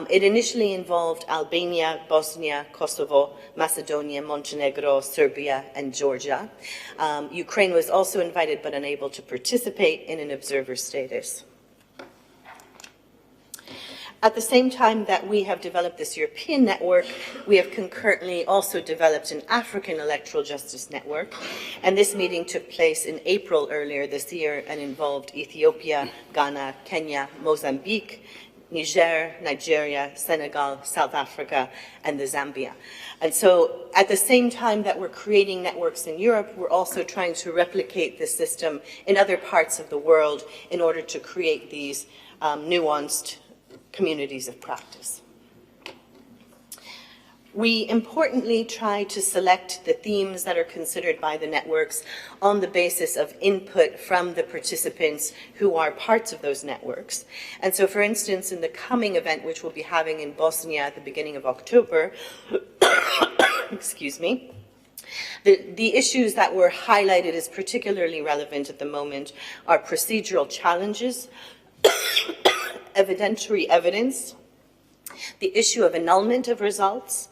It initially involved Albania, Bosnia, Kosovo, Macedonia, Montenegro, Serbia, and Georgia. Ukraine was also invited but unable to participate in an observer status. At the same time that we have developed this European network, we have concurrently also developed an African electoral justice network, and this meeting took place in April earlier this year and involved Ethiopia, Ghana, Kenya, Mozambique, Niger, Nigeria, Senegal, South Africa, and the Zambia. And so at the same time that we're creating networks in Europe, we're also trying to replicate this system in other parts of the world in order to create these nuanced communities of practice. We importantly try to select the themes that are considered by the networks on the basis of input from the participants who are parts of those networks. And so, for instance, in the coming event, which we'll be having in Bosnia at the beginning of October, excuse me, the issues that were highlighted as particularly relevant at the moment are procedural challenges, evidentiary evidence, the issue of annulment of results,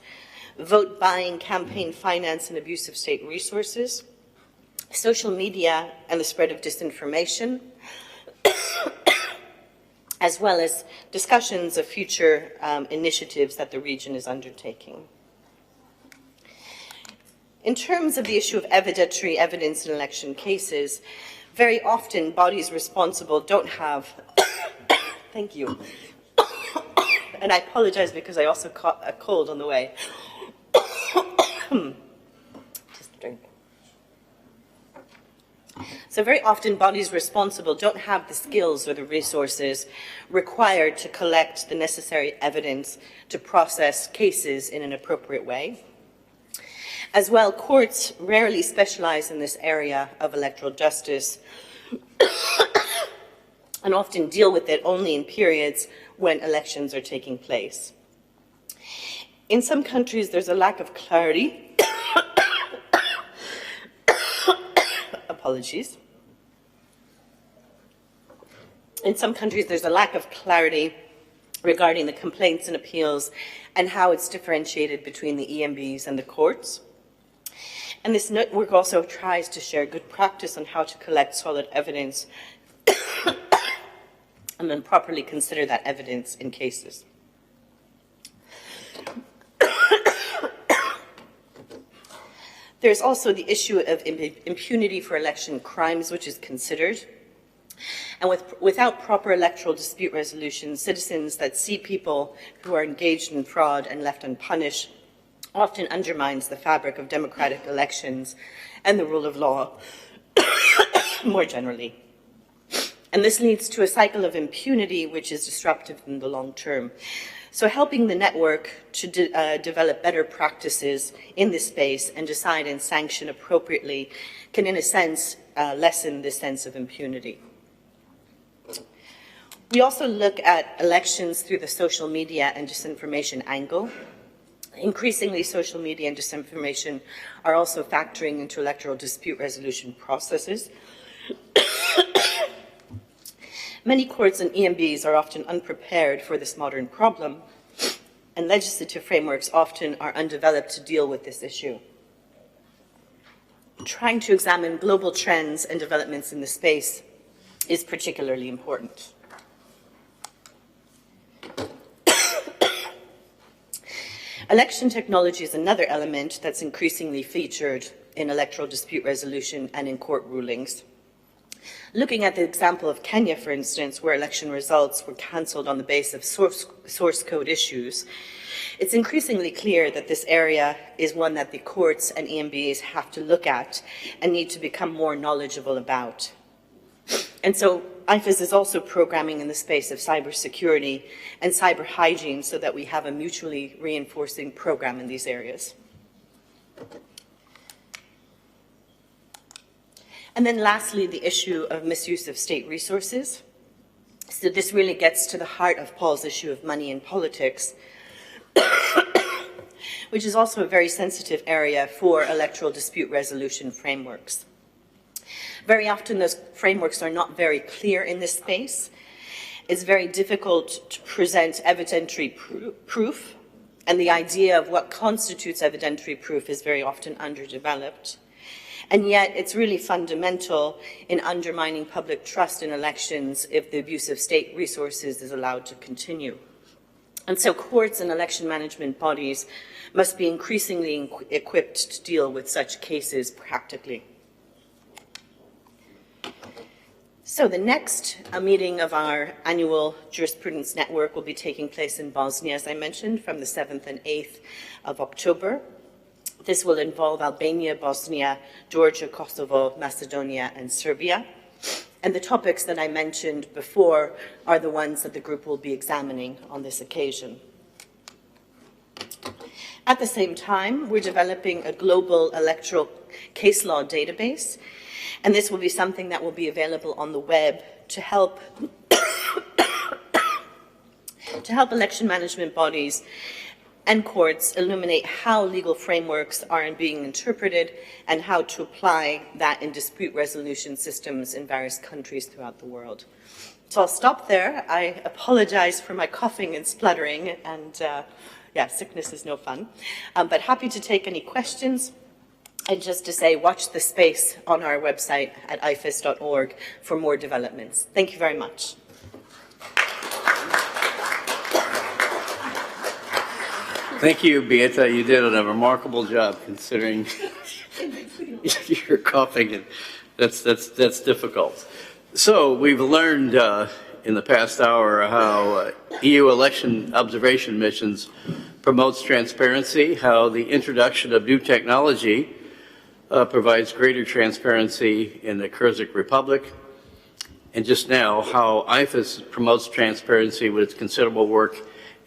vote buying, campaign finance, and abuse of state resources, social media and the spread of disinformation, as well as discussions of future initiatives that the region is undertaking. In terms of the issue of evidentiary evidence in election cases, very often bodies responsible don't have thank you. And I apologize because I also caught a cold on the way. Just drink. So very often bodies responsible don't have the skills or the resources required to collect the necessary evidence to process cases in an appropriate way. As well, courts rarely specialize in this area of electoral justice and often deal with it only in periods when elections are taking place. In some countries, there's a lack of clarity. Apologies. In some countries, there's a lack of clarity regarding the complaints and appeals and how it's differentiated between the EMBs and the courts. And this network also tries to share good practice on how to collect solid evidence and then properly consider that evidence in cases. There's also the issue of impunity for election crimes, which is considered. And without proper electoral dispute resolution, citizens that see people who are engaged in fraud and left unpunished often undermines the fabric of democratic elections and the rule of law more generally. And this leads to a cycle of impunity, which is disruptive in the long term. So helping the network to develop better practices in this space and decide and sanction appropriately can, in a sense, lessen this sense of impunity. We also look at elections through the social media and disinformation angle. Increasingly, social media and disinformation are also factoring into electoral dispute resolution processes. Many courts and EMBs are often unprepared for this modern problem, and legislative frameworks often are undeveloped to deal with this issue. Trying to examine global trends and developments in the space is particularly important. Election technology is another element that's increasingly featured in electoral dispute resolution and in court rulings. Looking at the example of Kenya, for instance, where election results were cancelled on the basis of source code issues, it's increasingly clear that this area is one that the courts and EMBs have to look at and need to become more knowledgeable about. And so IFES is also programming in the space of cybersecurity and cyber hygiene so that we have a mutually reinforcing program in these areas. And then lastly, the issue of misuse of state resources. So this really gets to the heart of Paul's issue of money in politics, which is also a very sensitive area for electoral dispute resolution frameworks. Very often those frameworks are not very clear in this space. It's very difficult to present evidentiary proof, and the idea of what constitutes evidentiary proof is very often underdeveloped. And yet it's really fundamental in undermining public trust in elections if the abuse of state resources is allowed to continue. And so courts and election management bodies must be increasingly equipped to deal with such cases practically. So the next meeting of our annual jurisprudence network will be taking place in Bosnia, as I mentioned, from the 7th and 8th of October. This will involve Albania, Bosnia, Georgia, Kosovo, Macedonia, and Serbia. And the topics that I mentioned before are the ones that the group will be examining on this occasion. At the same time, we're developing a global electoral case law database, and this will be something that will be available on the web to help election management bodies and courts illuminate how legal frameworks are being interpreted and how to apply that in dispute resolution systems in various countries throughout the world. So I'll stop there. I apologize for my coughing and spluttering, and yeah, sickness is no fun. But happy to take any questions. And just to say, watch the space on our website at ifes.org for more developments. Thank you very much. Thank you, Beata. You did a remarkable job considering your coughing. And that's difficult. So we've learned in the past hour how EU election observation missions promotes transparency, how the introduction of new technology provides greater transparency in the Kyrgyz Republic, and just now how IFES promotes transparency with its considerable work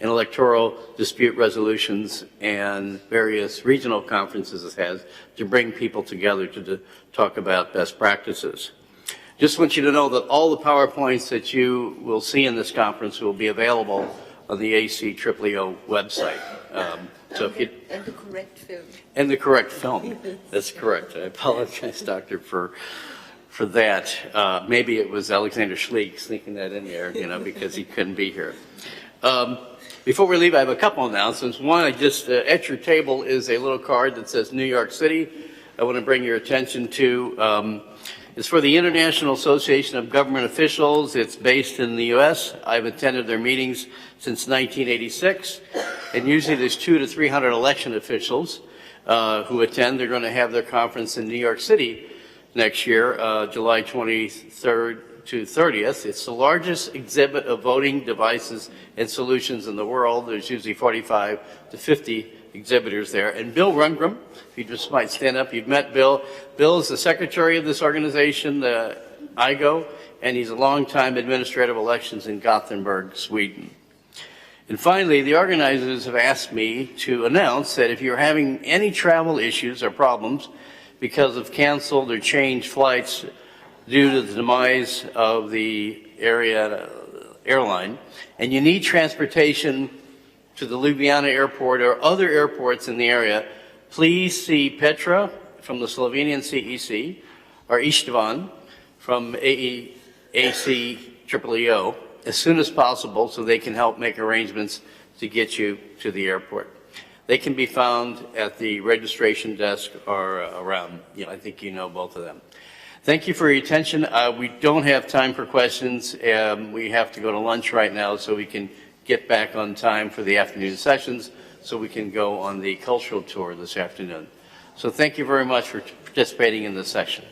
in electoral dispute resolutions and various regional conferences it has to bring people together to talk about best practices. Just want you to know that all the PowerPoints that you will see in this conference will be available on the ACEEO website. So if you, and the correct film. And the correct film. That's correct. I apologize, Doctor, for that. Maybe it was Alexander Schleek sneaking that in there, because he couldn't be here. Before we leave, I have a couple announcements. One, I just, at your table is a little card that says New York City. I want to bring your attention to. It's for the International Association of Government Officials. It's based in the U.S. I've attended their meetings since 1986, and usually there's 200 to 300 election officials. who attend. They're going to have their conference in New York City next year, July 23rd to 30th. It's the largest exhibit of voting devices and solutions in the world. There's usually 45 to 50 exhibitors there. And Bill Rundgren, if you just might stand up, you've met Bill. Bill is the secretary of this organization, the ACEEEO, and he's a longtime administrator of elections in Gothenburg, Sweden. And finally, the organizers have asked me to announce that if you're having any travel issues or problems because of canceled or changed flights due to the demise of the airline, and you need transportation to the Ljubljana airport or other airports in the area, please see Petra from the Slovenian CEC or Istvan from ACEEEO as soon as possible so they can help make arrangements to get you to the airport. They can be found at the registration desk or around, I think you know both of them. Thank you for your attention. We don't have time for questions. We have to go to lunch right now so we can get back on time for the afternoon sessions so we can go on the cultural tour this afternoon. So thank you very much for participating in this session.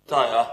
Tā, jā.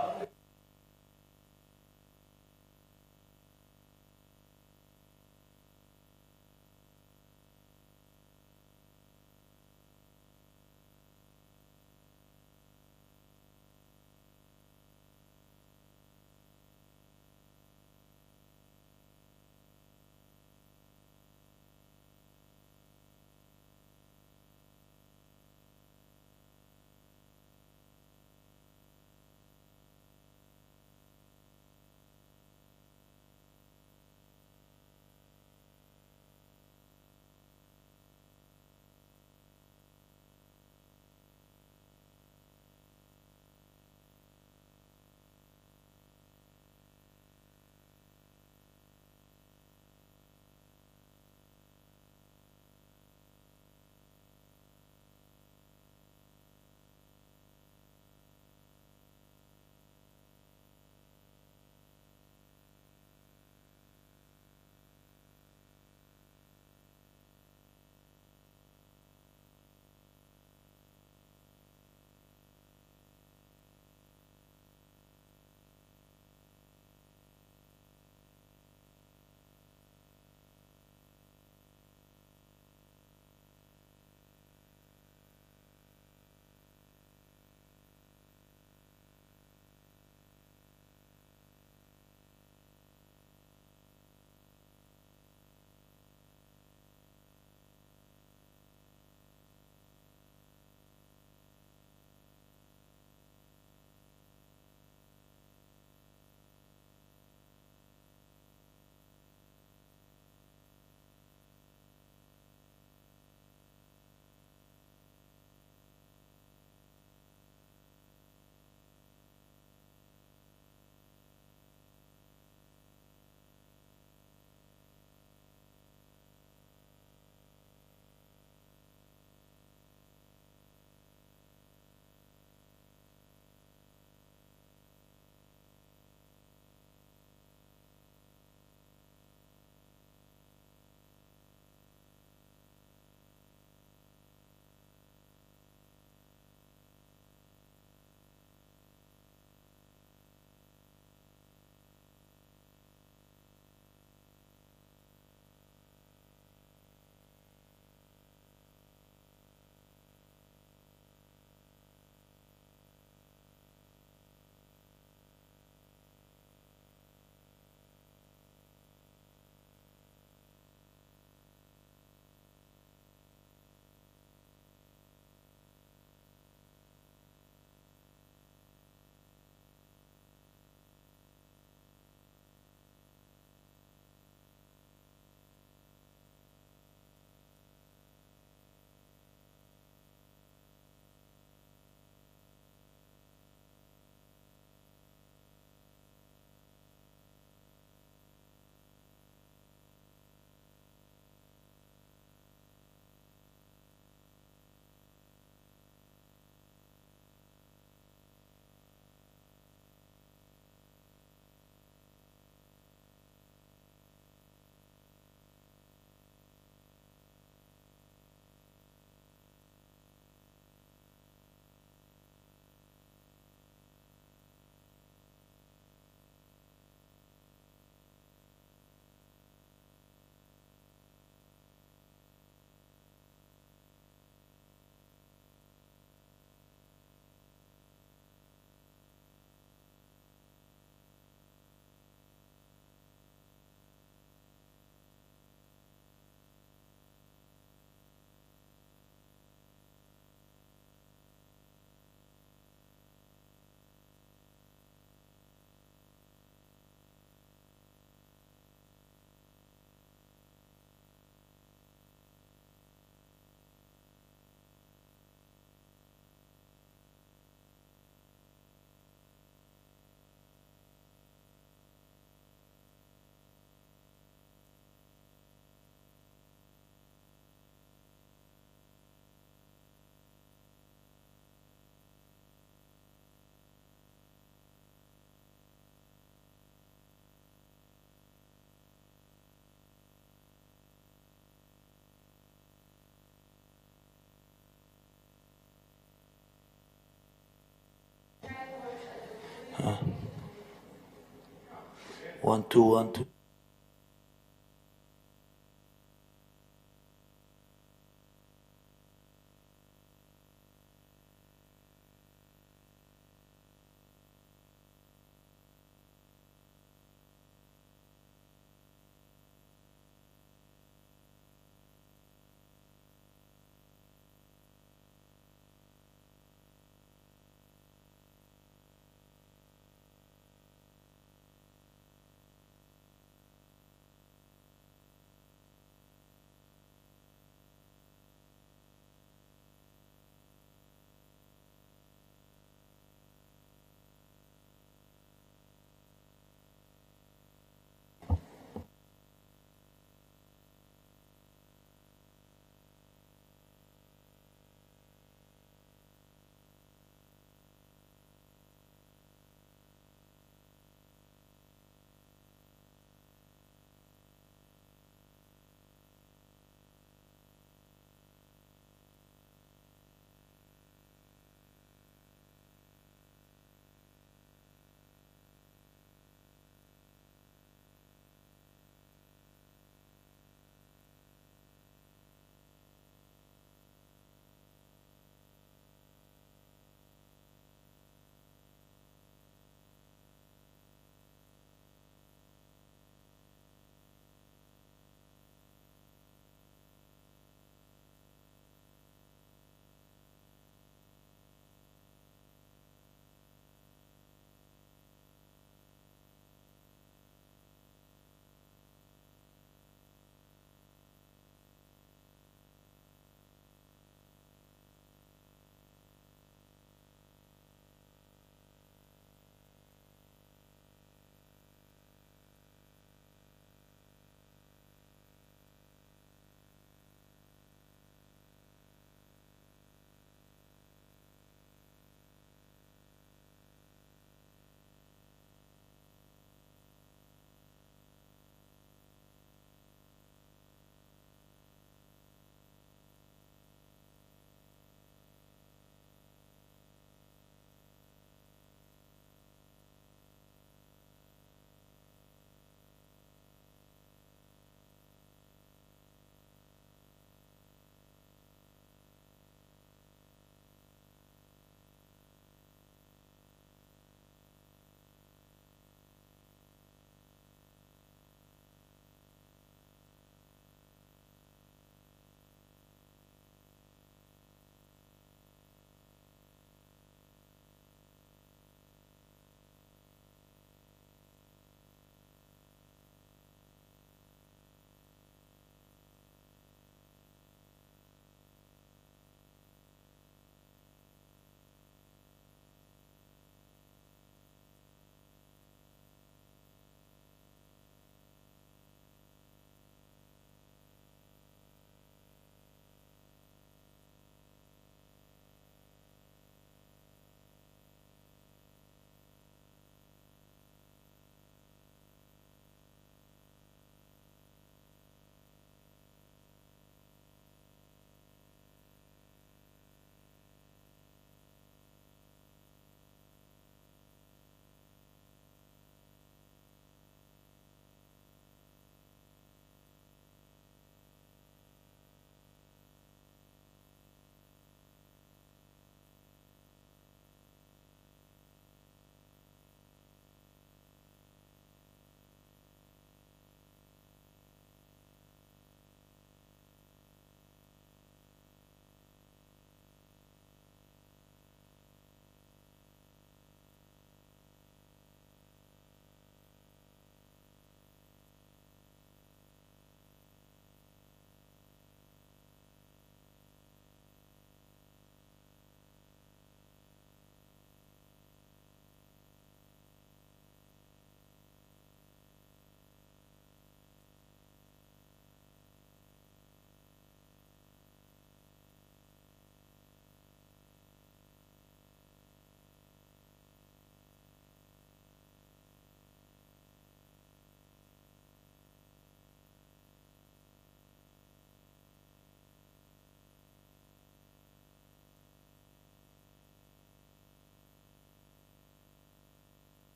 1, 2, 1, 2.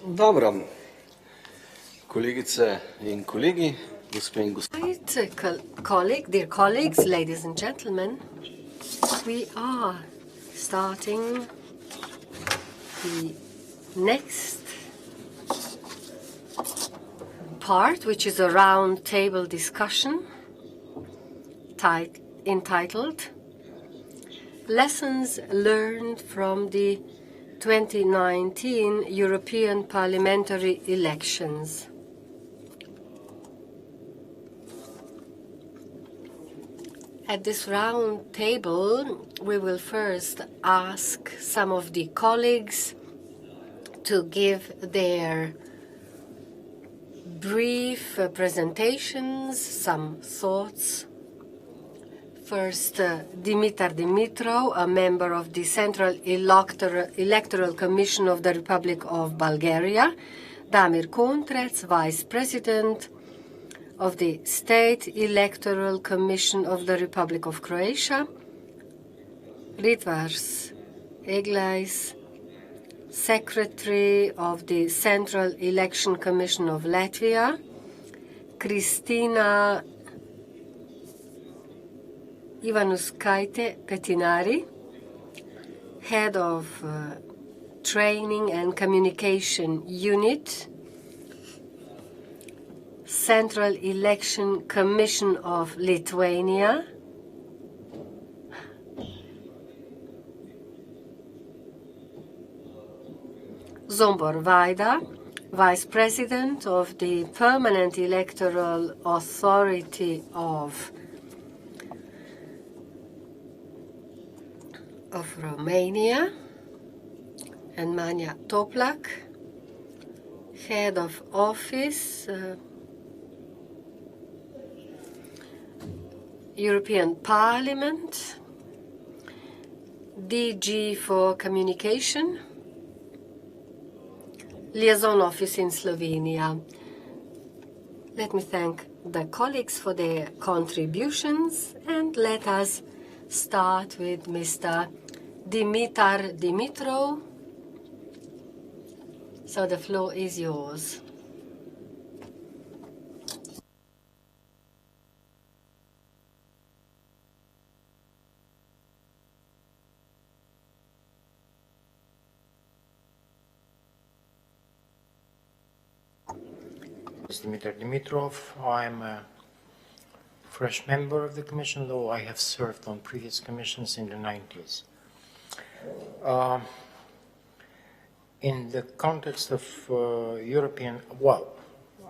Dobro. Kolegice in kolegi, gospe in gospodje. Dear colleagues, ladies and gentlemen, we are starting the next part, which is a round table discussion entitled Lessons Learned from the 2019 European Parliamentary Elections. At this round table, we will first ask some of the colleagues to give their brief presentations, some thoughts. First, Dimitar Dimitrov, a member of the Central Electoral Commission of the Republic of Bulgaria. Damir Kontrec, Vice President of the State Electoral Commission of the Republic of Croatia. Ritvars Eglais, Secretary of the Central Election Commission of Latvia. Kristina Ivanuskaite Petinari, Head of Training and Communication Unit, Central Election Commission of Lithuania. Zombor Vaida, Vice President of the Permanent Electoral Authority of Romania, and Manja Toplak, Head of Office, European Parliament, DG for Communication, Liaison Office in Slovenia. Let me thank the colleagues for their contributions, and let us start with Mr. Dimitar Dimitrov. So the floor is yours. Dimitar Dimitrov. I'm a fresh member of the Commission, though I have served on previous commissions in the 90s. In the context of European,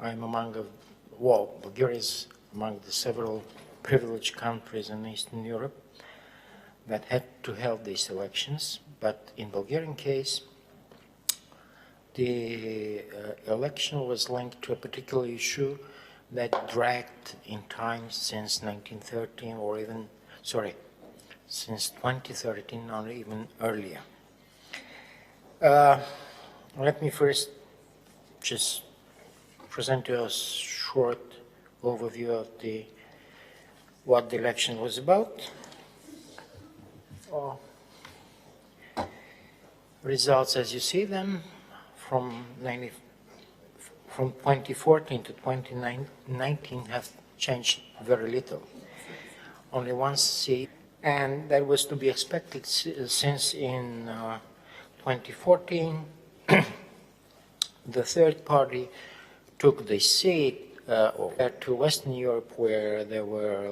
I'm Bulgaria is among the several privileged countries in Eastern Europe that had to hold these elections, but in Bulgarian case, the election was linked to a particular issue that dragged in time since 1913 or even, since 2013 or even earlier. Let me first just present you a short overview of what the election was about. Results as you see them from 2014 to 2019 have changed very little. Only one seat, and that was to be expected since in 2014 the third party took the seat to Western Europe, where there were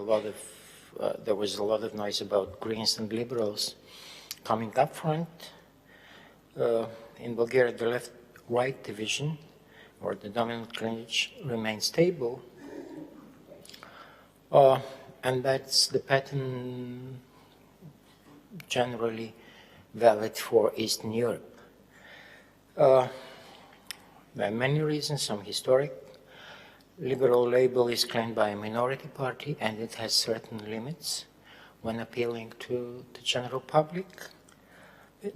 there was a lot of noise about Greens and Liberals coming up front. In Bulgaria, the left-right division, or the dominant clinch, remained stable, and that's the pattern generally valid for Eastern Europe. There are many reasons, some historic. Liberal label is claimed by a minority party, and it has certain limits when appealing to the general public,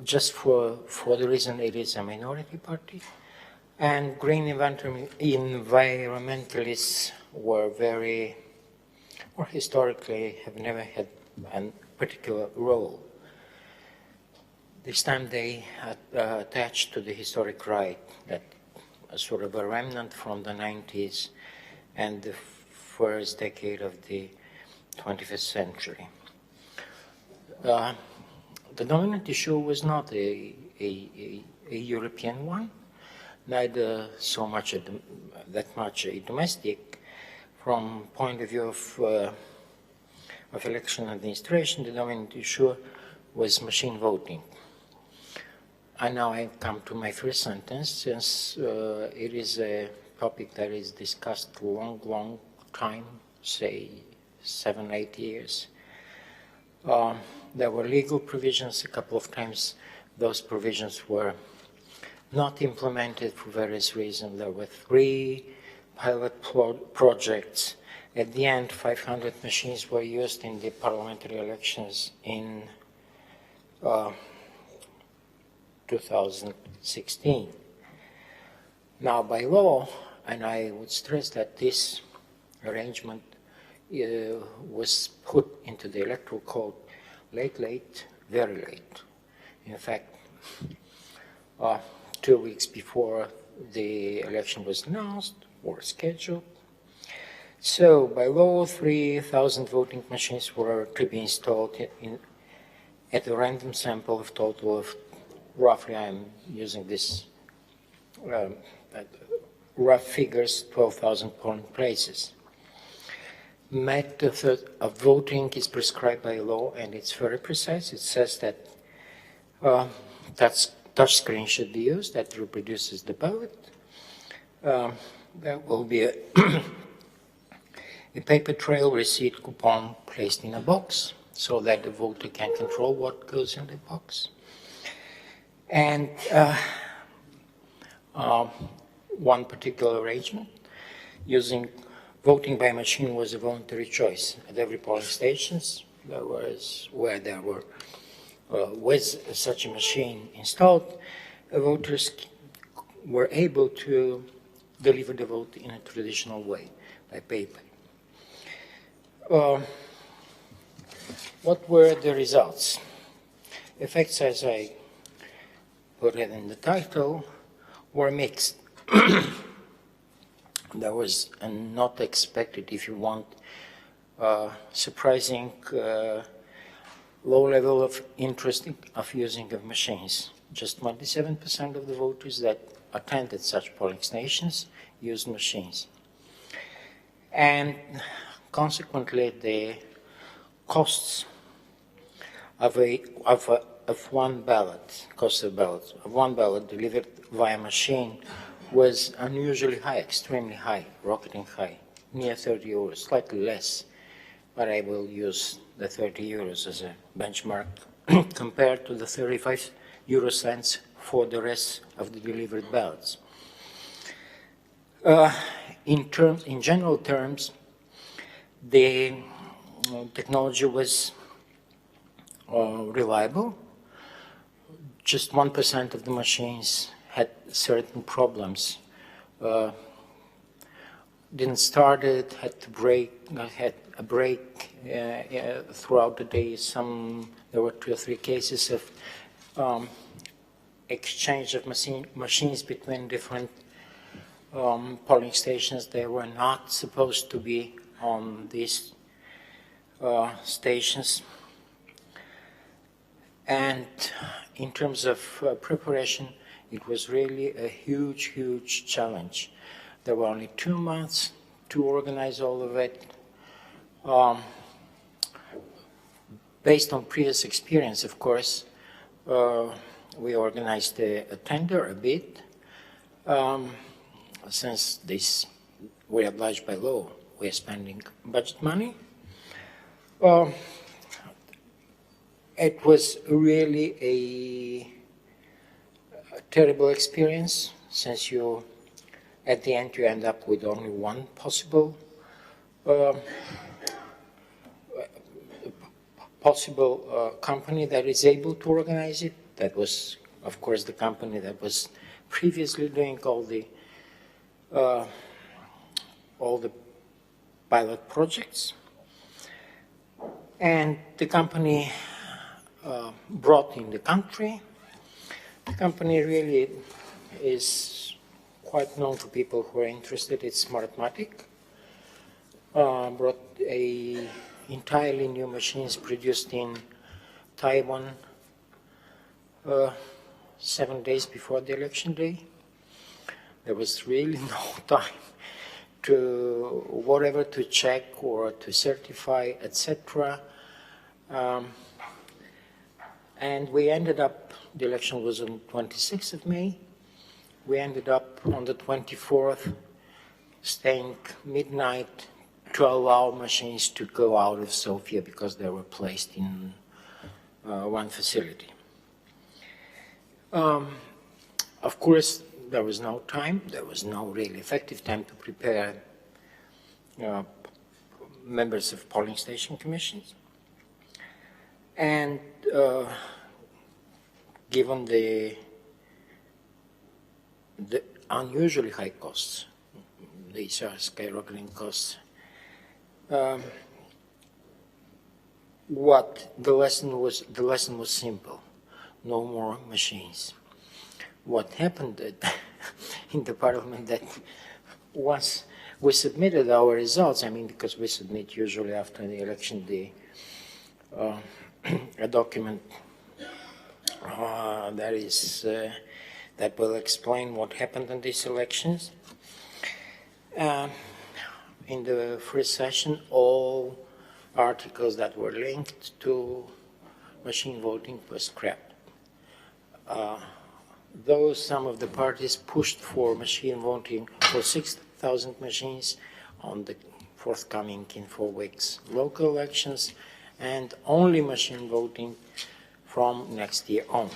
just for the reason it is a minority party. And green environmentalists were or historically have never had a particular role. This time they attached to the historic right that a sort of a remnant from the 90s and the first decade of the 21st century. The dominant issue was not a European one, neither so much that much a domestic. From point of view of election administration, the dominant issue was machine voting. And now I come to my first sentence, since it is a topic that is discussed long time, say 7, 8 years. There were legal provisions. A couple of times those provisions were not implemented for various reasons. There were 3 pilot projects. At the end, 500 machines were used in the parliamentary elections in 2016. Now, by law, and I would stress that this arrangement was put into the electoral code late, very late. In fact, 2 weeks before the election was announced or scheduled. So, by law, 3,000 voting machines were to be installed at a random sample of total of roughly, I'm using this rough figures, 12,000 polling places. Method of voting is prescribed by law, and it's very precise. It says that touch screen should be used, that reproduces the ballot. There will be a, a paper trail receipt coupon placed in a box so that the voter can control what goes in the box. And one particular arrangement, using voting by machine was a voluntary choice. At every polling stations, there was such a machine installed, voters were able to deliver the vote in a traditional way, by paper. What were the results? Effects, as I put it in the title, were mixed. There was a not expected, if you want, surprising low level of interest of using of machines. Just 27% of the voters that attended such polling stations used machines. And consequently, the costs of one ballot, one ballot delivered via machine was unusually high, extremely high, rocketing high, near 30 euros, slightly less, but I will use the 30 euros as a benchmark compared to the 35 euro cents for the rest of the delivered ballots. In general terms, the technology was reliable. Just 1% of the machines had certain problems. Didn't start it, had a break throughout the day. There were 2 or 3 cases of exchange of machines between different polling stations. They were not supposed to be on these stations. And in terms of preparation, it was really a huge challenge. There were only 2 months to organize all of it. Based on previous experience, of course, we organized a tender, a bid. Since we're obliged by law, we're spending budget money. It was really a terrible experience, since at the end you end up with only one possible company that is able to organize it. That was, of course, the company that was previously doing all the pilot projects. And the company brought in the country. The company really is quite known to people who are interested. It's Smartmatic. Brought a entirely new machines produced in Taiwan 7 days before the election day. There was really no time to whatever to check or to certify, etc. And we ended up, the election was on 26th of May. We ended up on the 24th staying midnight to allow machines to go out of Sofia because they were placed in one facility. Of course, there was no time, there was no really effective time to prepare members of polling station commissions. And given the unusually high costs, these are skyrocketing costs, what the lesson was simple: no more machines. What happened in the parliament that once we submitted our results, I mean, because we submit usually after the election day a document that will explain what happened in these elections. In the first session, all articles that were linked to machine voting were scrapped. Though some of the parties pushed for machine voting for 6,000 machines on the forthcoming in 4 weeks local elections, and only machine voting from next year on.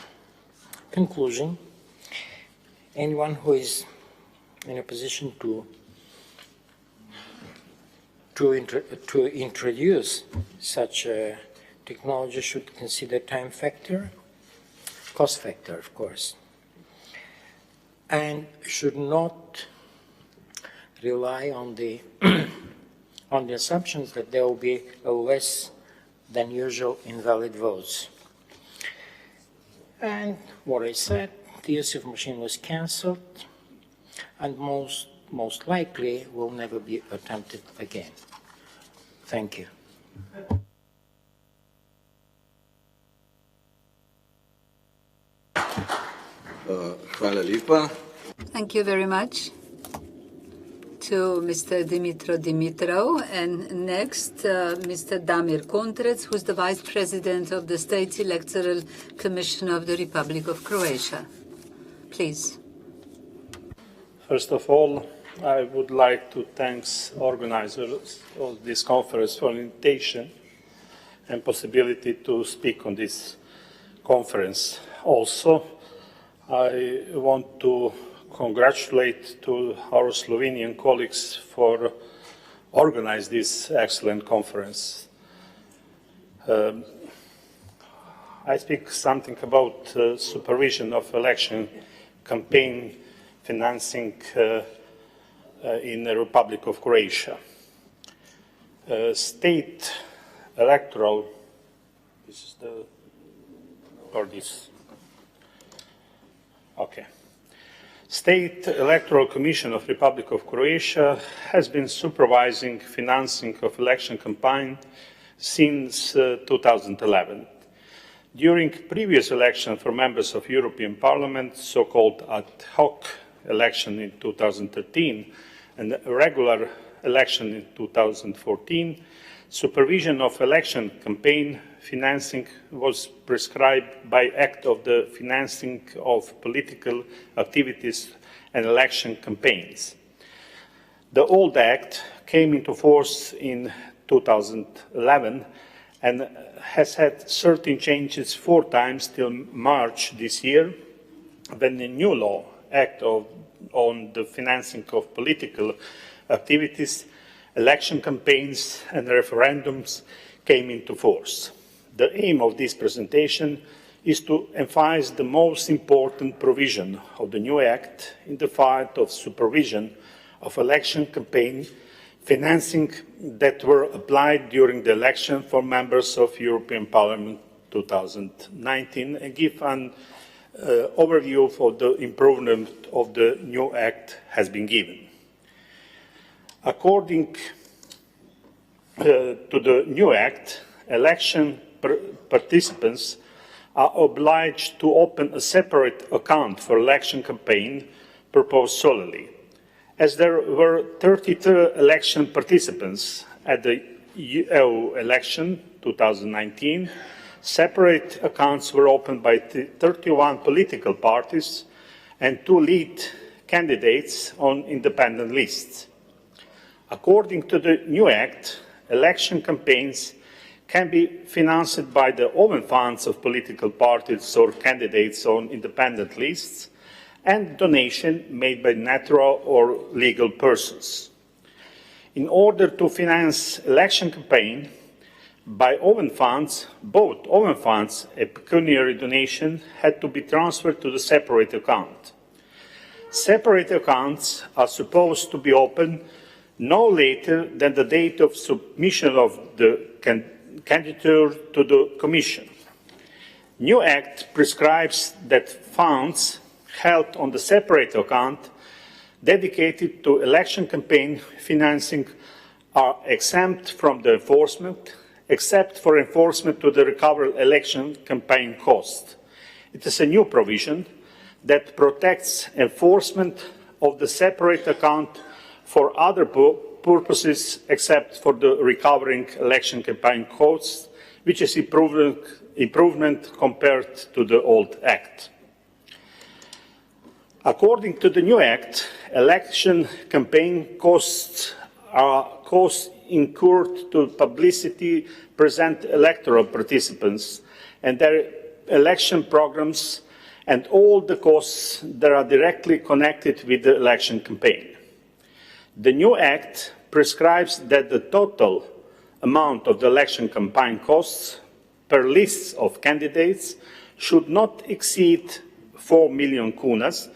Conclusion: anyone who is in a position to introduce such a technology should consider time factor, cost factor, of course, and should not rely on the on the assumptions that there will be a less than usual invalid votes. And what I said, the use of machine was cancelled, and most likely will never be attempted again. Thank you. Hvala lepa. Thank you very much to Mr. Dimitrov. And next, Mr. Damir Kontrec, who's the Vice President of the State Electoral Commission of the Republic of Croatia. Please. First of all, I would like to thank organizers of this conference for the invitation and possibility to speak on this conference. Also, I want to congratulate to our Slovenian colleagues for organizing this excellent conference. I speak something about supervision of election campaign financing in the Republic of Croatia. State electoral, this is the, or this, okay. State Electoral Commission of Republic of Croatia has been supervising financing of election campaign since 2011. During previous election for members of European Parliament, so-called ad hoc election in 2013 and a regular election in 2014, supervision of election campaign financing was prescribed by Act of the Financing of Political Activities and Election Campaigns. The old Act came into force in 2011 and has had certain changes 4 times till March this year, when the new law, Act on the Financing of Political Activities, Election Campaigns and Referendums came into force. The aim of this presentation is to emphasize the most important provision of the new Act in the fight of supervision of election campaign financing that were applied during the election for members of European Parliament 2019 and give an overview for the improvement of the new Act has been given. According to the new Act, election participants are obliged to open a separate account for election campaign purpose solely. As there were 32 election participants at the EU election 2019, separate accounts were opened by 31 political parties and 2 lead candidates on independent lists. According to the new Act, election campaigns can be financed by the own funds of political parties or candidates on independent lists and donation made by natural or legal persons. In order to finance election campaign by own funds, both own funds and pecuniary donation had to be transferred to the separate account. Separate accounts are supposed to be opened no later than the date of submission of the candidature to the Commission. New Act prescribes that funds held on the separate account dedicated to election campaign financing are exempt from the enforcement, except for enforcement to the recovered election campaign cost. It is a new provision that protects enforcement of the separate account for other purposes except for the recovering election campaign costs, which is improvement compared to the old Act. According to the new Act, election campaign costs are costs incurred to publicity present electoral participants and their election programs and all the costs that are directly connected with the election campaign. The new Act prescribes that the total amount of the election campaign costs per list of candidates should not exceed 4 million kunas,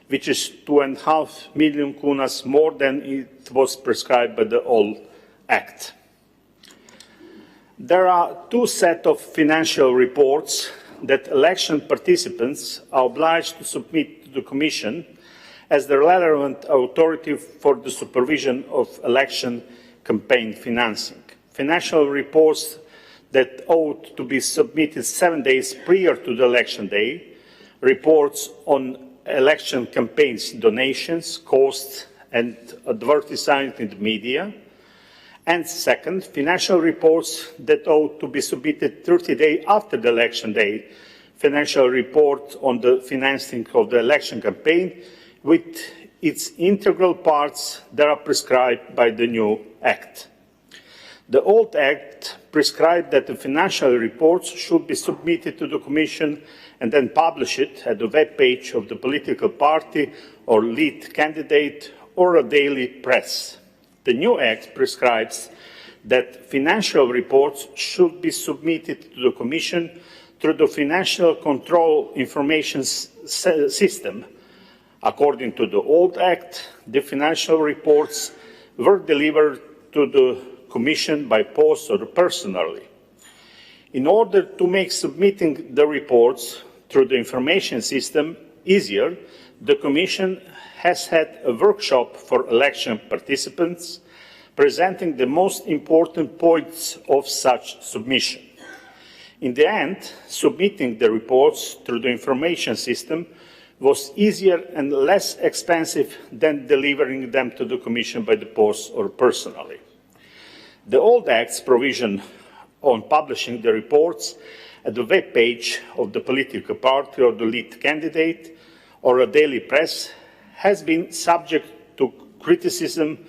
which is 2.5 million kunas more than it was prescribed by the old Act. There are 2 sets of financial reports that election participants are obliged to submit to the Commission as the relevant authority for the supervision of election campaign financing. Financial reports that ought to be submitted 7 days prior to the election day, reports on election campaigns donations, costs, and advertising in the media. And second, financial reports that ought to be submitted 30 days after the election day, financial report on the financing of the election campaign with its integral parts that are prescribed by the new Act. The old Act prescribed that the financial reports should be submitted to the Commission and then publish it at the web page of the political party or lead candidate or a daily press. The new Act prescribes that financial reports should be submitted to the Commission through the Financial Control Information System. According to the old Act, the financial reports were delivered to the Commission by post or personally. In order to make submitting the reports through the information system easier, the Commission has had a workshop for election participants presenting the most important points of such submission. In the end, submitting the reports through the information system was easier and less expensive than delivering them to the Commission by the post or personally. The old Act's provision on publishing the reports at the web page of the political party or the lead candidate or a daily press has been subject to criticism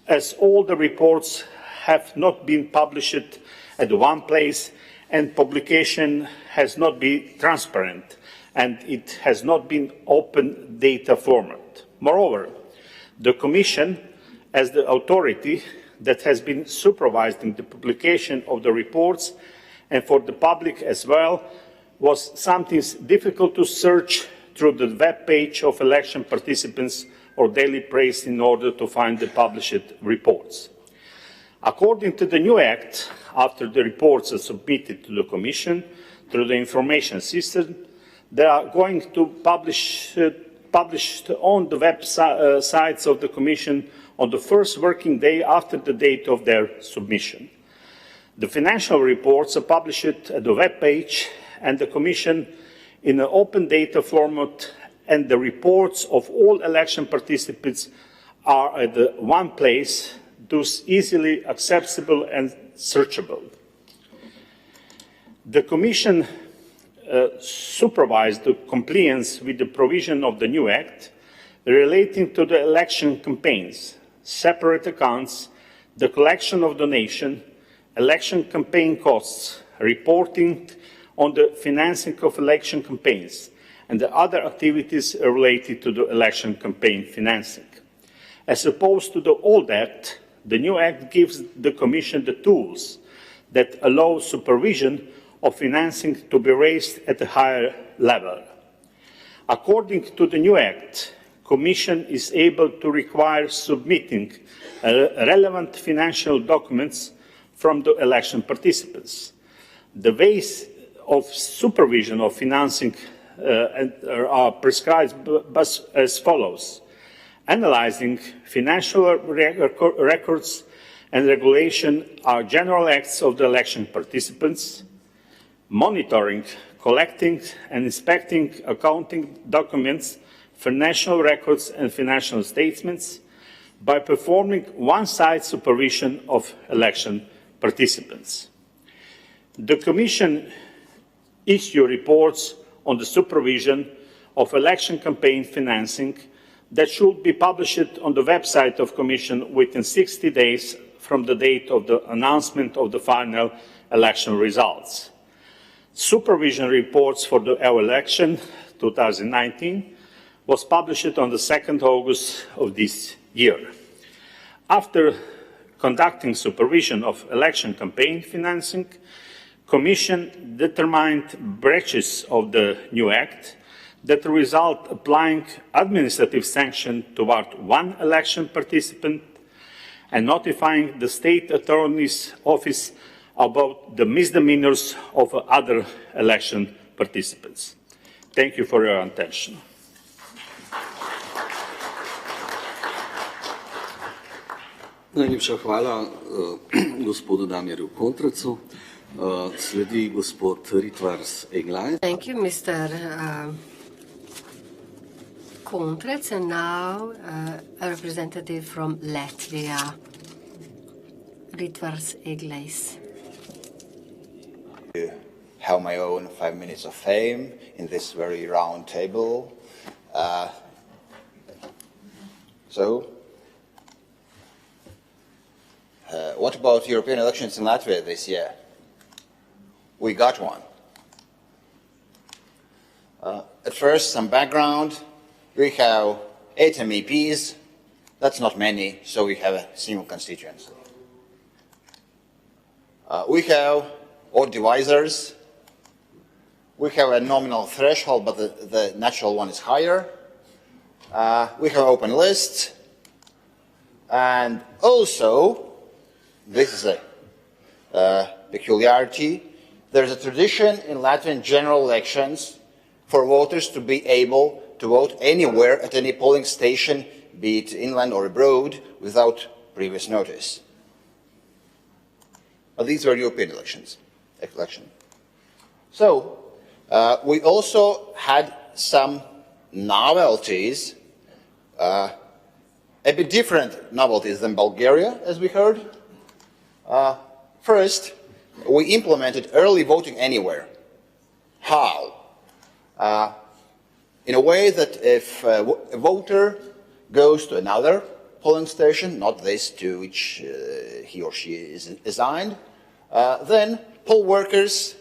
as all the reports have not been published at one place and publication has not been transparent and it has not been open data format. Moreover, the Commission, as the authority that has been supervising the publication of the reports and for the public as well, was something difficult to search through the web page of election participants or daily press in order to find the published reports. According to the new Act, after the reports are submitted to the Commission through the information system, They are going to published on the websites of the Commission on the first working day after the date of their submission. The financial reports are published at the web page and the Commission in an open data format, and the reports of all election participants are at one place, thus easily accessible and searchable. The Commission supervised the compliance with the provision of the new Act relating to the election campaigns, separate accounts, the collection of donation, election campaign costs, reporting on the financing of election campaigns, and the other activities related to the election campaign financing. As opposed to the old Act, the new Act gives the Commission the tools that allow supervision of financing to be raised at a higher level. According to the new Act, the Commission is able to require submitting relevant financial documents from the election participants. The ways of supervision of financing are prescribed as follows: analyzing financial records and regulation are general acts of the election participants, monitoring, collecting and inspecting accounting documents, financial records and financial statements by performing one-side supervision of election participants. The Commission issues reports on the supervision of election campaign financing that should be published on the website of the Commission within 60 days from the date of the announcement of the final election results. Supervision reports for the election 2019 was published on the 2nd August of this year. After conducting supervision of election campaign financing, Commission determined breaches of the new Act that result applying administrative sanction toward one election participant and notifying the State Attorney's Office about the misdemeanors of other election participants. Thank you for your attention. Najlepša hvala gospodu Damirju Kontracu. Sledi gospod Ritvars Eglajs. Thank you, Mr. Kontrac, and now a representative from Latvia, Ritvars Eglajs. Have my own 5 minutes of fame in this very round table. What about European elections in Latvia this year? We got one. At first, some background. We have 8 MEPs. That's not many, so we have a single constituency. We have odd divisors. We have a nominal threshold, but the natural one is higher. We have open lists. And also, this is a peculiarity, there's a tradition in Latvian general elections for voters to be able to vote anywhere at any polling station, be it inland or abroad, without previous notice. But these were European elections. So, we also had some novelties, a bit different novelties than Bulgaria, as we heard. First, we implemented early voting anywhere. How? In a way that if a voter goes to another polling station, not this to which he or she is assigned, then poll workers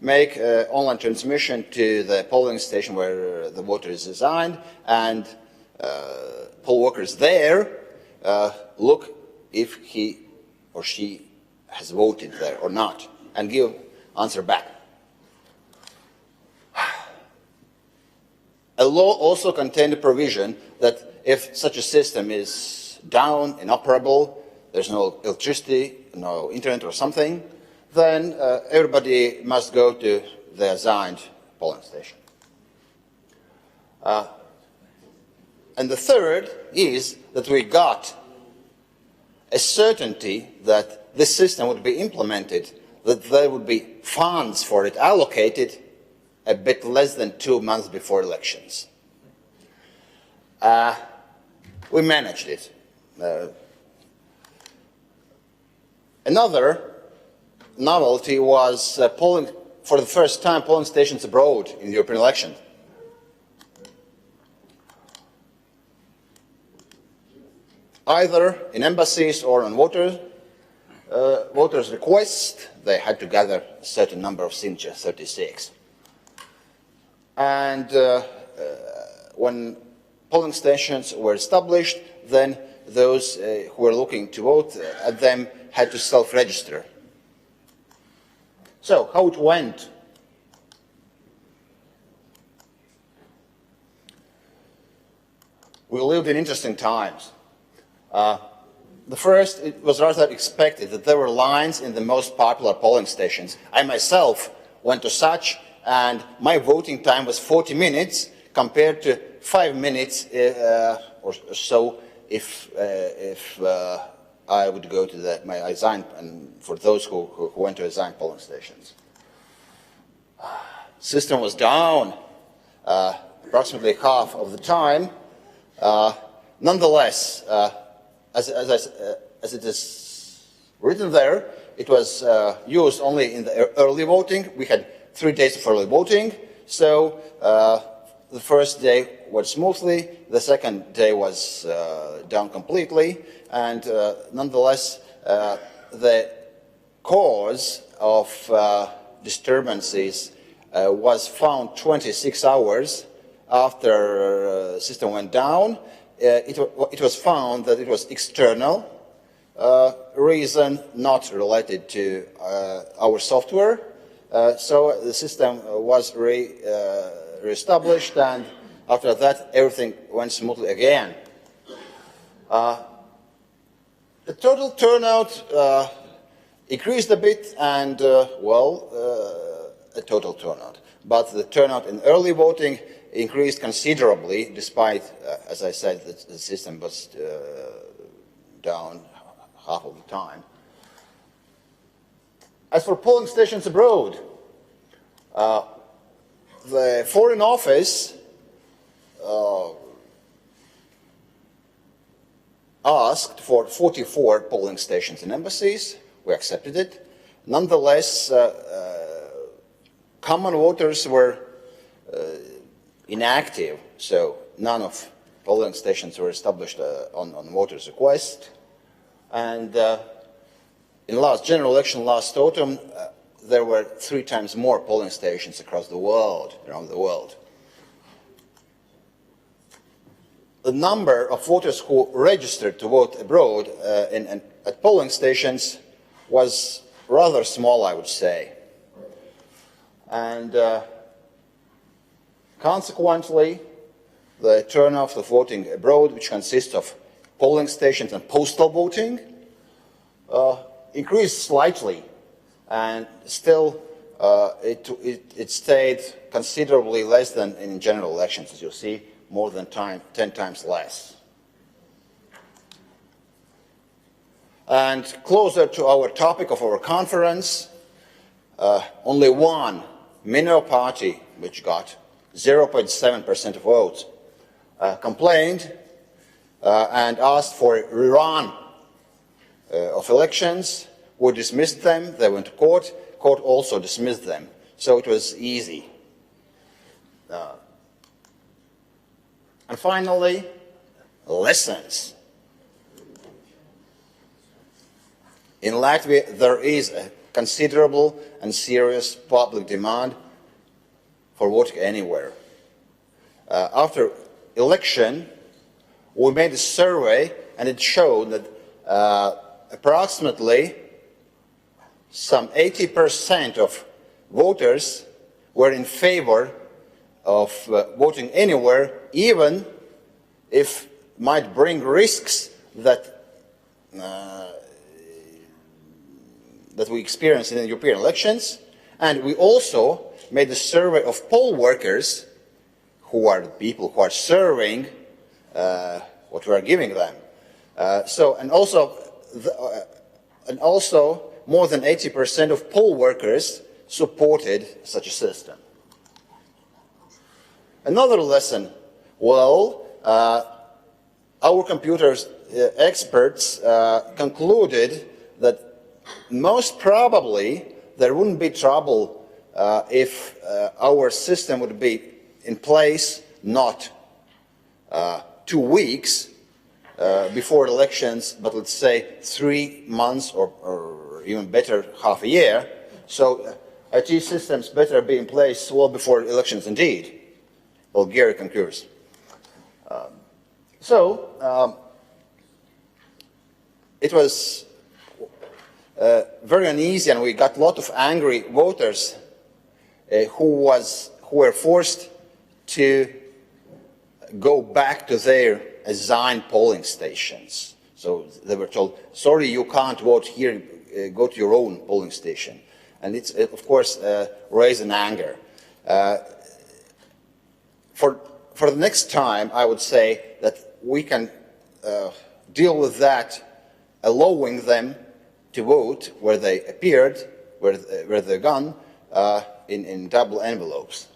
make online transmission to the polling station where the voter is assigned, and poll workers there look if he or she has voted there or not, and give answer back. A law also contained a provision that if such a system is down, inoperable, there's no electricity, no internet or something, then everybody must go to the assigned polling station. And the third is that we got a certainty that this system would be implemented, that there would be funds for it allocated a bit less than 2 months before elections. We managed it. Another novelty was polling, for the first time, polling stations abroad in the European election. Either in embassies or on voters' request, they had to gather a certain number of signatures, 36. And when polling stations were established, then those who were looking to vote at them had to self-register. So, how it went? We lived in interesting times. The first, it was rather expected that there were lines in the most popular polling stations. I myself went to such, and my voting time was 40 minutes compared to 5 minutes or so if I would go to my assigned, and for those who went to assigned polling stations. System was down approximately half of the time. Nonetheless, as it is written there, it was used only in the early voting. We had 3 days of early voting, so the first day went smoothly, the second day was down completely, and nonetheless, the cause of disturbances was found 26 hours after the system went down. It was found that it was external reason, not related to our software. So the system was re-established, and after that everything went smoothly again. The total turnout increased a bit, and a total turnout. But the turnout in early voting increased considerably, despite, as I said, the system was down half of the time. As for polling stations abroad, the Foreign Office asked for 44 polling stations in embassies. We accepted it. Nonetheless, common voters were inactive, so none of polling stations were established on voters' request. And in last general election last autumn, there were 3 times more polling stations across the world, around the world. The number of voters who registered to vote abroad at polling stations was rather small, I would say. And consequently, the turnout of voting abroad, which consists of polling stations and postal voting, increased slightly, and still it stayed considerably less than in general elections, as you see, more than 10 times less. And closer to our topic of our conference, only one minor party, which got 0.7% of votes, complained and asked for a rerun of elections. We dismissed them. They went to court. Court also dismissed them. So it was easy. And finally, lessons. In Latvia, there is a considerable and serious public demand for voting anywhere. After election, we made a survey, and it showed that approximately some 80% of voters were in favor of voting anywhere, even if it might bring risks that that we experience in the European elections, And we also made a survey of poll workers, who are the people who are serving what we are giving them. And also more than 80% of poll workers supported such a system. Another lesson, well, our computer experts concluded that most probably there wouldn't be trouble if our system would be in place not 2 weeks before elections, but let's say 3 months or even better, half a year. So IT systems better be in place well before elections indeed. Bulgaria concurs. It was very uneasy, and we got a lot of angry voters who were forced to go back to their assigned polling stations. So they were told, sorry, you can't vote here, go to your own polling station. And it of course, raised an anger. For the next time, I would say that we can deal with that, allowing them to vote where they appeared, where they're gone, in double envelopes.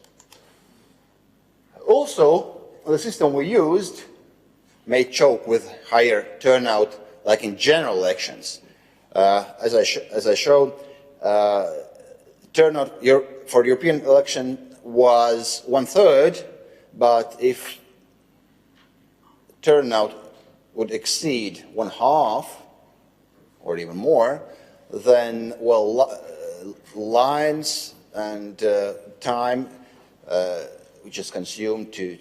Also, the system we used may choke with higher turnout, like in general elections. As I showed, turnout for the European election was 1/3, but if turnout would exceed 1/2 or even more, then, well, lines and time which is consumed to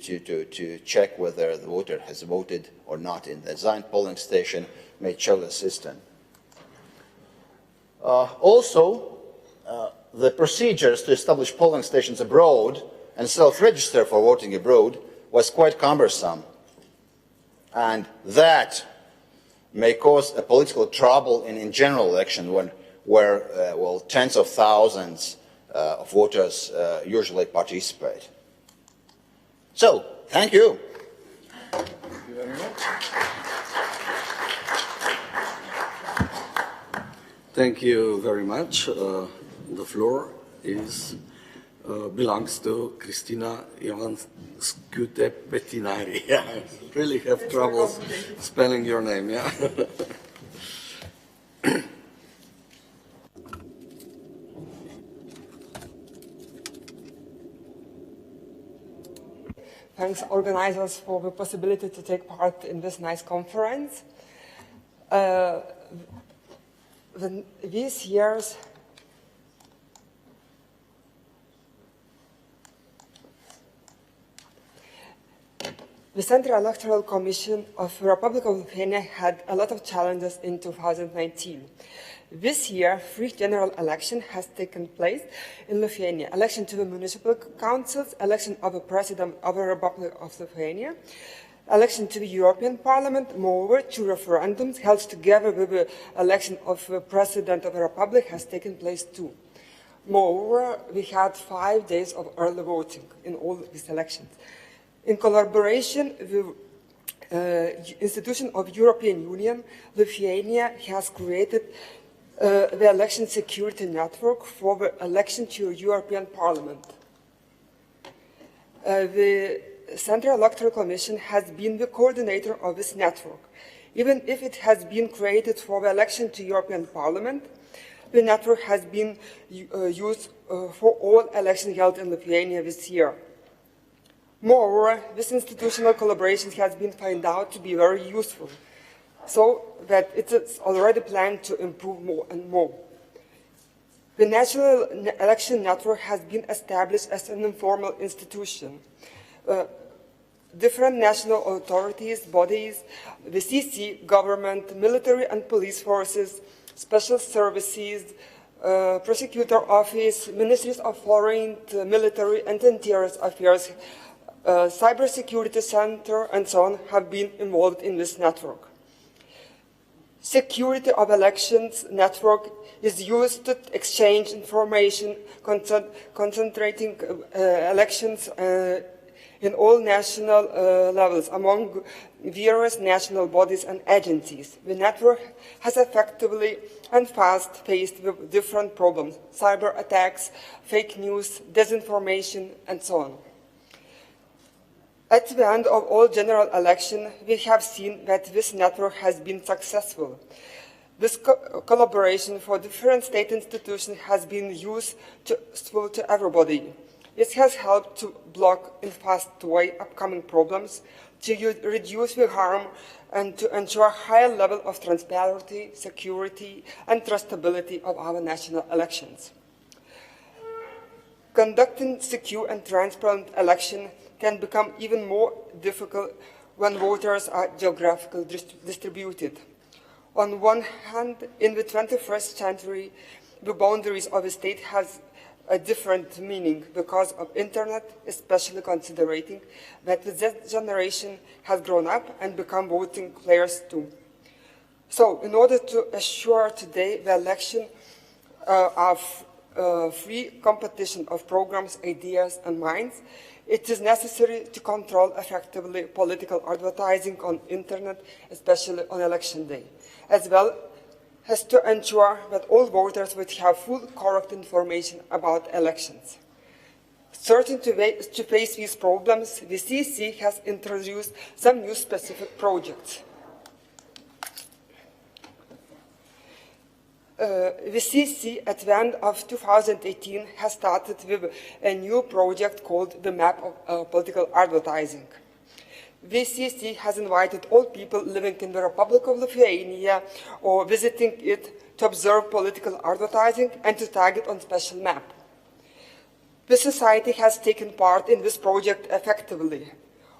check whether the voter has voted or not in the assigned polling station may choke the system. Also, the procedures to establish polling stations abroad and self-register for voting abroad was quite cumbersome. And that may cause a political trouble in general election where well, tens of thousands of voters usually participate. So, thank you. Thank you very much. Thank you very much. The floor belongs to Kristina Ivanskute Petinari. I really have trouble spelling your name, yeah? Thanks organizers for the possibility to take part in this nice conference. These years, the Central Electoral Commission of the Republic of Lithuania had a lot of challenges in 2019. This year, 3 general elections has taken place in Lithuania. Election to the municipal councils, election of the President of the Republic of Lithuania, election to the European Parliament, moreover, 2 referendums held together with the election of the President of the Republic has taken place too. Moreover, we had 5 days of early voting in all these elections. In collaboration with the institution of European Union, Lithuania has created the election security network for the election to European Parliament. The Central Electoral Commission has been the coordinator of this network. Even if it has been created for the election to European Parliament, the network has been used for all elections held in Lithuania this year. Moreover, this institutional collaboration has been found out to be very useful, so that it is already planned to improve more and more. The National Election Network has been established as an informal institution. Different national authorities, bodies, the CC, government, military and police forces, special services, prosecutor office, ministries of foreign, military and interior affairs, cybersecurity center, and so on, have been involved in this network. Security of elections network is used to exchange information concentrating elections in all national levels among various national bodies and agencies. The network has effectively and fast faced with different problems: cyber attacks, fake news, disinformation, and so on. At the end of all general elections, we have seen that this network has been successful. This collaboration for different state institutions has been useful to everybody. This has helped to block in a fast way upcoming problems, to reduce the harm, and to ensure a higher level of transparency, security, and trustability of our national elections. Conducting secure and transparent elections can become even more difficult when voters are geographically distributed. On one hand, in the 21st century, the boundaries of a state has a different meaning because of internet, especially considering that the Z generation has grown up and become voting players too. So, in order to assure today the election of free competition of programs, ideas, and minds, it is necessary to control effectively political advertising on internet, especially on election day, as well as to ensure that all voters would have full, correct information about elections. Certain to face these problems, the CEC has introduced some new specific projects. The CEC at the end of 2018 has started with a new project called the Map of Political Advertising. The CEC has invited all people living in the Republic of Lithuania or visiting it to observe political advertising and to tag it on special map. The society has taken part in this project effectively.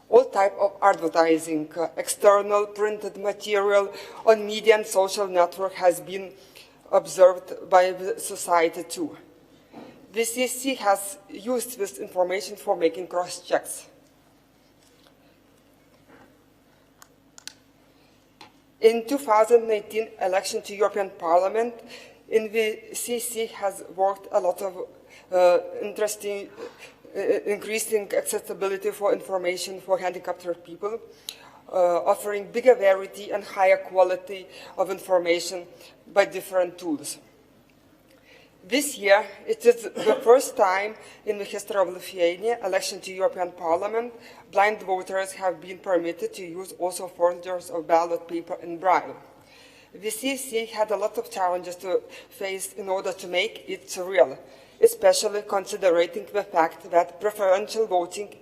All types of advertising, external printed material on media and social network has been observed by the society too. The CEC has used this information for making cross-checks. In 2018 election to European Parliament, in the CEC has worked a lot of interesting, increasing accessibility for information for handicapped people, offering bigger variety and higher quality of information by different tools. This year, it is the first time in the history of Lithuania, election to European Parliament, blind voters have been permitted to use also folders of ballot paper in Braille. The CEC had a lot of challenges to face in order to make it real, especially considering the fact that preferential voting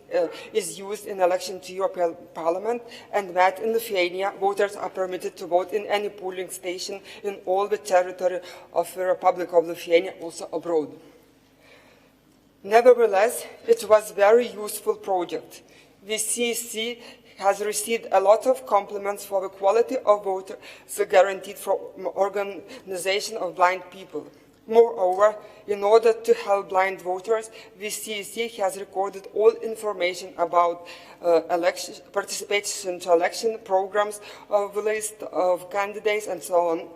is used in election to European Parliament and that in Lithuania voters are permitted to vote in any polling station in all the territory of the Republic of Lithuania, also abroad. Nevertheless, it was a very useful project. The CEC has received a lot of compliments for the quality of voters guaranteed from organization of blind people. Moreover, in order to help blind voters, the CEC has recorded all information about participation to election programs, of the list of candidates, and so on.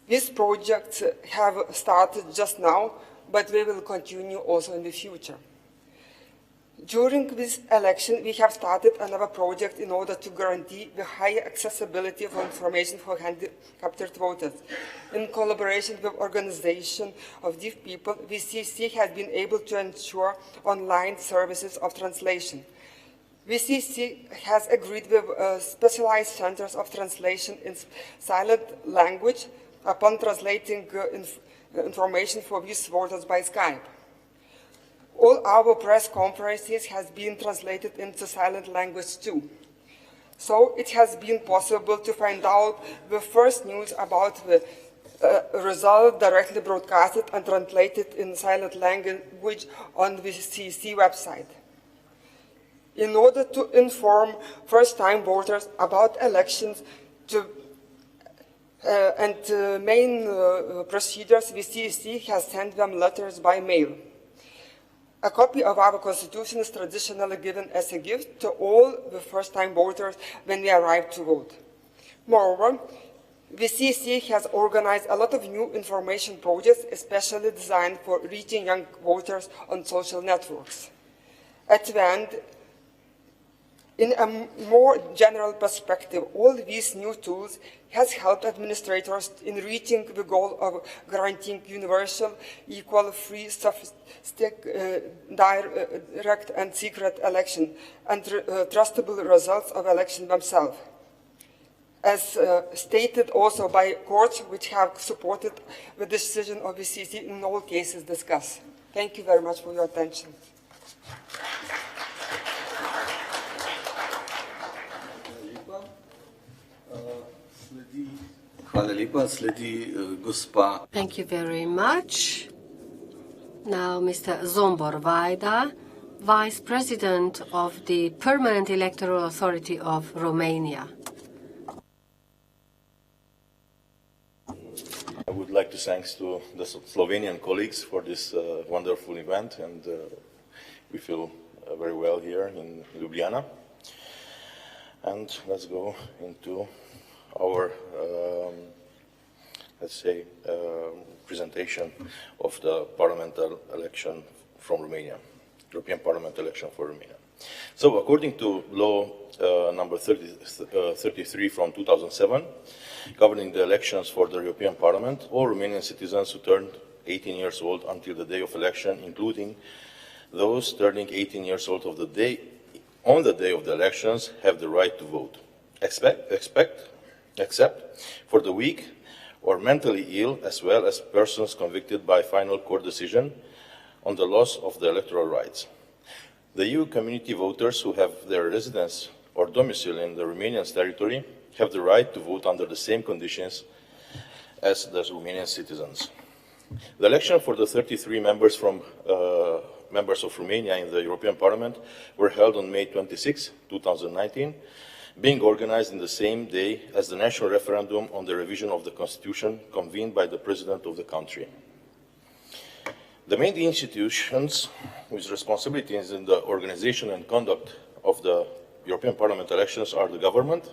These projects have started just now, but they will continue also in the future. During this election, we have started another project in order to guarantee the higher accessibility of information for handicapped voters. In collaboration with organizations of deaf people, the CEC has been able to ensure online services of translation. The CEC has agreed with specialized centers of translation in silent language upon translating information for these voters by Skype. All our press conferences have been translated into silent language too. So it has been possible to find out the first news about the result directly broadcasted and translated in silent language on the CEC website. In order to inform first-time voters about elections and main procedures, the CEC has sent them letters by mail. A copy of our Constitution is traditionally given as a gift to all the first-time voters when they arrive to vote. Moreover, VCC has organized a lot of new information projects, especially designed for reaching young voters on social networks. At the end, in a more general perspective, all these new tools has helped administrators in reaching the goal of granting universal, equal, free, direct and secret election and trustable results of election themselves. As stated also by courts which have supported the decision of the VCC in all cases discussed. Thank you very much for your attention. Thank you very much. Now, Mr. Zombor Vajda, Vice President of the Permanent Electoral Authority of Romania. I would like to thank to the Slovenian colleagues for this wonderful event, and we feel very well here in Ljubljana. And let's go into our, let's say, presentation of the parliamentary election from Romania, European Parliament election for Romania. So according to law number 33 from 2007, governing the elections for the European Parliament, all Romanian citizens who turned 18 years old until the day of election, including those turning 18 years old on the day of the elections, have the right to vote, except for the weak or mentally ill, as well as persons convicted by final court decision on the loss of the electoral rights. The EU community voters who have their residence or domicile in the Romanian territory have the right to vote under the same conditions as the Romanian citizens. The election for the 33 members of Romania in the European Parliament were held on May 26, 2019, being organized in the same day as the national referendum on the revision of the Constitution convened by the President of the country. The main institutions with responsibilities in the organization and conduct of the European Parliament elections are the government,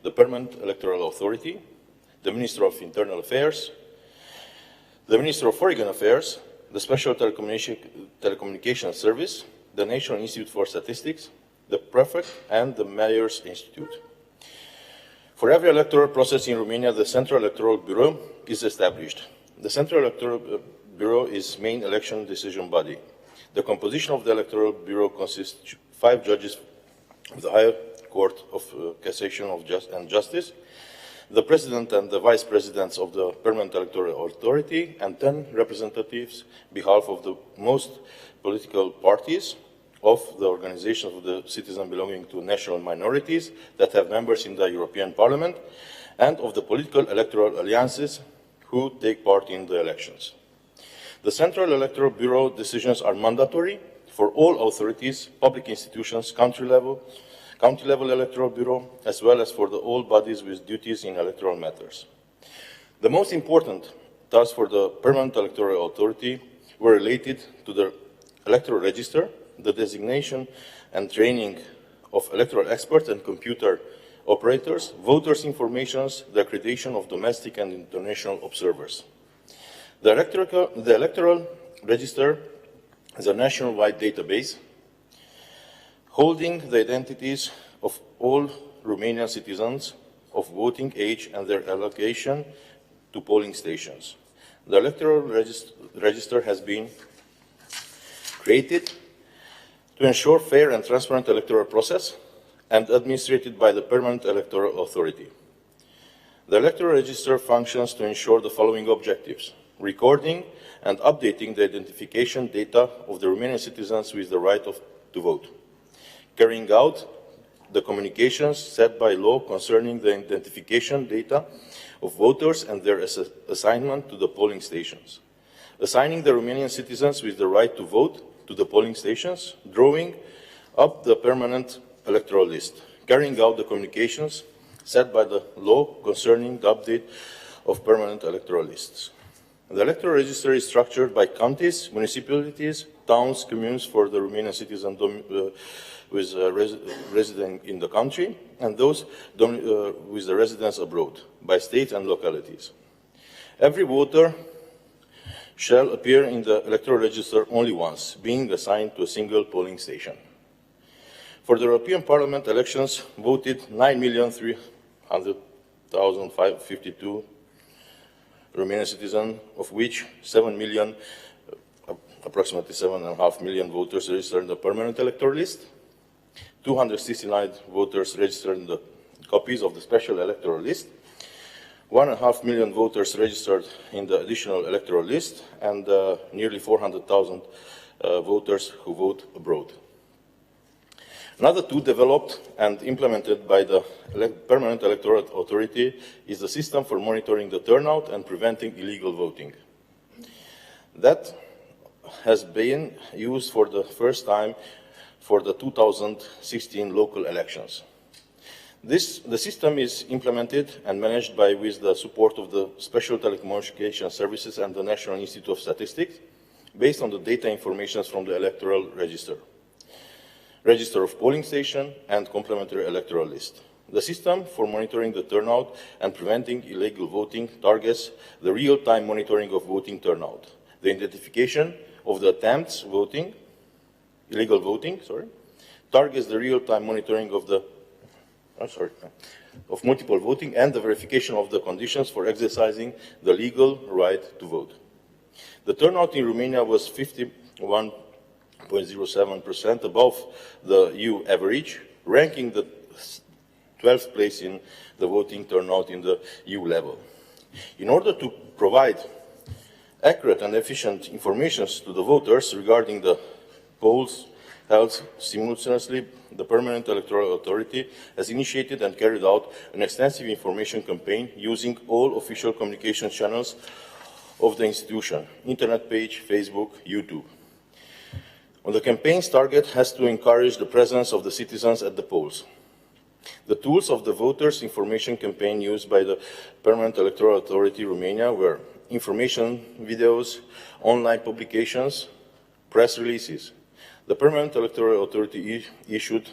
the Permanent Electoral Authority, the Minister of Internal Affairs, the Minister of Foreign Affairs, the Special Telecommunication Service, the National Institute for Statistics, the Prefect, and the Mayor's Institute. For every electoral process in Romania, the Central Electoral Bureau is established. The Central Electoral Bureau is main election decision body. The composition of the Electoral Bureau consists of 5 judges of the Higher Court of Cassation and Justice, the President and the Vice Presidents of the Permanent Electoral Authority, and 10 representatives on behalf of the most political parties, of the organizations of the citizens belonging to national minorities that have members in the European Parliament, and of the political electoral alliances who take part in the elections. The Central Electoral Bureau decisions are mandatory for all authorities, public institutions, county level electoral bureau, as well as for all bodies with duties in electoral matters. The most important tasks for the Permanent Electoral Authority were related to the electoral register, the designation and training of electoral experts and computer operators, voters' informations, the accreditation of domestic and international observers. The electoral register is a nationwide database holding the identities of all Romanian citizens of voting age and their allocation to polling stations. The electoral register has been created to ensure fair and transparent electoral process and administered by the Permanent Electoral Authority. The electoral register functions to ensure the following objectives: recording and updating the identification data of the Romanian citizens with the right to vote, carrying out the communications set by law concerning the identification data of voters and their assignment to the polling stations, assigning the Romanian citizens with the right to vote to the polling stations, drawing up the permanent electoral list, carrying out the communications set by the law concerning the update of permanent electoral lists. The electoral register is structured by counties, municipalities, towns, communes for the Romanian citizen residing in the country, and those with the residence abroad, by states and localities. Every voter shall appear in the electoral register only once, being assigned to a single polling station. For the European Parliament elections, voted 9,300,552 Romanian citizens, of which 7 million, approximately 7.5 million voters registered in the permanent electoral list, 269 voters registered in the copies of the special electoral list, 1.5 million voters registered in the additional electoral list, and nearly 400,000 voters who vote abroad. Another tool developed and implemented by the Permanent Electoral Authority is the system for monitoring the turnout and preventing illegal voting. That has been used for the first time for the 2016 local elections. The system is implemented and managed with the support of the Special Telecommunication Services and the National Institute of Statistics, based on the data information from the electoral register of polling station, and complementary electoral list. The system for monitoring the turnout and preventing illegal voting targets the real-time monitoring of voting turnout, the identification of the attempts voting, illegal voting, targets the real-time monitoring of the of multiple voting, and the verification of the conditions for exercising the legal right to vote. The turnout in Romania was 51.07%, above the EU average, ranking the 12th place in the voting turnout in the EU level. In order to provide accurate and efficient information to the voters regarding the polls held simultaneously, the Permanent Electoral Authority has initiated and carried out an extensive information campaign using all official communication channels of the institution: internet page, Facebook, YouTube. The campaign's target has to encourage the presence of the citizens at the polls. The tools of the voters' information campaign used by the Permanent Electoral Authority Romania were information videos, online publications, press releases. The Permanent Electoral Authority issued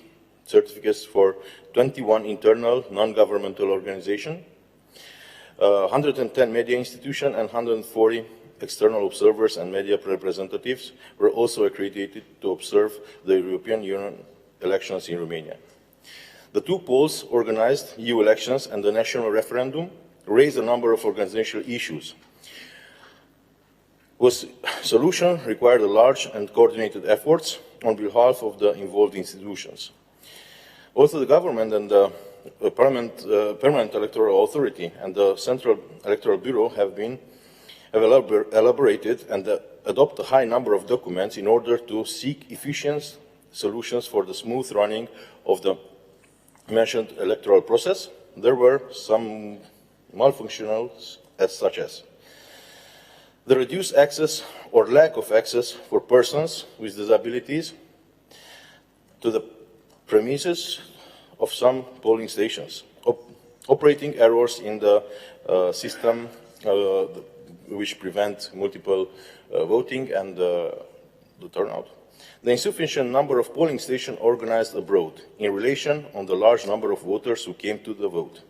certificates for 21 internal non-governmental organizations, 110 media institutions, and 140 external observers and media representatives were also accredited to observe the European Union elections in Romania. The two polls organized, EU elections and the national referendum, raised a number of organizational issues. Solution required a large and coordinated efforts on behalf of the involved institutions. Also, the government and the Permanent Electoral Authority and the Central Electoral Bureau have elaborated and adopt a high number of documents in order to seek efficient solutions for the smooth running of the mentioned electoral process. There were some malfunctionals, such as the reduced access or lack of access for persons with disabilities to the premises of some polling stations, operating errors in the system which prevent multiple voting and the turnout. The insufficient number of polling stations organized abroad in relation on the large number of voters who came to the vote.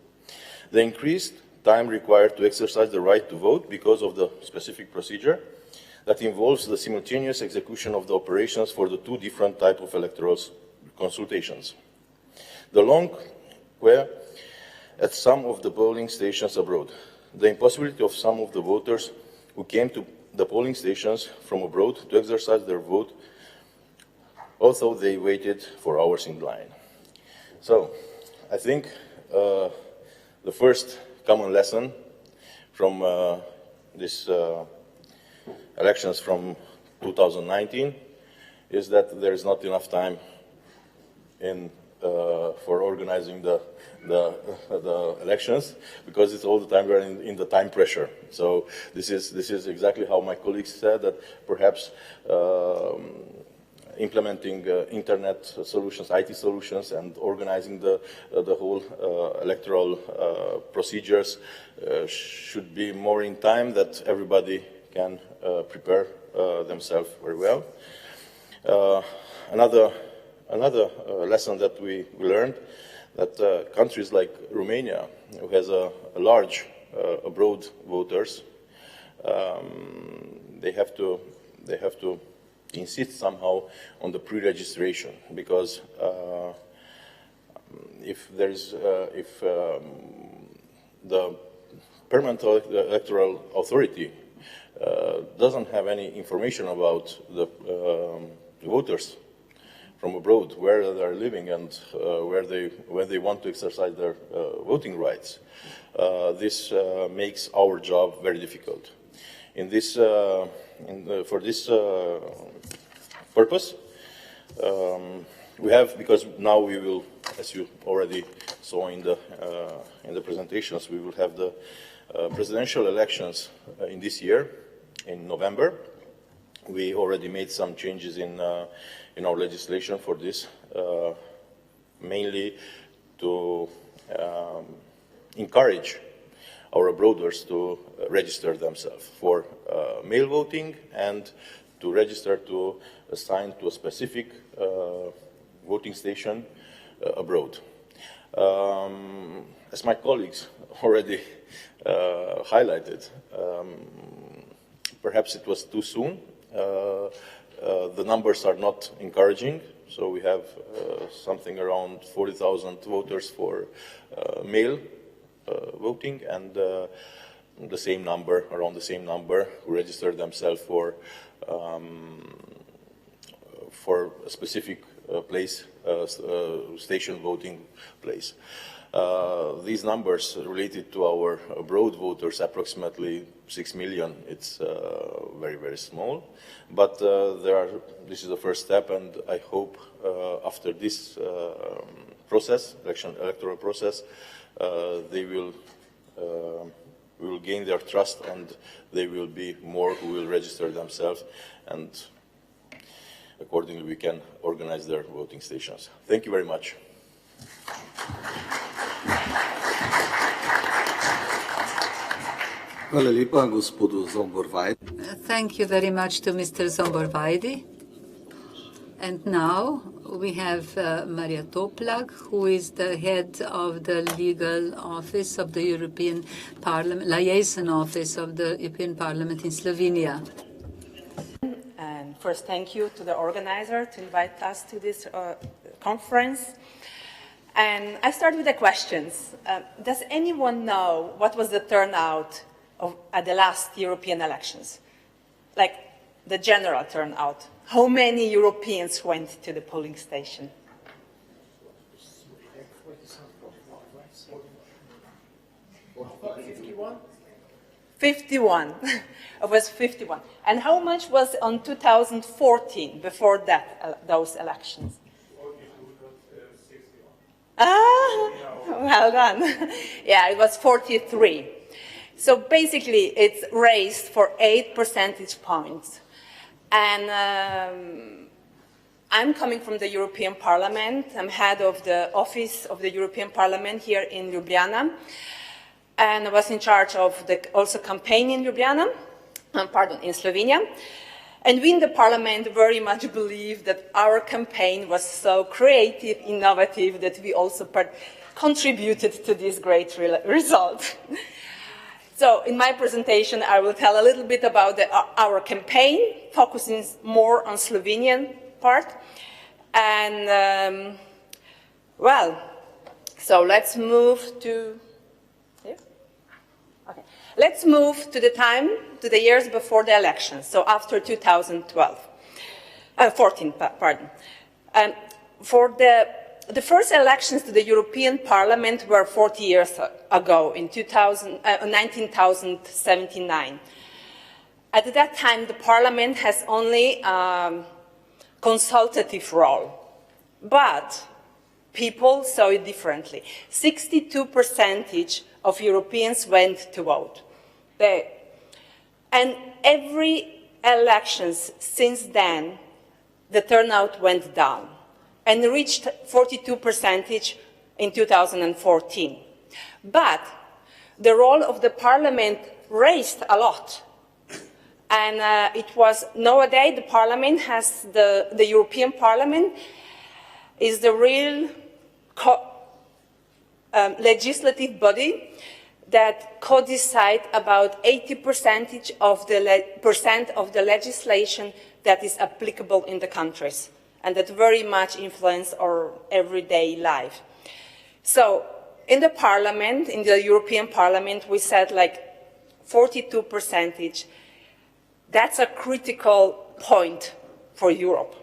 The increased time required to exercise the right to vote because of the specific procedure that involves the simultaneous execution of the operations for the two different types of electoral consultations. The long queue at some of the polling stations abroad. The impossibility of some of the voters who came to the polling stations from abroad to exercise their vote, although they waited for hours in line. So, I think the first common lesson from these elections from 2019 is that there is not enough time for organizing the elections, because it's all the time we're in the time pressure. So this is exactly how my colleagues said, that perhaps implementing internet solutions, IT solutions, and organizing the whole electoral procedures should be more in time, that everybody can prepare themselves very well. Another lesson that we learned, that countries like Romania, who has a large abroad voters, they have to insist somehow on the pre-registration, because if the permanent electoral authority doesn't have any information about the voters from abroad, where they are living and where they want to exercise their voting rights, this makes our job very difficult. For this purpose, we have, because now we will, as you already saw in the presentations, we will have the presidential elections in this year, in November. We already made some changes in our legislation for this, mainly to encourage our abroaders to register themselves for mail voting and to register to assign to a specific voting station abroad. As my colleagues already highlighted, perhaps it was too soon. The numbers are not encouraging, so we have something around 40,000 voters for mail voting, and the same number, around the same number, who registered themselves for a specific place, station voting place. These numbers related to our abroad voters, approximately 6 million, it's very, very small. But this is the first step, and I hope after this process, electoral process, we will gain their trust, and they will be more who will register themselves, and accordingly we can organize their voting stations. Thank you very much. Thank you very much to Mr. Zomborvaidi. And now we have Maria Toplak, who is the head of the legal office of the European Parliament, liaison office of the European Parliament in Slovenia. And first, thank you to the organizer to invite us to this conference. And I start with the questions. Does anyone know what was the turnout at the last European elections? Like the general turnout. How many Europeans went to the polling station? 51. It was 51. And how much was on 2014, before that, those elections? Ah, well done. Yeah, it was 43. So basically, it's raised for 8 percentage points. And I'm coming from the European Parliament. I'm head of the office of the European Parliament here in Ljubljana. And I was in charge of the also campaign in Ljubljana, in Slovenia. And we in the Parliament very much believe that our campaign was so creative, innovative, that we also contributed to this great result. So in my presentation, I will tell a little bit about our campaign, focusing more on Slovenian part. And, well, so let's move to, here? Okay. Let's move to the years before the elections, so after 14, pardon. For the first elections to the European Parliament were 40 years ago, in 1979. At that time, the Parliament has only consultative role, but people saw it differently. 62% of Europeans went to vote. And every elections since then, the turnout went down and reached 42% in 2014. But the role of the Parliament raised a lot. And it was, nowadays, the Parliament has, the European Parliament is the real legislative body that co-decide about 80% of the legislation that is applicable in the countries, and that very much influence our everyday life. So in the Parliament, in the European Parliament, we said like 42%. That's a critical point for Europe.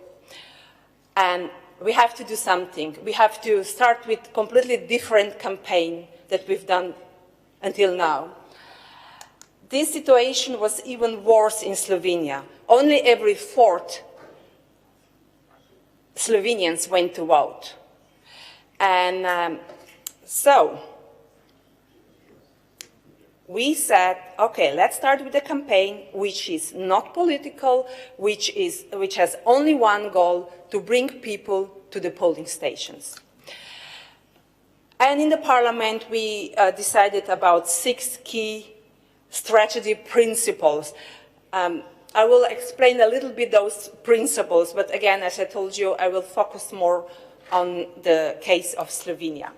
And we have to do something. We have to start with a completely different campaign that we've done until now. This situation was even worse in Slovenia. Only every fourth Slovenians went to vote. And so we said, okay, let's start with a campaign which is not political, which has only one goal, to bring people to the polling stations. And in the Parliament, we decided about 6 key strategy principles. I will explain a little bit those principles, but again, as I told you, I will focus more on the case of Slovenia.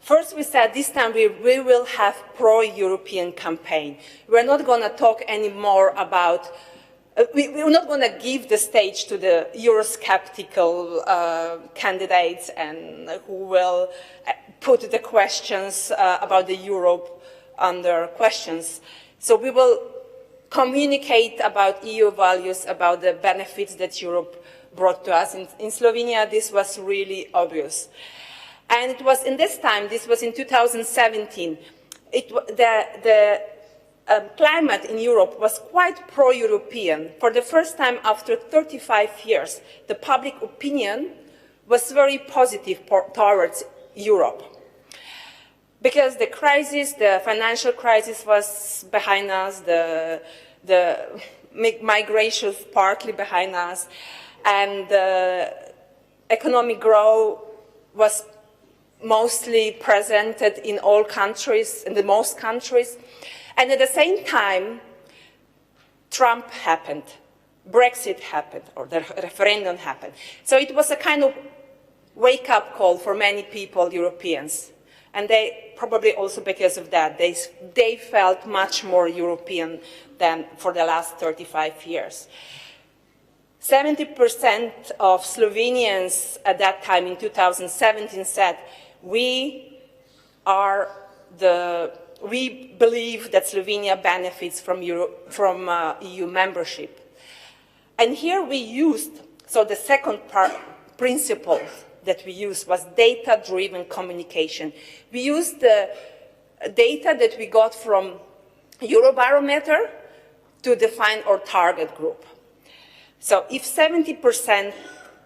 First, we said this time we will have pro-European campaign. We're not going to talk anymore about, we're not going to give the stage to the Eurosceptical candidates and who will put the questions about the Europe under questions. So we will communicate about EU values, about the benefits that Europe brought to us. In Slovenia, this was really obvious. And it was in this time, this was in 2017, the climate in Europe was quite pro-European. For the first time after 35 years, the public opinion was very positive towards Europe. Because the crisis, the financial crisis was behind us, the migration partly behind us, and the economic growth was mostly presented in all countries, in the most countries. And at the same time, Trump happened, Brexit happened, or the referendum happened. So it was a kind of wake-up call for many people, Europeans. And they, probably also because of that, they felt much more European than for the last 35 years. 70% of Slovenians at that time in 2017 said, we believe that Slovenia benefits from EU membership. And here we used, so the second principle that we used was data-driven communication. We used the data that we got from Eurobarometer to define our target group. So if 70%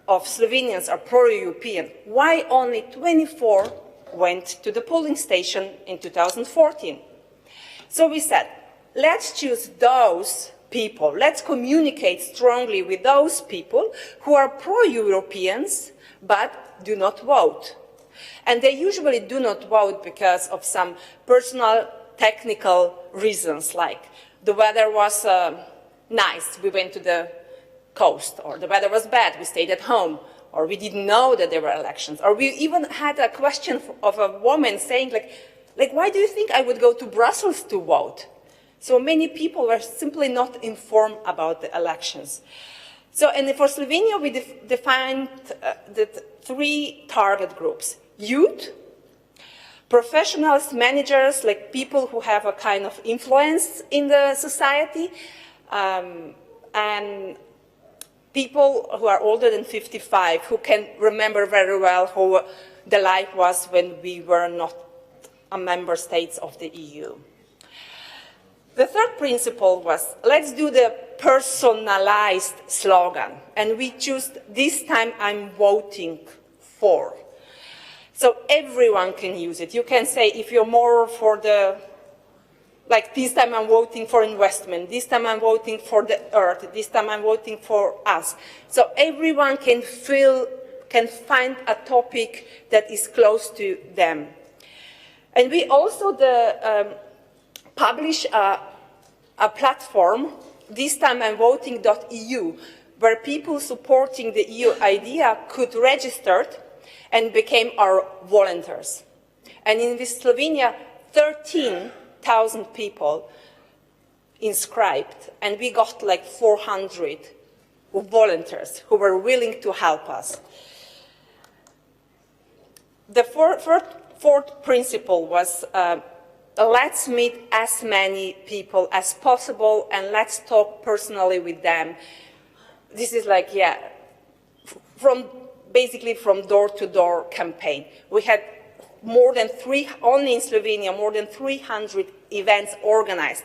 of Slovenians are pro-European, why only 24 went to the polling station in 2014? So we said, let's choose those people, let's communicate strongly with those people who are pro-Europeans but do not vote. And they usually do not vote because of some personal, technical reasons, like the weather was nice, we went to the coast, or the weather was bad, we stayed at home, or we didn't know that there were elections, or we even had a question of a woman saying, like, why do you think I would go to Brussels to vote? So many people were simply not informed about the elections. So, and for Slovenia, we defined the 3 target groups: youth, professionals, managers, like people who have a kind of influence in the society, and people who are older than 55, who can remember very well how the life was when we were not a member state of the EU. The third principle was, let's do the personalized slogan. And we choose, this time I'm voting for. So everyone can use it. You can say, if you're more for the, like this time I'm voting for investment, this time I'm voting for the earth, this time I'm voting for us. So everyone can find a topic that is close to them. And we also publish a platform this time I'm voting.eu, where people supporting the EU idea could register and became our volunteers. And in Slovenia, 13,000 people inscribed, and we got like 400 volunteers who were willing to help us. The fourth principle was let's meet as many people as possible and let's talk personally with them. This is like, yeah, basically from door-to-door campaign. We had only in Slovenia, more than 300 events organized.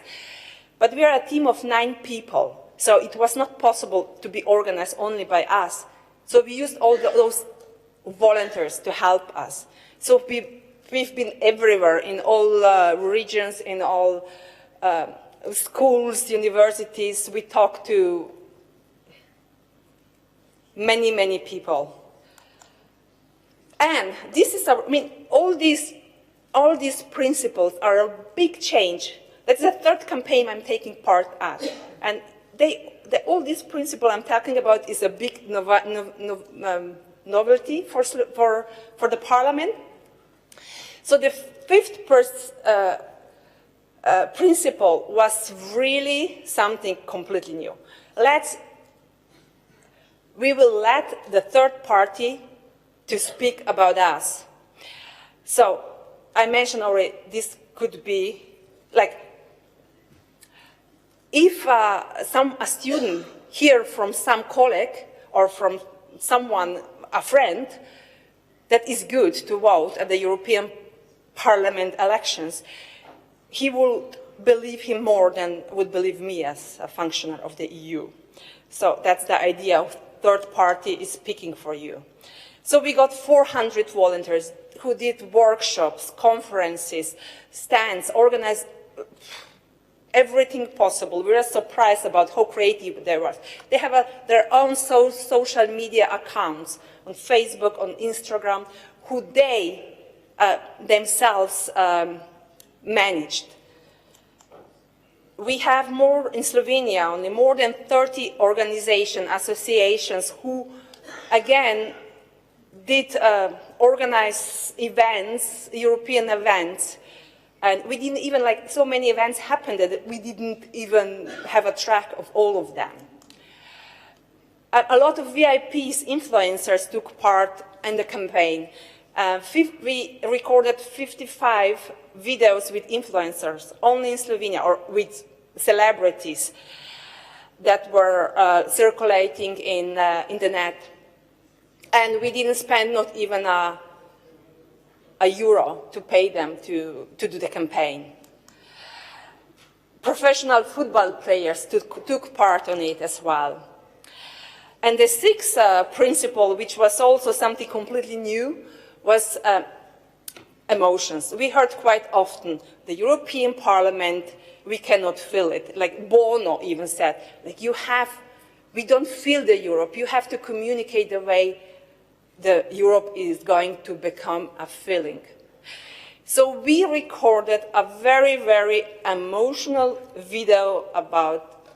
But we are a team of 9 people, so it was not possible to be organized only by us. So we used all those volunteers to help us. So we've been everywhere, in all regions, in all schools, universities. We talked to many, many people. And this is, all these principles are a big change. That's the third campaign I'm taking part at. And all these principles I'm talking about is a big novelty for the parliament. So the fifth principle was really something completely new. We will let the third party to speak about us. So I mentioned already, this could be like, if a student hear from some colleague or from someone, a friend, that is good to vote at the European Parliament elections, he would believe him more than would believe me as a functionary of the EU. So that's the idea of third party is speaking for you. So we got 400 volunteers who did workshops, conferences, stands, organized everything possible. We were surprised about how creative they were. They have their own social media accounts on Facebook, on Instagram, who they themselves managed. We have in Slovenia, only more than 30 organizations, associations who, again, did organize events, European events. And we didn't even, so many events happened that we didn't even have a track of all of them. A lot of VIPs, influencers took part in the campaign. We recorded 55 videos with influencers, only in Slovenia, or with celebrities that were circulating in the net. And we didn't spend not even a euro to pay them to do the campaign. Professional football players took part on it as well. And the sixth principle, which was also something completely new, was emotions. We heard quite often, the European Parliament, we cannot feel it. Like Bono even said, we don't feel the Europe. You have to communicate the way the Europe is going to become a feeling. So we recorded a very, very emotional video about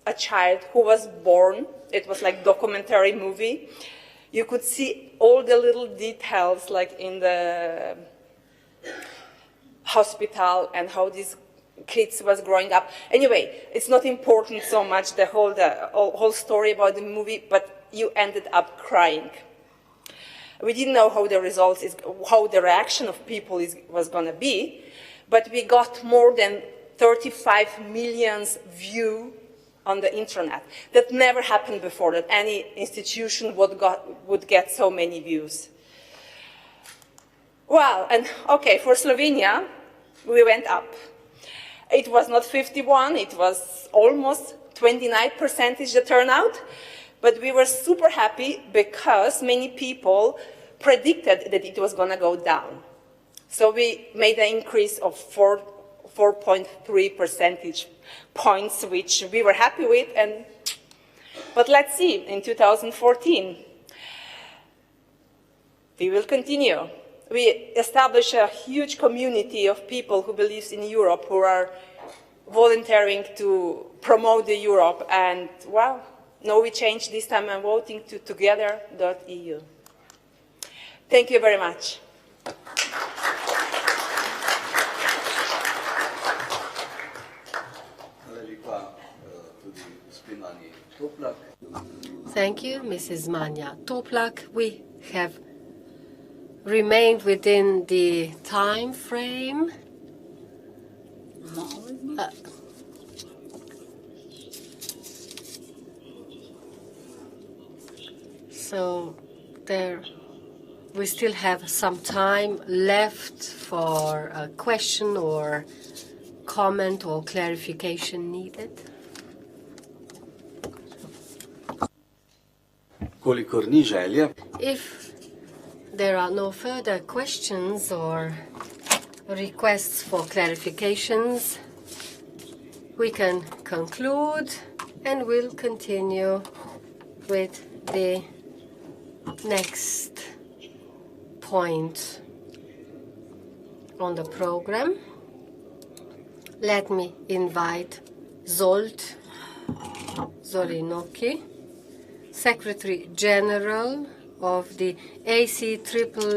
a child who was born. It was like a documentary movie. You could see all the little details, like in the hospital and how these kids was growing up. Anyway, it's not important so much, the whole story about the movie, but you ended up crying. We didn't know how the results how the reaction of people was going to be, but we got more than 35 million views on the internet. That never happened before, that any institution would get so many views. Well, and okay, for Slovenia, we went up. It was not 51, it was almost 29% the turnout. But we were super happy because many people predicted that it was going to go down. So we made an increase of 4.3 percentage points, which we were happy with. But let's see, in 2014, we will continue. We established a huge community of people who believe in Europe, who are volunteering to promote the Europe. And, well, now we change this time I'm voting to together.eu. Thank you very much. Thank you, Mrs. Manja Toplak. We have remained within the time frame. So we still have some time left for a question or comment or clarification needed. If there are no further questions or requests for clarifications, we can conclude and we'll continue with the next point on the program. Let me invite Zsolt Zolinoki, Secretary General of the ACEEO,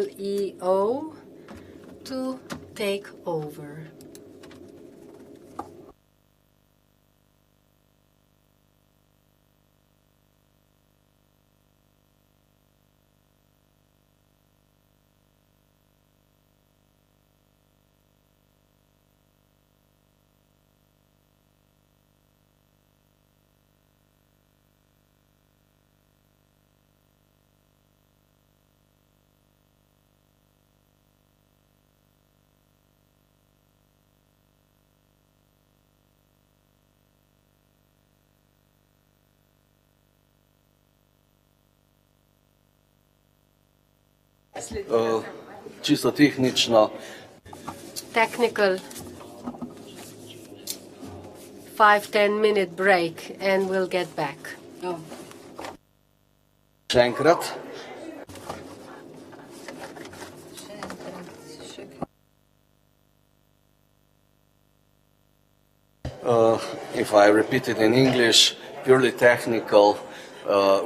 to take over. Čisto tehnično. Technical 5-10 minute break and we'll get back. Še enkrat. If I repeat it in English, purely technical,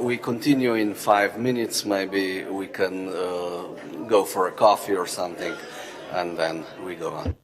we continue in 5 minutes. Maybe we can go for a coffee or something, and then we go on.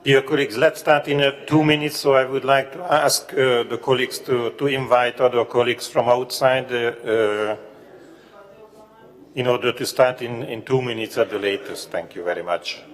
Dear colleagues, let's start in 2 minutes, so I would like to ask the colleagues to invite other colleagues from outside in order to start in 2 minutes at the latest. Thank you very much.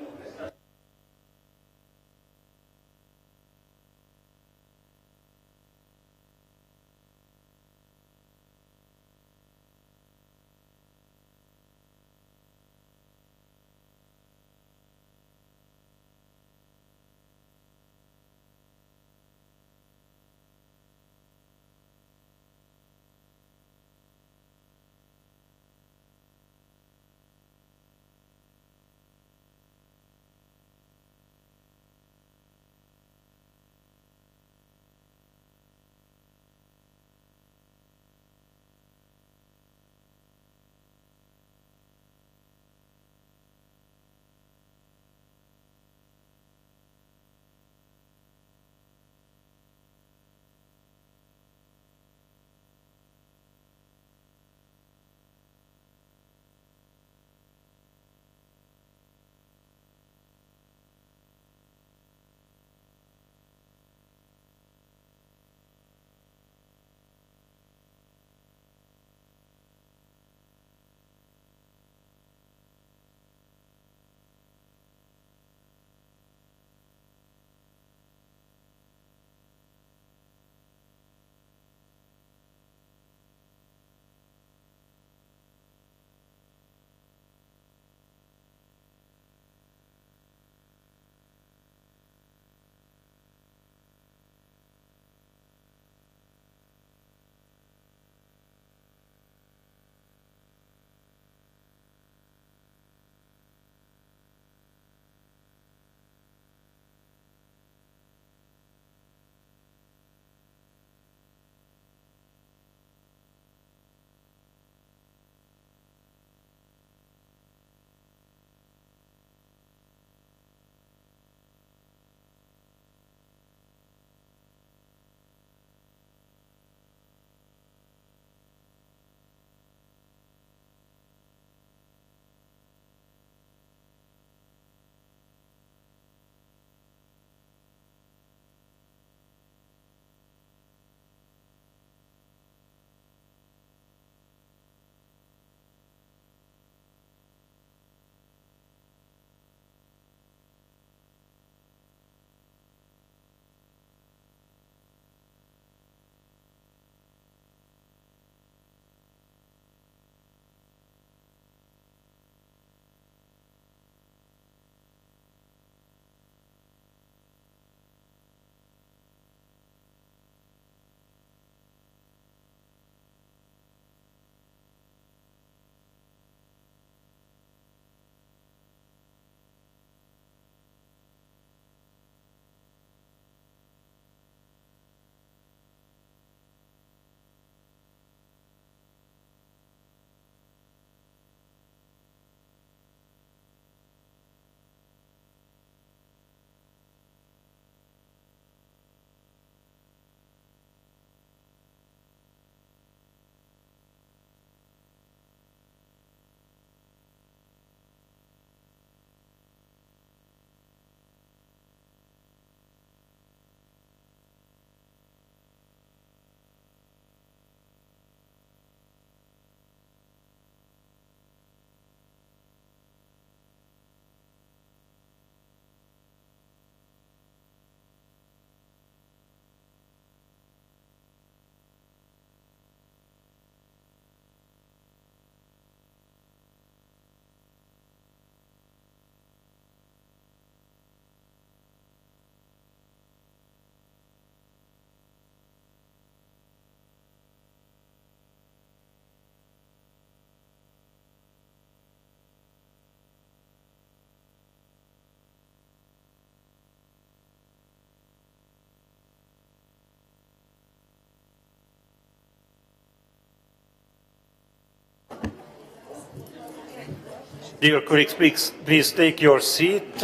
Dear colleagues, please take your seat.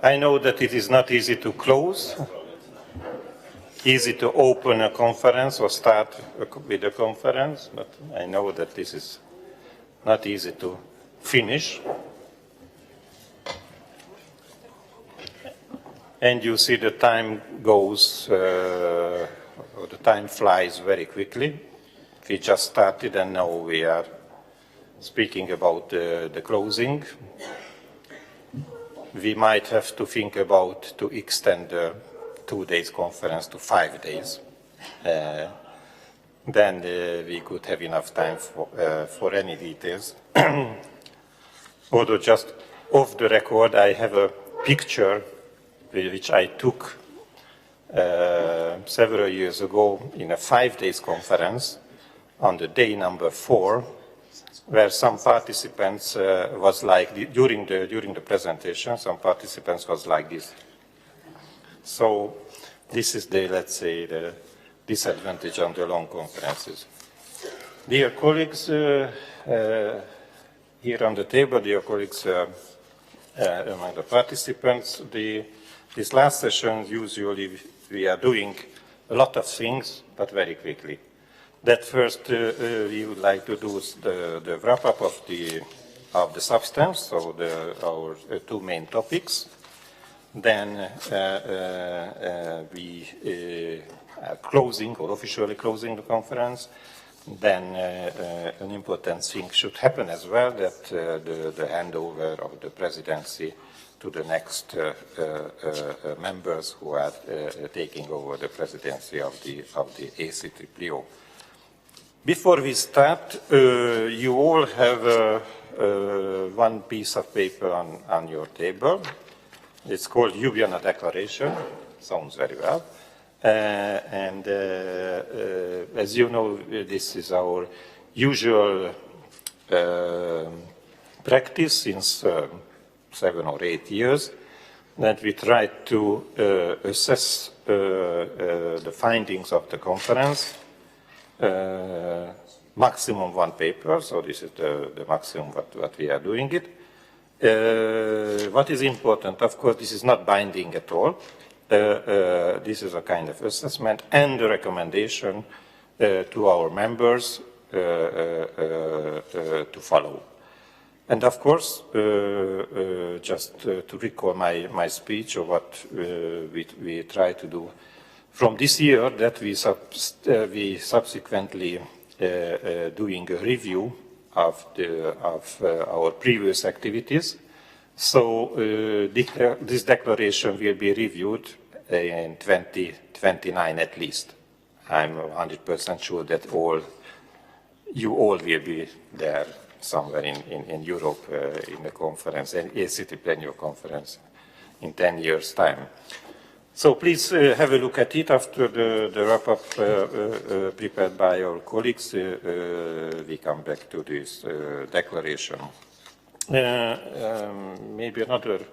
I know that it is not easy to close, easy to open a conference or start with a conference, but I know that this is not easy to finish. And you see the time goes, or the time flies very quickly. We just started and now we are speaking about the closing. We might have to think about to extend the 2 days conference to 5 days. Then we could have enough time for any details. Although just off the record, I have a picture which I took several years ago in a 5 days conference on the day number 4, where some participants was like, during the presentation, some participants was like this. So this is the, let's say, the disadvantage on the long conferences. Dear colleagues, here on the table, dear colleagues among the participants, this last session, usually we are doing a lot of things, but very quickly. That first, we would like to do the wrap-up of the substance, so our 2 main topics. Then we are closing, or officially closing the conference. Then an important thing should happen as well, that the handover of the presidency to the next members who are taking over the presidency of the ACEEO. Before we start, you all have one piece of paper on your table. It's called Ljubljana Declaration. Sounds very well. And as you know, this is our usual practice since 7 or 8 years, that we try to assess the findings of the conference. Maximum 1 paper, so this is the maximum what we are doing it. What is important, of course, this is not binding at all. This is a kind of assessment and a recommendation to our members to follow. And of course, just to recall my speech or what we try to do from this year, that we subsequently doing a review of our previous activities. So this declaration will be reviewed in 2029 at least. I'm 100% sure that you all will be there somewhere in Europe in the conference, an ACT plenary conference in 10 years' time. So please have a look at it after the wrap-up prepared by our colleagues. We come back to this declaration. Maybe another,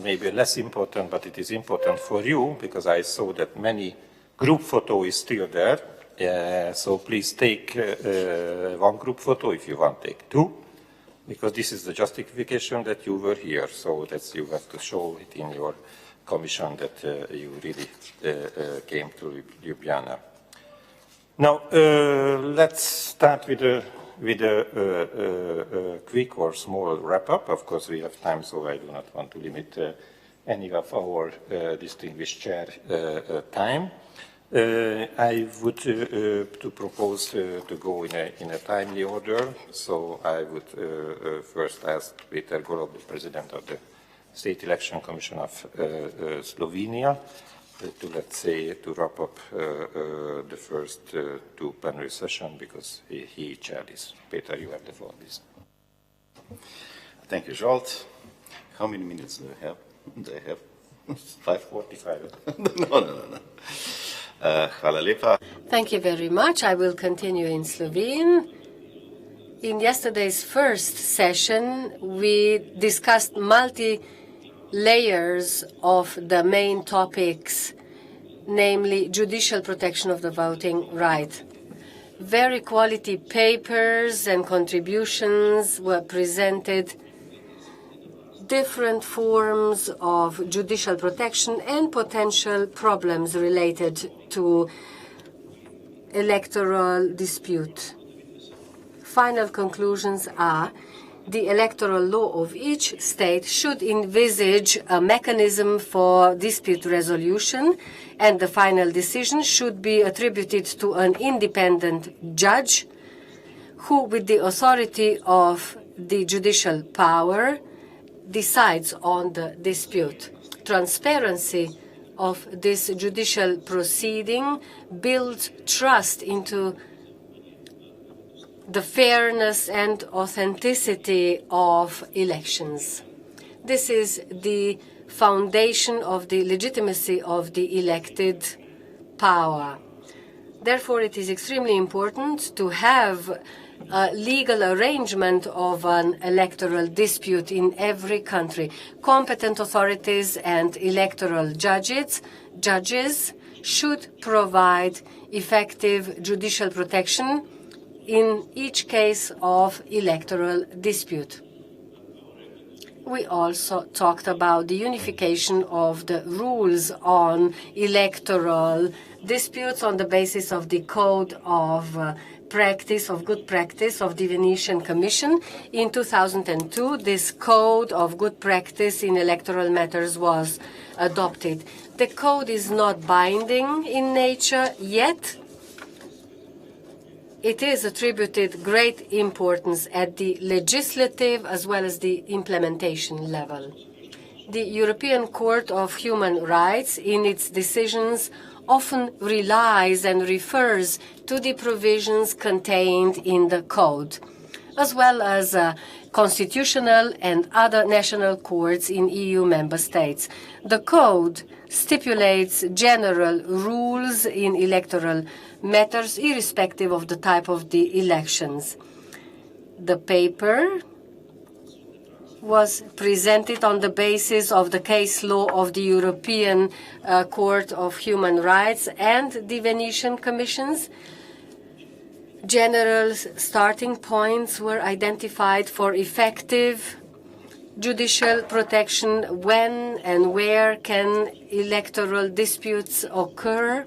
maybe less important, but it is important for you because I saw that many group photo is still there. So please take 1 group photo. If you want, take 2, because this is the justification that you were here. So that you have to show it in your commission that you really came to Ljubljana. Now let's start with a quick or small wrap-up. Of course, we have time, so I do not want to limit any of our distinguished chair time. I would to propose to go in a timely order. So I would first ask Peter Golob, the President of the State Election Commission of Slovenia, to wrap up the first 2 plenary sessions because he chaired this. Peter, you have the floor, please. Thank you, Zsolt. How many minutes do I have? 5:45. No. Hvala lepa. Thank you very much. I will continue in Slovene. In yesterday's first session, we discussed layers of the main topics, namely judicial protection of the voting right. Very quality papers and contributions were presented, different forms of judicial protection and potential problems related to electoral dispute. Final conclusions are The electoral law of each state should envisage a mechanism for dispute resolution, and the final decision should be attributed to an independent judge who, with the authority of the judicial power, decides on the dispute. Transparency of this judicial proceeding builds trust into the fairness and authenticity of elections. This is the foundation of the legitimacy of the elected power. Therefore, it is extremely important to have a legal arrangement of an electoral dispute in every country. Competent authorities and electoral judges should provide effective judicial protection in each case of electoral dispute. We also talked about the unification of the rules on electoral disputes on the basis of the Code of Practice, of Good Practice of the Venetian Commission. In 2002, this Code of Good Practice in electoral matters was adopted. The code is not binding in nature, yet it is attributed great importance at the legislative as well as the implementation level. The European Court of Human Rights, in its decisions, often relies and refers to the provisions contained in the code, as well as constitutional and other national courts in EU member states. The code stipulates general rules in electoral matters, irrespective of the type of the elections. The paper was presented on the basis of the case law of the European Court of Human Rights and the Venetian Commissions. General starting points were identified for effective judicial protection when and where can electoral disputes occur,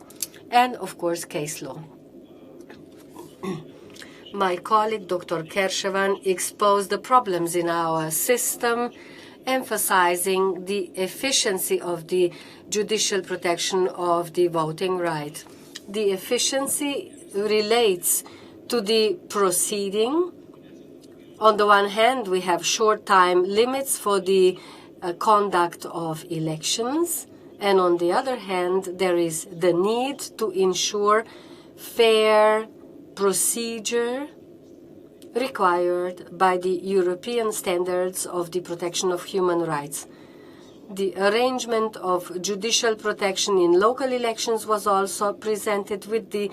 and of course case law. My colleague, Dr. Kershevan, exposed the problems in our system, emphasizing the efficiency of the judicial protection of the voting right. The efficiency relates to the proceeding. On the one hand, we have short time limits for the conduct of elections, and on the other hand, there is the need to ensure fair procedure required by the European standards of the protection of human rights. The arrangement of judicial protection in local elections was also presented with the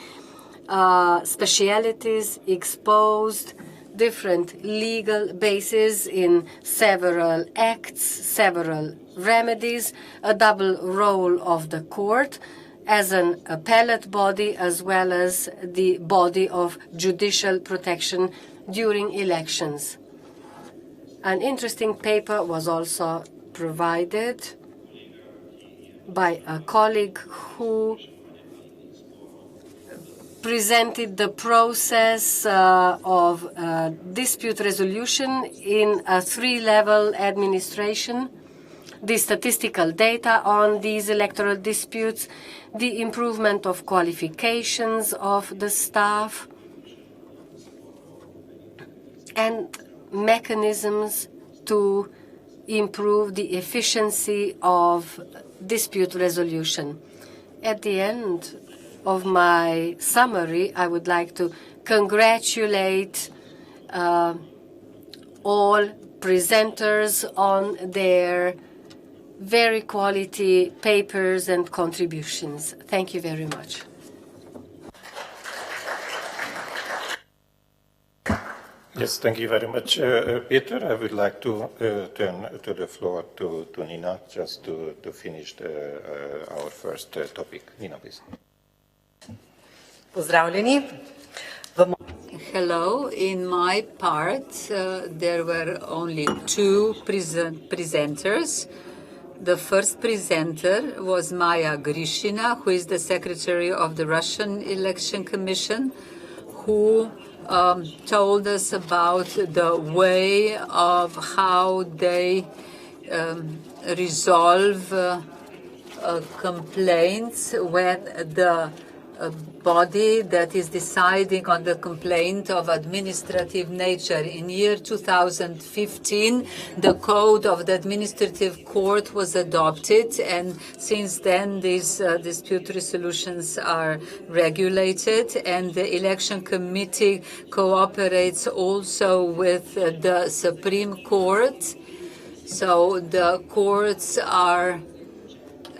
specialities exposed, different legal bases in several acts, several remedies, a double role of the court as an appellate body as well as the body of judicial protection during elections. An interesting paper was also provided by a colleague who presented the process of dispute resolution in a three-level administration, the statistical data on these electoral disputes, the improvement of qualifications of the staff, and mechanisms to improve the efficiency of dispute resolution. At the end of my summary, I would like to congratulate all presenters on their very quality papers and contributions. Thank you very much. Yes, thank you very much, Peter. I would like to turn to the floor to Nina just to finish our first topic. Nina, please. Hello. In my part, there were only two presenters. The first presenter was Maya Grishina, who is the secretary of the Russian Election Commission, who told us about the way of how they resolve complaints when the body that is deciding on the complaint of administrative nature. In year 2015, the code of the administrative court was adopted, and since then these dispute resolutions are regulated, and the election committee cooperates also with the Supreme Court. So the courts are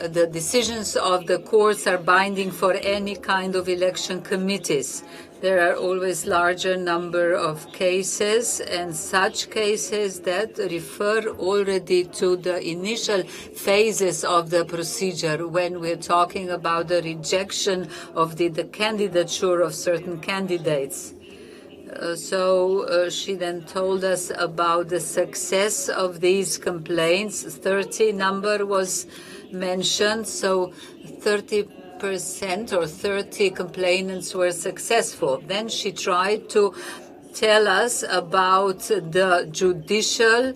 the decisions of the courts are binding for any kind of election committees. There are always larger number of cases, and such cases that refer already to the initial phases of the procedure when we're talking about the rejection of the candidature of certain candidates. So she then told us about the success of these complaints. 30 number was mentioned, so 30% or 30 complainants were successful. Then she tried to tell us about the judicial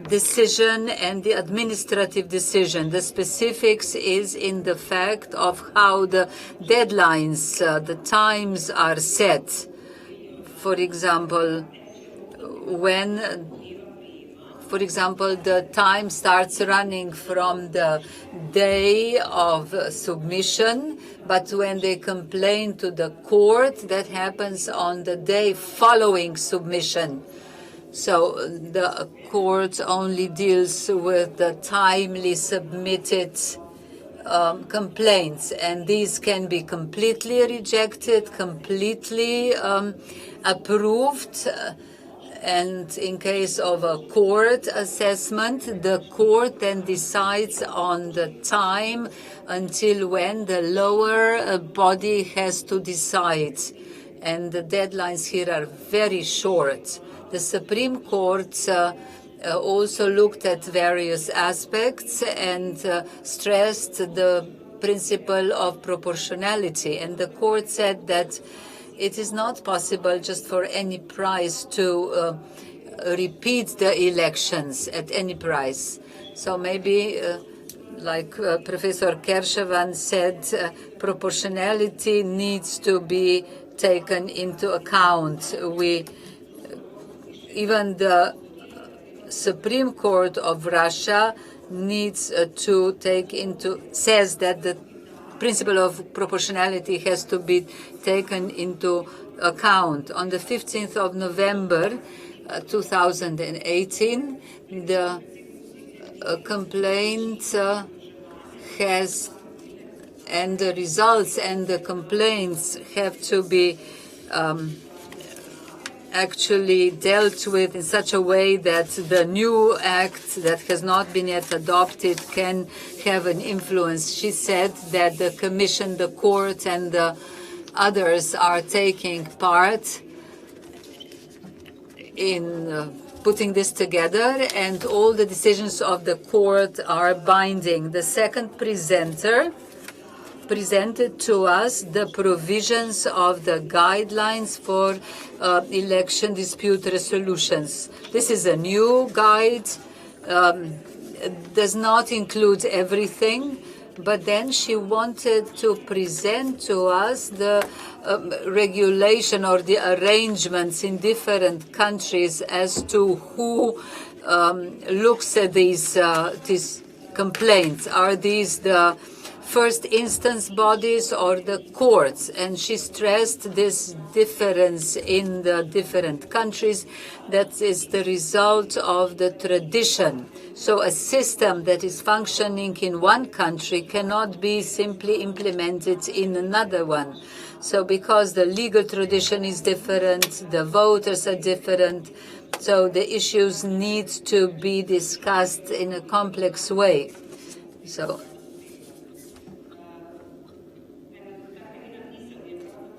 decision and the administrative decision. The specifics is in the fact of how the deadlines, the times are set. For example, the time starts running from the day of submission, but when they complain to the court, that happens on the day following submission. So the court only deals with the timely submitted complaints, and these can be completely rejected, completely approved. And in case of a court assessment, the court then decides on the time until when the lower body has to decide. And the deadlines here are very short. The Supreme Court also looked at various aspects and stressed the principle of proportionality. And the court said that it is not possible just for any price to repeat the elections at any price. So maybe, like Professor Kershavan said, proportionality needs to be taken into account. Even the Supreme Court of Russia needs to says that the principle of proportionality has to be taken into account. On the 15th of November 2018, the complaint and the results and the complaints have to be actually dealt with in such a way that the new act that has not been yet adopted can have an influence. She said that the Commission, the court, and the others are taking part in putting this together, and all the decisions of the court are binding. The second presenter presented to us the provisions of the guidelines for election dispute resolutions. This is a new guide, does not include everything, but then she wanted to present to us the regulation or the arrangements in different countries as to who looks at these complaints. Are these the first instance bodies or the courts? And she stressed this difference in the different countries that is the result of the tradition. So a system that is functioning in one country cannot be simply implemented in another one. So because the legal tradition is different, the voters are different, so the issues need to be discussed in a complex way. So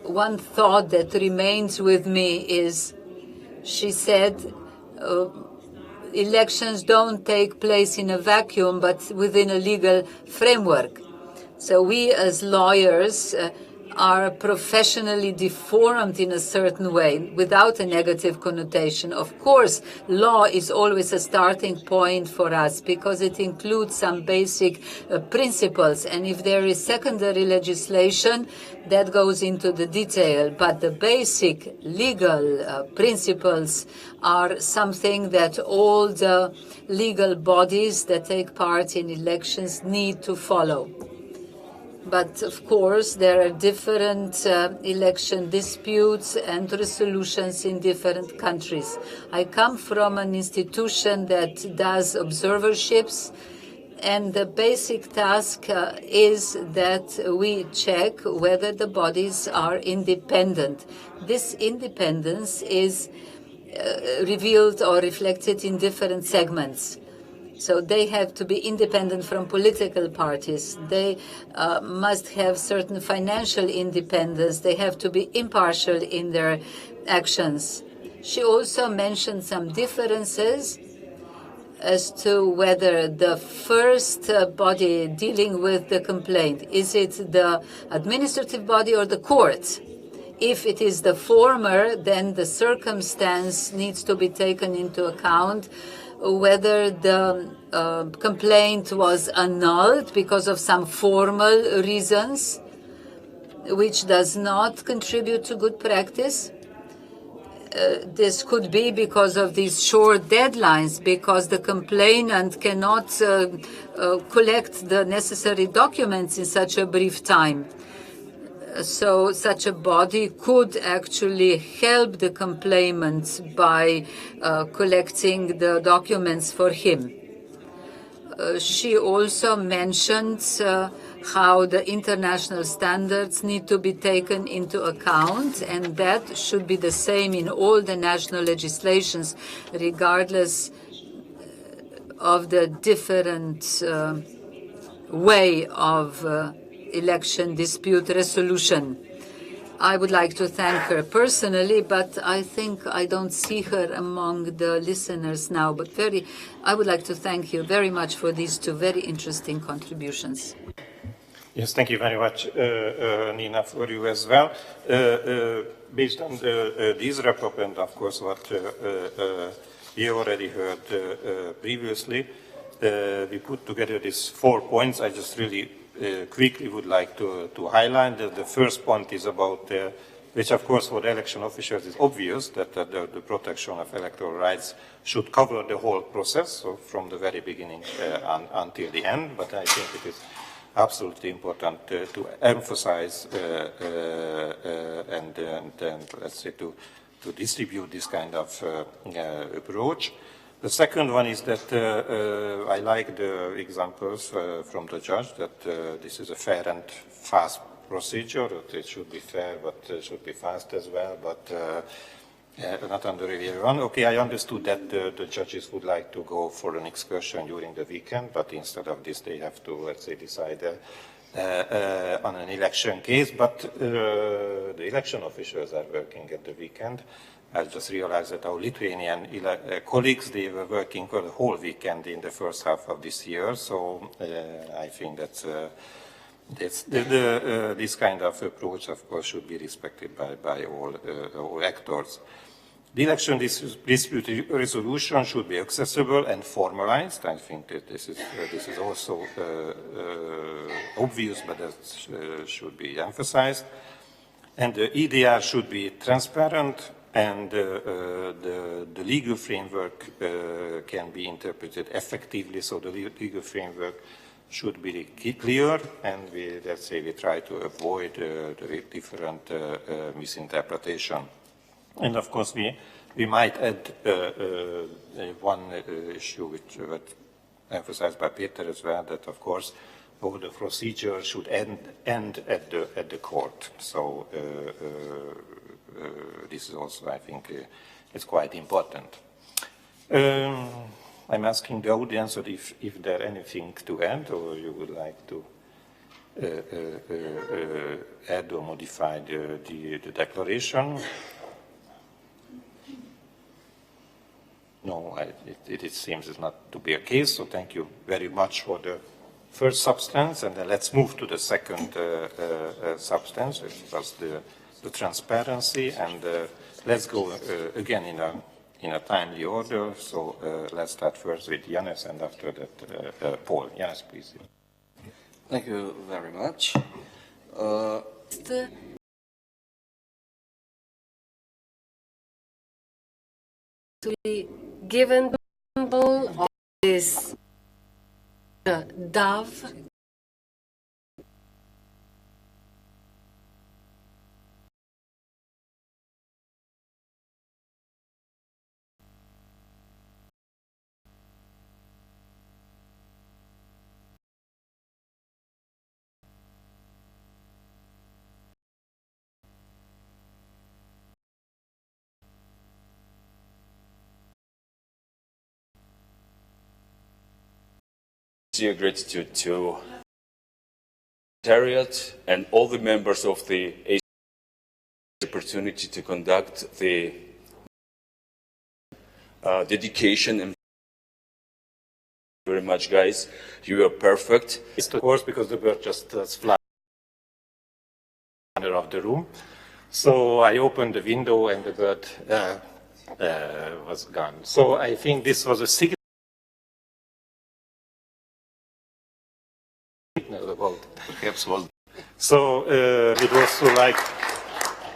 one thought that remains with me is, she said, elections don't take place in a vacuum, but within a legal framework. So we as lawyers are professionally deformed in a certain way without a negative connotation. Of course, law is always a starting point for us because it includes some basic principles, and if there is secondary legislation, that goes into the detail, but the basic legal principles are something that all the legal bodies that take part in elections need to follow. But of course, there are different election disputes and resolutions in different countries. I come from an institution that does observerships, and the basic task is that we check whether the bodies are independent. This independence is revealed or reflected in different segments. So they have to be independent from political parties. They must have certain financial independence. They have to be impartial in their actions. She also mentioned some differences as to whether the first body dealing with the complaint, is it the administrative body or the court? If it is the former, then the circumstance needs to be taken into account, whether the complaint was annulled because of some formal reasons, which does not contribute to good practice. This could be because of these short deadlines, because the complainant cannot collect the necessary documents in such a brief time. So such a body could actually help the complainant by collecting the documents for him. She also mentioned how the international standards need to be taken into account, and that should be the same in all the national legislations, regardless of the different way of election dispute resolution. I would like to thank her personally, but I think I don't see her among the listeners now. But I would like to thank you very much for these two very interesting contributions. Yes, thank you very much, Nina, for you as well. Based on this report and, of course, what you already heard previously, we put together these 4 points. I just really quickly would like to highlight that the first point is about, which of course for the election officials is obvious, that the protection of electoral rights should cover the whole process, so from the very beginning until the end. But I think it is absolutely important to emphasize and let's say to distribute this kind of approach. The second one is that I like the examples from the judge that this is a fair and fast procedure, that it should be fair but should be fast as well, but not under review. Okay, I understood that the judges would like to go for an excursion during the weekend, but instead of this they have to, let's say, decide on an election case, but the election officials are working at the weekend. I just realized that our Lithuanian colleagues, they were working for the whole weekend in the first half of this year, so I think that this kind of approach, of course, should be respected by all actors. The election dispute resolution should be accessible and formalized. I think that this is also obvious, but that should be emphasized. And the EDR should be transparent, and the legal framework can be interpreted effectively. So the legal framework should be clear, and we try to avoid the different misinterpretation. And of course, we might add one issue which was emphasized by Peter as well, that of course all the procedure should end at the court. So this is also, I think, it's quite important. I'm asking the audience if there anything to add, or you would like to add or modify the declaration. No, it seems it's not to be a case, so thank you very much for the first substance, and then let's move to the second substance, which was the transparency, and let's go again in a timely order. So let's start first with Janez, and after that Paul. Janez, please. Thank you very much. To be given of this dove. Sincere gratitude to Secretariat and all the members of the ACEEEO opportunity to conduct the dedication. And very much, guys. You are perfect. It's of course because the bird just flew out of the room. So I opened the window and the bird was gone. So I think this was a signal about. So we'd also like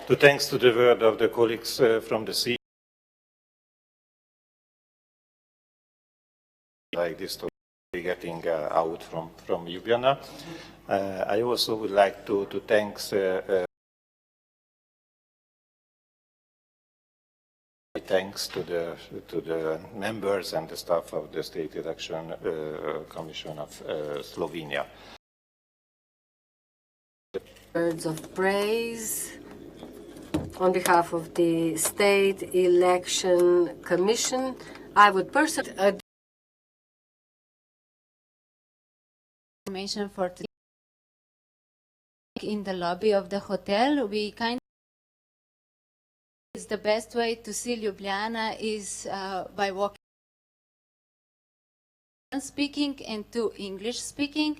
to thanks to the word of the colleagues from the sea, like this to be getting out from Ljubljana. I also would like to thanks thanks to the members and the staff of the State Election Commission of Slovenia. Words of praise on behalf of the State Election Commission. I would personally information for today in the lobby of the hotel. We kind is the best way to see Ljubljana is by walking speaking and to English speaking.